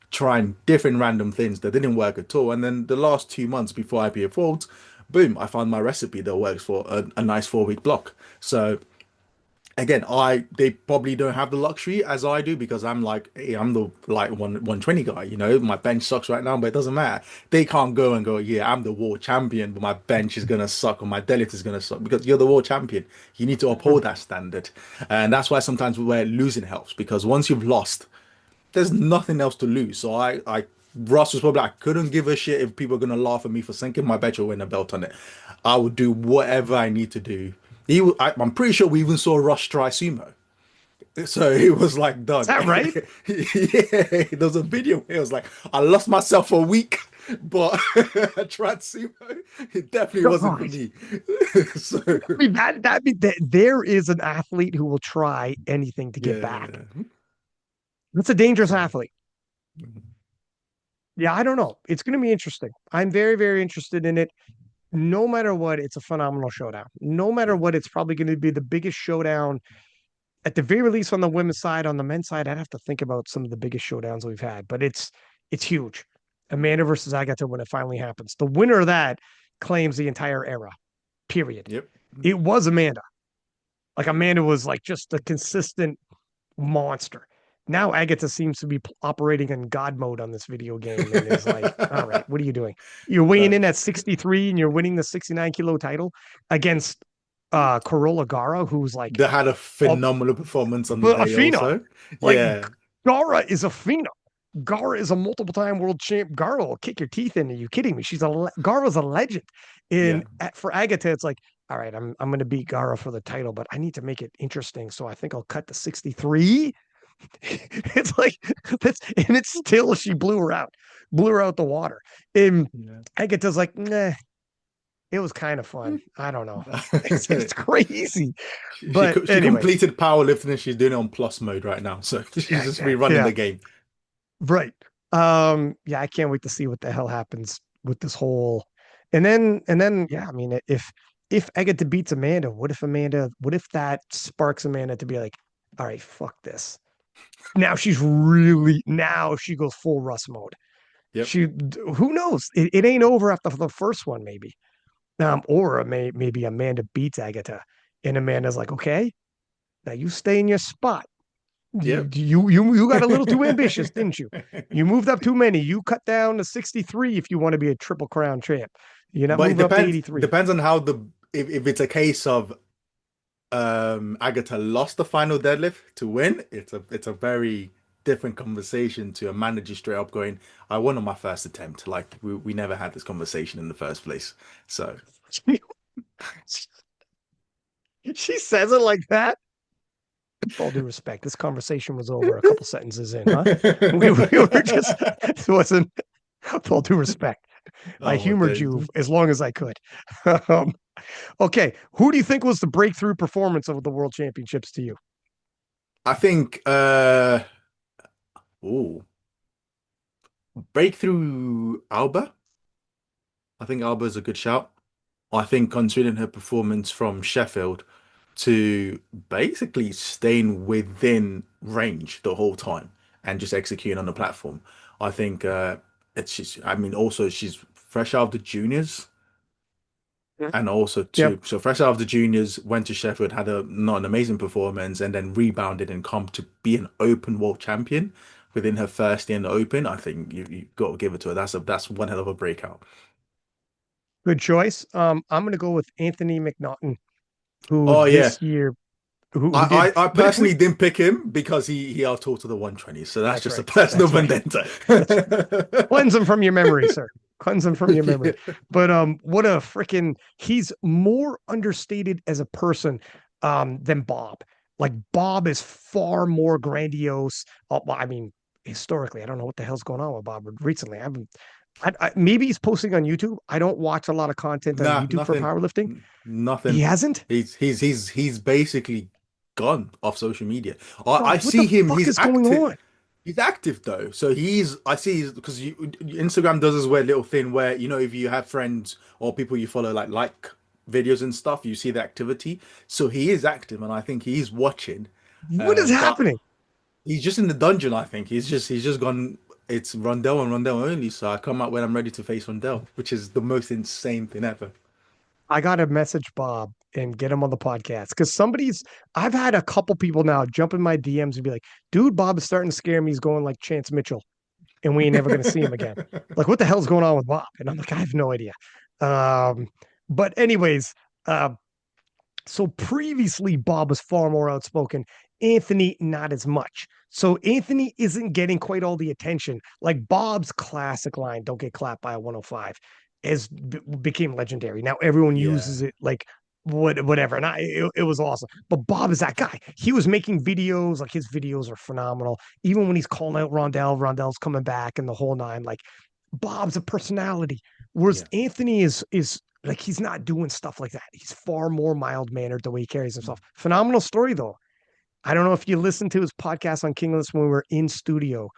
trying different random things that didn't work at all. And then the last 2 months before IPA Folds, boom, I found my recipe that works for a nice 4 week block. So again, they probably don't have the luxury as I do because I'm like, hey, I'm the like 120 guy, my bench sucks right now, but it doesn't matter. They can't go and go, yeah, I'm the world champion, but my bench is gonna suck or my deadlift is gonna suck because you're the world champion. You need to uphold that standard. And that's why sometimes where losing helps because once you've lost, there's nothing else to lose. So Russ was probably, I couldn't give a shit if people are gonna laugh at me for sinking my bet or win a belt on it. I would do whatever I need to do. I'm pretty sure we even saw Russ try sumo. So he was like Is done. that right? Yeah, there was a video where it was like, I lost myself for a week, but I tried sumo. It definitely wasn't for God. me. So I mean, there is an athlete who will try anything to get back. yeah. That's a dangerous So athlete. Yeah, I don't know. It's going to be interesting. I'm very, very interested in it. No matter what, it's a phenomenal showdown. No matter yeah. what, it's probably going to be the biggest showdown at the very least on the women's side. On the men's side, I'd have to think about some of the biggest showdowns we've had, but it's huge. Amanda versus Agata when it finally happens. The winner of that claims the entire era. Period. Yep. It was Amanda. Like Amanda was like just a consistent monster. Now Agata seems to be operating in God mode on this video game and is like, all right, what are you doing? You're weighing in That at 63 and you're winning the 69-kilo title against Corolla Gara, who's like They had a a, phenomenal performance on the a day phenom. also. Like Yeah. Gara is a phenom. Gara is a multiple-time world champ. Gara will kick your teeth in. Are you kidding me? Gara's a legend. Yeah. For Agata, it's like, all right, I'm going to beat Gara for the title, but I need to make it interesting. So I think I'll cut to 63. It's like that's and it's still she blew her out the water. And Yeah. Agata's like, nah, it was kind of fun. I don't know. It's crazy. But She anyway, completed powerlifting and she's doing it on plus mode right now. So she's yeah, just yeah, rerunning yeah, the game. right. Yeah, I can't wait to see what the hell happens with this whole. And then, yeah, I mean, if Agata beats Amanda, what if that sparks Amanda to be like, all right, fuck this. Now she goes full Russ mode. Yep. She, who knows? It ain't over after the first one, maybe. Or maybe Amanda beats Agata, and Amanda's like, okay, now you stay in your spot. Yep. You got a little too ambitious, didn't you? You moved up too many. You cut down to 63 if you want to be a triple crown champ. You're not But it moving up to 83. depends on how the if it's a case of Agata lost the final deadlift to win, it's a very different conversation to a manager straight up going, I won on my first attempt. Like we never had this conversation in the first place. So She says it like that. With all due respect, this conversation was over a couple sentences in, huh? We were just, it wasn't, with all due respect. I oh humored you as long as I could. um, okay. Who do you think was the breakthrough performance of the world championships to you? I think oh breakthrough Alba. I think Alba is a good shout. I think considering her performance from Sheffield to basically staying within range the whole time and just executing on the platform. I think it's just, I mean, also she's fresh out of the juniors and also Yep. too, so fresh out of the juniors, went to Sheffield, had a not an amazing performance, and then rebounded and come to be an open world champion within her first year in the open. I think you got to give it to her. That's one hell of a breakout. Good choice. I'm going to go with Anthony McNaughton, who Oh yeah, this year, who did, I but if we, personally didn't pick him because he out to the 120. So that's that's just a right. personal That's right. vendetta. That's right. Cleanse them from your memory, sir. Cleanse them from your memory. But what a freaking he's more understated as a person than Bobb. Like Bobb is far more grandiose. Well, I mean, historically, I don't know what the hell's going on with Bobb recently. Maybe he's posting on YouTube. I don't watch a lot of content on Nah, YouTube for nothing. powerlifting. He Nothing. hasn't. He's basically gone off social media. I Bro, what the see him. fuck is going on? He's active though. So I see because Instagram does this weird little thing where if you have friends or people you follow like videos and stuff, you see the activity. So he is active, and I think he's watching. What is But happening? he's just in the dungeon. I think he's just gone. It's Rondel and Rondel only. So I come out when I'm ready to face Rondel, which is the most insane thing ever. I got to message Bobb and get him on the podcast because I've had a couple people now jump in my DMs and be like, dude, Bobb is starting to scare me. He's going like Chance Mitchell and we ain't never going to see him again. Like, what the hell's going on with Bobb? And I'm like, I have no idea. Um, but, anyways, uh, so previously, Bobb was far more outspoken. Anthony, not as much. So Anthony isn't getting quite all the attention. Like Bobb's classic line, "Don't get clapped by a 105," became legendary. Now everyone Yeah, uses it like whatever, and it was awesome. But Bobb is that guy. He was making videos, like his videos are phenomenal. Even when he's calling out Rondel, Rondel's coming back, and the whole nine. Like Bobb's a personality, whereas yeah. Anthony is like he's not doing stuff like that. He's far more mild mannered the way he carries himself. Phenomenal story though. I don't know if you listened to his podcast on Kingless when we were in studio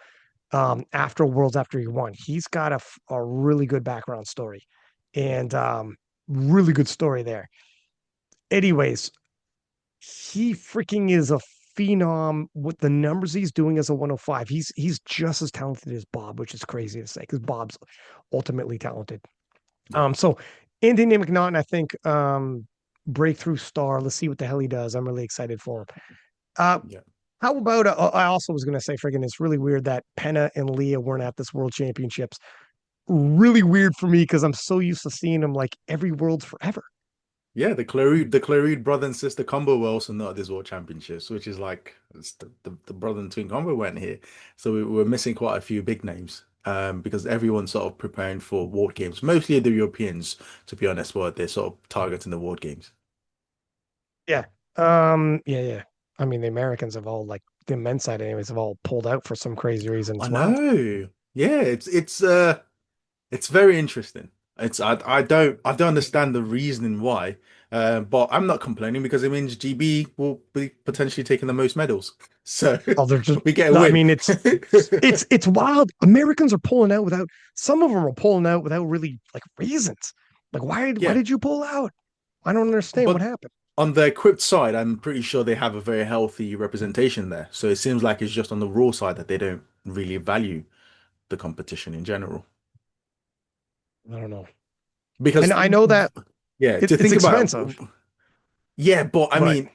after Worlds after he won. He's got a really good background story and really good story there. Anyways, he freaking is a phenom with the numbers he's doing as a 105. He's just as talented as Bobb, which is crazy to say because Bobb's ultimately talented. Yeah, So Anthony McNaughton, I think, breakthrough star. Let's see what the hell he does. I'm really excited for him. Uh, yeah. how about I also was gonna say, friggin', it's really weird that Penna and Leah weren't at this World Championships. Really weird for me because I'm so used to seeing them like every Worlds forever. Yeah, the Clarid brother and sister combo were also not at this World Championships, which is like it's the brother and twin combo weren't here. So we were missing quite a few big names. Because everyone's sort of preparing for World Games. Mostly the Europeans, to be honest, were they're sort of targeting the World Games. Yeah. Yeah. I mean, the Americans have all like the men's side, anyways, have all pulled out for some crazy reason. I It's wild. know. Yeah, it's very interesting. I don't understand the reasoning why. But I'm not complaining because it means GB will be potentially taking the most medals. So Oh, they're just. we get a I win. mean, it's wild. Americans are pulling out without. Some of them are pulling out without really like reasons. Like, why Yeah. did you pull out? I don't understand what But happened. on the equipped side, I'm pretty sure they have a very healthy representation there. So it seems like it's just on the raw side that they don't really value the competition in general. I don't know. And Because I know that yeah, to it's think about expensive, yeah, but I but mean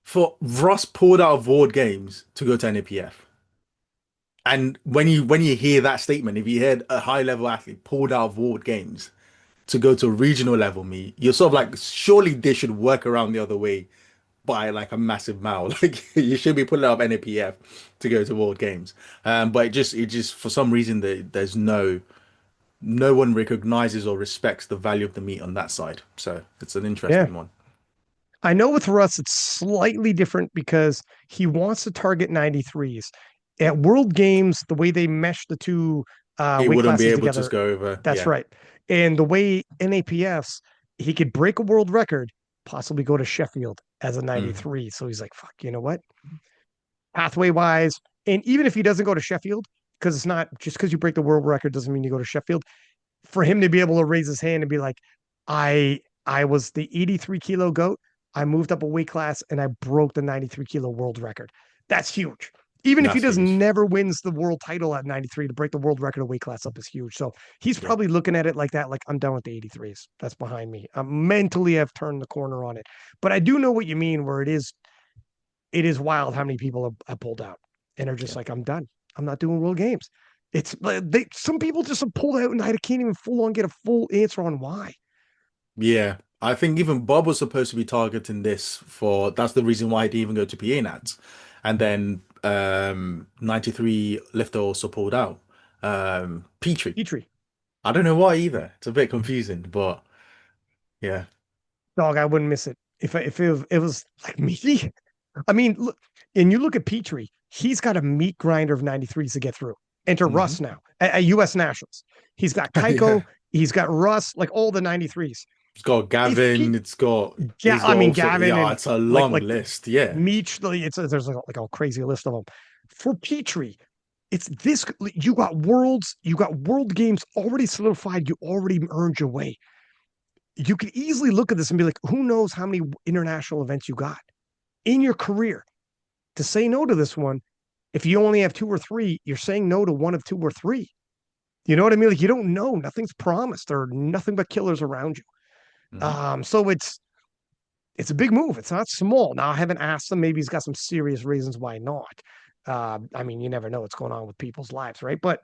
For Russ pulled out of World Games to go to NAPF. And when you hear that statement, if you heard a high level athlete pulled out of World Games to go to a regional level meet, you're sort of like, surely they should work around the other way by like a massive mile. Like you should be pulling out of NAPF to go to World Games. But it just for some reason there's no one recognizes or respects the value of the meat on that side. So it's an Yeah. interesting one. I know with Russ, it's slightly different because he wants to target 93s. At World Games, the way they mesh the two He weight wouldn't be classes able to together, go over. that's Yeah. right. And the way NAPFs, he could break a world record, possibly go to Sheffield as a Mm. 93. So he's like, fuck, you know what? Pathway wise, and even if he doesn't go to Sheffield, because it's not just because you break the world record doesn't mean you go to Sheffield. For him to be able to raise his hand and be like, I was the 83 kilo goat. I moved up a weight class and I broke the 93 kilo world record. That's huge. Even if he That's does huge. never wins the world title at 93, to break the world record of weight class up is huge. So he's Yeah. probably looking at it like that, like I'm done with the 83s. That's behind me. Mentally, I've turned the corner on it. But I do know what you mean, where it is wild how many people have pulled out and are just Yeah. like, I'm done. I'm not doing world games. It's some people just have pulled out and I can't even full on get a full answer on why. Yeah. I think even Bob was supposed to be targeting this for that's the reason why he didn't even go to PA Nats. And then 93 lifter also pulled out. Petrie. Petrie, I don't know why either. It's a bit confusing, but yeah. dog, I wouldn't miss it if it was like me. I mean, look, and you look at Petrie, he's got a meat grinder of 93s to get through. Enter Hmm. Russ now at US Nationals. He's got Yeah. Keiko, he's got Russ, like all the 93s. It's got If Gavin, Pete, he's got I mean also Gavin yeah, and it's a like long like list. Yeah. Meech, there's like a crazy list of them. For Petrie, it's this you got world games already solidified, you already earned your way. You could easily look at this and be like, who knows how many international events you got in your career to say no to this one. If you only have two or three, you're saying no to one of two or three. You know what I mean? Like you don't know. Nothing's promised. There are nothing but killers around you. Hmm. So it's a big move. It's not small. Now I haven't asked him. Maybe he's got some serious reasons why not. I mean, you never know what's going on with people's lives, right? But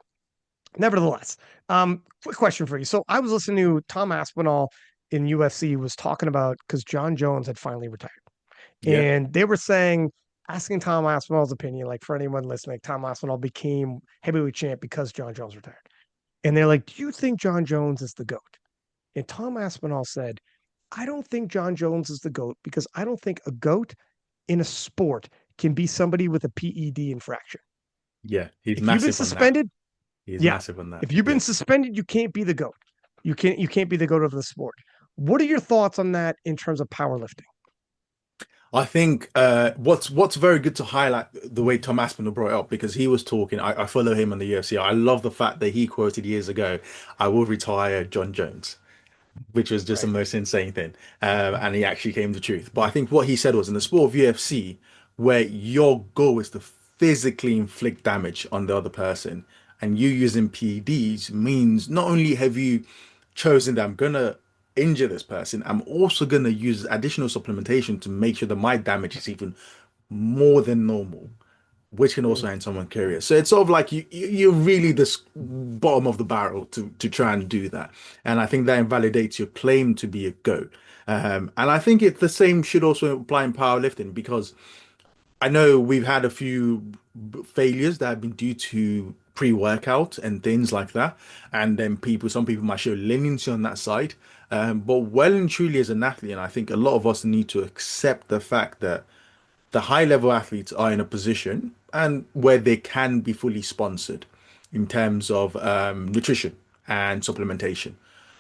nevertheless, quick question for you. So I was listening to Tom Aspinall in UFC was talking about because John Jones had finally retired, Yeah. and they were saying, asking Tom Aspinall's opinion, like for anyone listening, Tom Aspinall became heavyweight champ because John Jones retired, and they're like, "Do you think John Jones is the goat?" And Tom Aspinall said, "I don't think John Jones is the goat because I don't think a goat in a sport can be somebody with a PED infraction. Yeah. He's If you've been massive on that. suspended, He's yeah. massive on that. If you've been Yeah. suspended, you can't be the goat. You can't be the goat of the sport. What are your thoughts on that in terms of powerlifting? I think what's very good to highlight the way Tom Aspinall brought it up because he was talking. I follow him on the UFC. I love the fact that he quoted years ago, "I will retire John Jones," which was just the Right. most insane thing. And he actually came to truth. But I think what he said was in the sport of UFC, where your goal is to physically inflict damage on the other person, and you using PEDs means not only have you chosen that I'm gonna injure this person, I'm also gonna use additional supplementation to make sure that my damage is even more than normal, which can Mm. also end someone career. So it's sort of like you're really the bottom of the barrel to try and do that, and I think that invalidates your claim to be a goat. And I think the same should also apply in powerlifting because I know we've had a few failures that have been due to pre-workout and things like that, and then some people might show leniency on that side. But well and truly as an athlete, and I think a lot of us need to accept the fact that the high level athletes are in a position and where they can be fully sponsored in terms of nutrition and supplementation.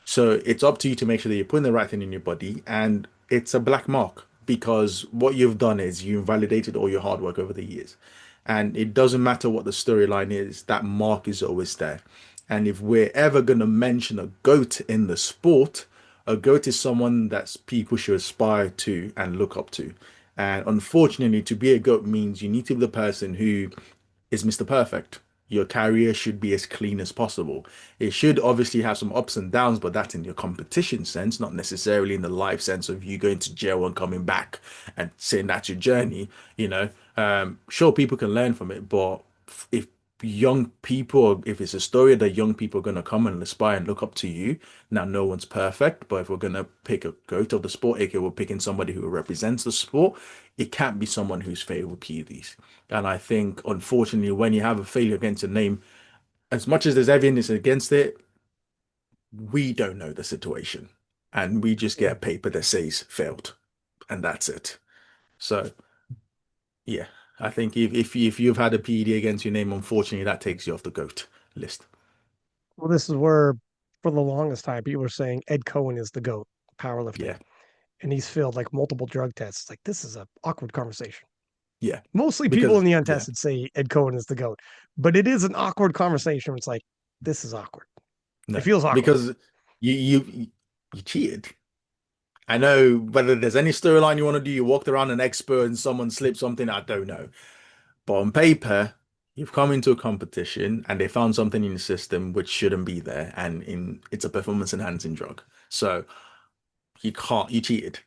So it's up to you to make sure that you're putting the right thing in your body, and it's a black mark because what you've done is you invalidated all your hard work over the years. And it doesn't matter what the storyline is, that mark is always there. And if we're ever going to mention a GOAT in the sport, a GOAT is someone that people should aspire to and look up to. And unfortunately, to be a GOAT means you need to be the person who is Mr. Perfect. Your career should be as clean as possible. It should obviously have some ups and downs, but that's in your competition sense, not necessarily in the life sense of you going to jail and coming back and saying that's your journey. You know, sure, people can learn from it, but if young people, if it's a story that young people are going to come and aspire and look up to you, now no one's perfect, but if we're going to pick a goat of the sport, aka we're picking somebody who represents the sport, it can't be someone who's failed with PEDs. And I think, unfortunately, when you have a failure against a name, as much as there's evidence against it, we don't know the situation. And we just get a paper that says failed. And that's it. So, yeah, I think if you've had a PED against your name, unfortunately, that takes you off the GOAT list. Well, this is where, for the longest time, people were saying Ed Cohen is the GOAT powerlifting, Yeah, and he's failed like multiple drug tests. Like this is an awkward conversation. yeah. Mostly people in Because, the yeah, untested say Ed Cohen is the GOAT, but it is an awkward conversation. It's like, this is awkward. It no, feels awkward. because you cheated. I know whether there's any storyline you want to do, you walked around an expert and someone slipped something, I don't know. But on paper, you've come into a competition and they found something in the system which shouldn't be there, and it's a performance enhancing drug. So you cheated.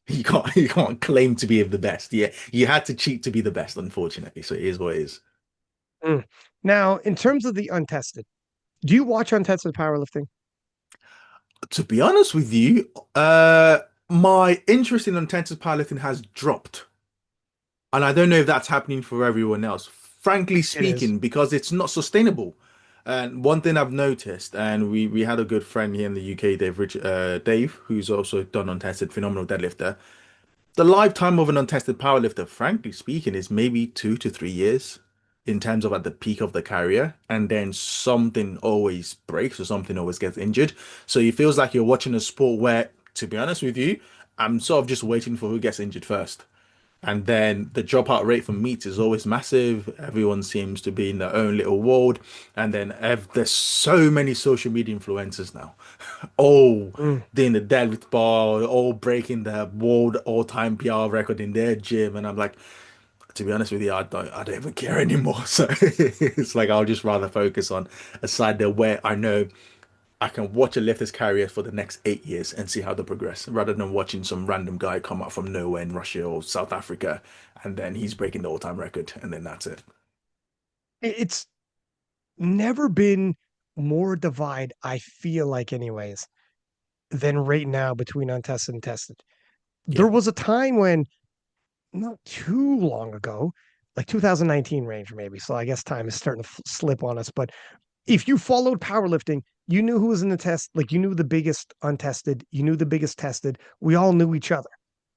You can't claim to be the best. Yeah, you had to cheat to be the best, unfortunately. So it is what it is. Mm. Now, in terms of the untested, do you watch untested powerlifting? To be honest with you, my interest in intensive powerlifting has dropped. And I don't know if that's happening for everyone else. Frankly It is. speaking, because it's not sustainable. And one thing I've noticed, and we had a good friend here in the UK, Dave, who's also done untested, phenomenal deadlifter. The lifetime of an untested powerlifter, frankly speaking, is maybe 2 to 3 years in terms of at the peak of the career, and then something always breaks or something always gets injured. So it feels like you're watching a sport where, to be honest with you, I'm sort of just waiting for who gets injured first. And then the dropout rate for meets is always massive. Everyone seems to be in their own little world. And then there's so many social media influencers now, all Mm. doing the deadlift bar, all breaking the world all-time PR record in their gym. And I'm like, to be honest with you, I don't even care anymore. So it's like I'll just rather focus on a side there where I know I can watch a lifter's career for the next 8 years and see how they progress, rather than watching some random guy come out from nowhere in Russia or South Africa, and then he's breaking the all-time record, and then that's it. It's never been more divide, I feel like, anyways, than right now between untested and tested. There Yeah, was a time when, not too long ago, like 2019 range, maybe. So I guess time is starting to slip on us. But if you followed powerlifting, you knew who was in the test. Like you knew the biggest untested, you knew the biggest tested. We all knew each other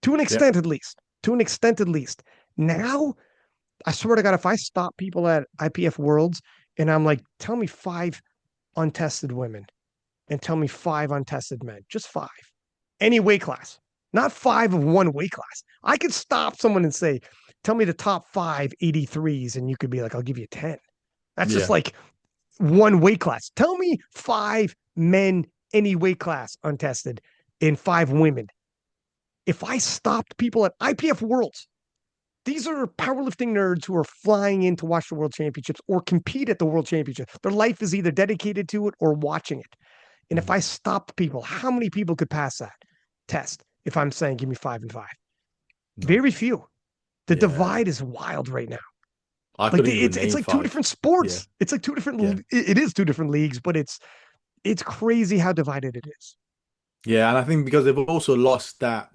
to an yeah, extent, at least. To an extent, at least. Now, I swear to God, if I stop people at IPF Worlds and I'm like, tell me five untested women and tell me five untested men, just five, any weight class, not five of one weight class. I could stop someone and say, tell me the top five 83s, and you could be like, I'll give you 10. That's just yeah, like one weight class. Tell me five men, any weight class, untested, and five women. If I stopped people at IPF Worlds, these are powerlifting nerds who are flying in to watch the world championships or compete at the world championship. Their life is either dedicated to it or watching it. And if mm, I stopped people, how many people could pass that test if I'm saying give me 5 and 5? none. Very few. The Yeah, divide is wild right now. I Like couldn't even it's name like two five. different Yeah, sports. It's like two yeah, different. It is two different leagues, but it's crazy how divided it is. yeah, and I think because they've also lost that.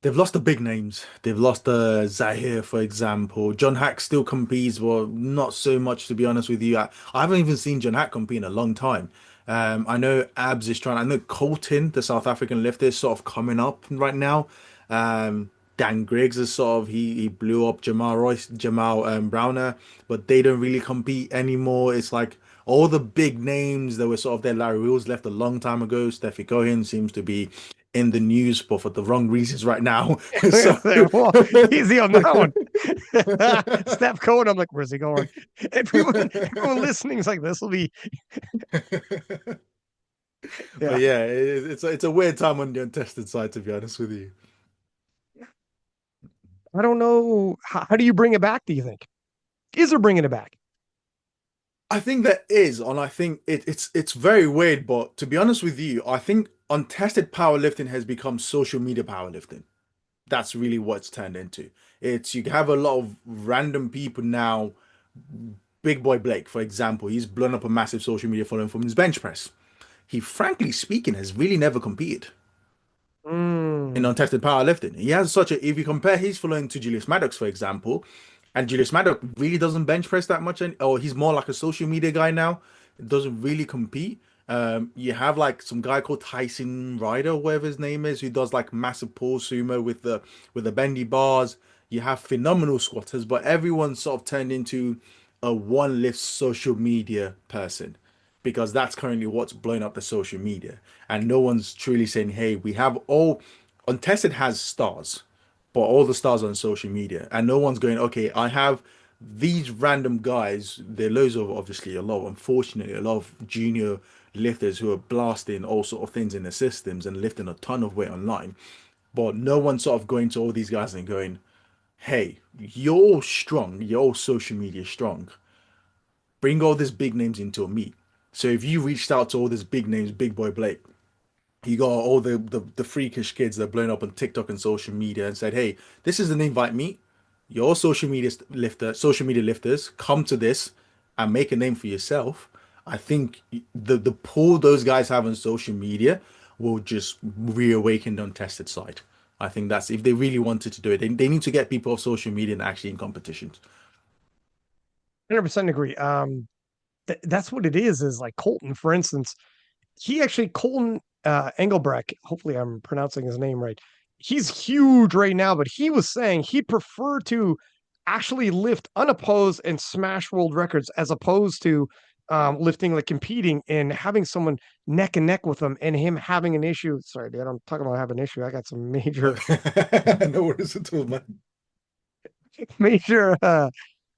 They've lost the big names. They've lost Zahir, for example. John Hack still competes, well, not so much to be honest with you. I haven't even seen John Hack compete in a long time. I know Abs is trying. I know Colton, the South African lifter, is sort of coming up right now. Dan Griggs is sort of he blew up Jamal Browner, but they don't really compete anymore. It's like all the big names that were sort of there. Larry Wheels left a long time ago. Steffi Cohen seems to be in the news, but for the wrong reasons right now. So Well, easy on that one. Steph Cohen, I'm like, where's he going? Everyone listening is like, this will be, But yeah. yeah, it's a weird time on the untested side, to be honest with you. I don't know. How do you bring it back? Do you think? Is there bringing it back? I think there is, and I think it's very weird. But to be honest with you, I think untested powerlifting has become social media powerlifting. That's really what it's turned into. It's you have a lot of random people now. Big boy Blake, for example, he's blown up a massive social media following from his bench press. He, frankly speaking, has really never competed in Mm. untested powerlifting. He has such a, if you compare his following to Julius Maddox, for example, and Julius Maddox really doesn't bench press that much, or he's more like a social media guy now. It doesn't really compete. You have like some guy called Tyson Ryder, whatever his name is, who does like massive pull sumo with the bendy bars. You have phenomenal squatters, but everyone's sort of turned into a one lift social media person because that's currently what's blowing up the social media. And no one's truly saying, hey, we have all Untested has stars, but all the stars on social media. And no one's going, okay, I have these random guys. There are loads of obviously a lot, unfortunately, a lot of junior lifters who are blasting all sort of things in the systems and lifting a ton of weight online. But no one's sort of going to all these guys and going, hey, you're all strong, you're all social media strong, bring all these big names into a meet. So if you reached out to all these big names, Big Boy Blake, you got all the freakish kids that are blowing up on TikTok and social media and said, hey, this is an invite meet. Your social media lifters, come to this and make a name for yourself. I think the pull those guys have on social media will just reawaken the untested side. I think that's if they really wanted to do it, they need to get people off social media and actually in competitions. 100% agree. That's what it is like Colton, for instance. He actually Colton Engelbrecht, hopefully I'm pronouncing his name right. He's huge right now, but he was saying he'd prefer to actually lift unopposed and smash world records as opposed to lifting, like competing and having someone neck and neck with him and him having an issue. Sorry, dude, I'm talking about having an issue. I got some No, major no worries at all, man. major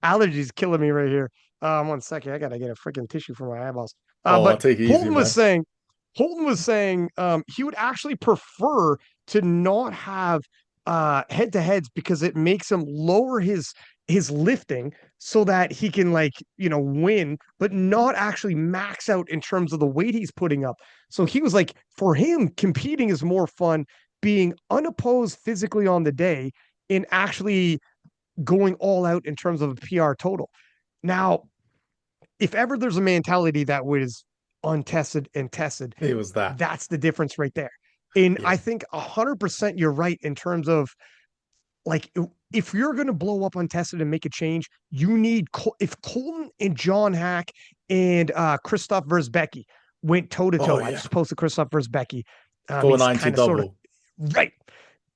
allergies killing me right here. 1 second, I gotta get a freaking tissue for my eyeballs. Oh, But take it easy, Holton was man. saying, he would actually prefer to not have head to heads because it makes him lower his lifting so that he can like win, but not actually max out in terms of the weight he's putting up. So he was like, for him, competing is more fun being unopposed physically on the day and actually going all out in terms of a PR total. Now, if ever there's a mentality that was untested and tested, It was that. that's the difference right there. And Yeah. I think 100% you're right in terms of like if you're going to blow up untested and make a change, you need if Colton and John Hack and Christoph versus Becky went toe to Oh toe. I yeah. just posted Christoph versus Becky. He's 490 kind of sort of double. right.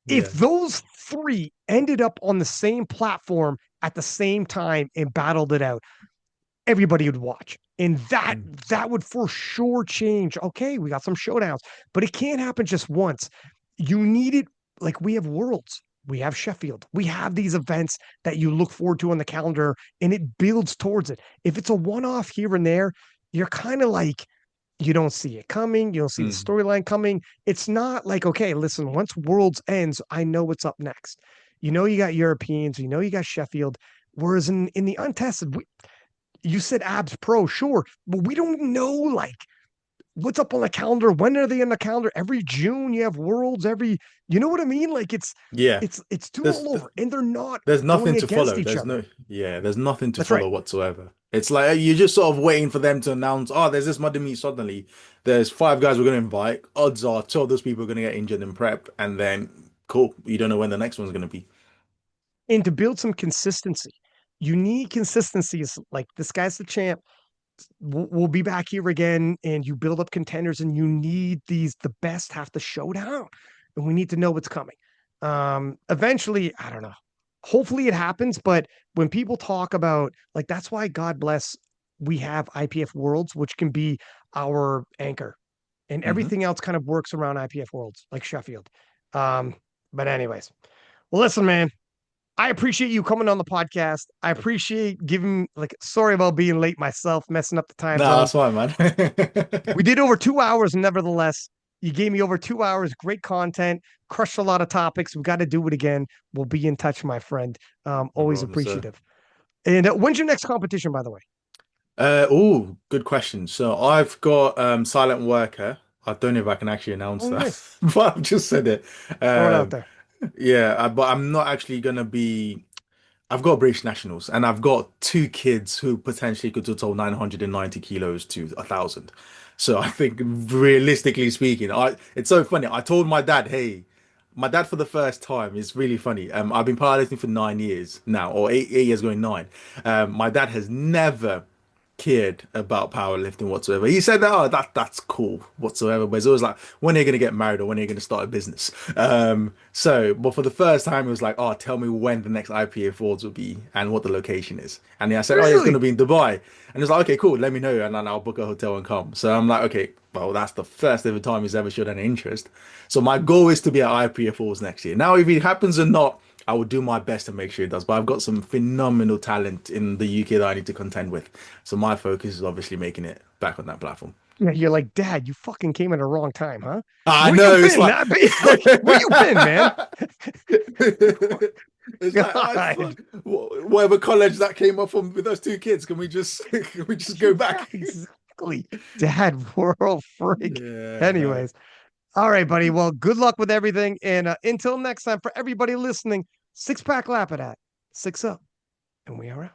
If Yeah. those three ended up on the same platform at the same time and battled it out, everybody would watch. And that Mm. that would for sure change. Okay, we got some showdowns, but it can't happen just once. You need it like we have Worlds, we have Sheffield, we have these events that you look forward to on the calendar, and it builds towards it. If it's a one-off here and there, you're kind of like you don't see it coming, you don't see the Mm. storyline coming. It's not like, okay, listen, once Worlds ends, I know what's up next. You got Europeans, you got Sheffield. Whereas in the untested, you said abs pro, sure, but we don't know like what's up on the calendar. When are they in the calendar? Every June you have worlds. You know what I mean? Like Yeah. it's too There's all over, and they're not there's going nothing to against follow. each other. There's nothing to That's right. follow whatsoever. It's like you're just sort of waiting for them to announce, oh, there's this muddy meet suddenly. There's five guys we're gonna invite. Odds are two of those people are gonna get injured in prep, and then cool, you don't know when the next one's gonna be. And to build some consistency, you need consistency. Is like this guy's the champ. We'll be back here again, and you build up contenders, and you need these. The best have to show down, and we need to know what's coming. Eventually, I don't know. Hopefully, it happens. But when people talk about like, that's why God bless we have IPF Worlds, which can be our anchor, and Hmm. everything else kind of works around IPF Worlds, like Sheffield. Um, but anyways, well, listen, man. I appreciate you coming on the podcast. I appreciate giving like sorry about being late myself, messing up the time Nah, zones. that's fine, man. We did over 2 hours, nevertheless. You gave me over 2 hours, great content, crushed a lot of topics. We got to do it again. We'll be in touch, my friend. No Always problem, sir. appreciative. And when's your next competition, by the way? Oh, good question. So I've got silent worker. I don't know if I can actually announce Oh, that, nice. but I've just said it. Throw it out Um, there. yeah, but I'm not actually gonna be. I've got British nationals, and I've got two kids who potentially could total 990 kilos to 1,000. So I think, realistically speaking, it's so funny. I told my dad, "Hey, my dad for the first time." It's really funny. I've been powerlifting for 9 years now, or 8 years going 9. My dad has never cared about powerlifting whatsoever. He said, "Oh, that's cool whatsoever," but it's always like, "When are you gonna get married or when are you gonna start a business?" But for the first time, it was like, "Oh, tell me when the next IPA Awards will be and what the location is." And I said, "Oh, yeah, it's gonna Really? be in Dubai." And it's like, "Okay, cool. Let me know, and then I'll book a hotel and come." So I'm like, "Okay, well, that's the first ever time he's ever showed any interest." So my goal is to be at IPA Falls next year. Now, if it happens or not, I will do my best to make sure it does. But I've got some phenomenal talent in the UK that I need to contend with. So my focus is obviously making it back on that platform. Yeah, you're like, Dad, you fucking came at the wrong time, huh? I Where you know it's been? like Not like, where you been, man? it's like, oh, God. whatever college that came up from with those two kids, can we just can we just go Yeah, back? exactly. Dad, world freak. Yeah, no. Anyways, all right, buddy. Well, good luck with everything. And until next time, for everybody listening, six pack Lapadat, six up, and we are out.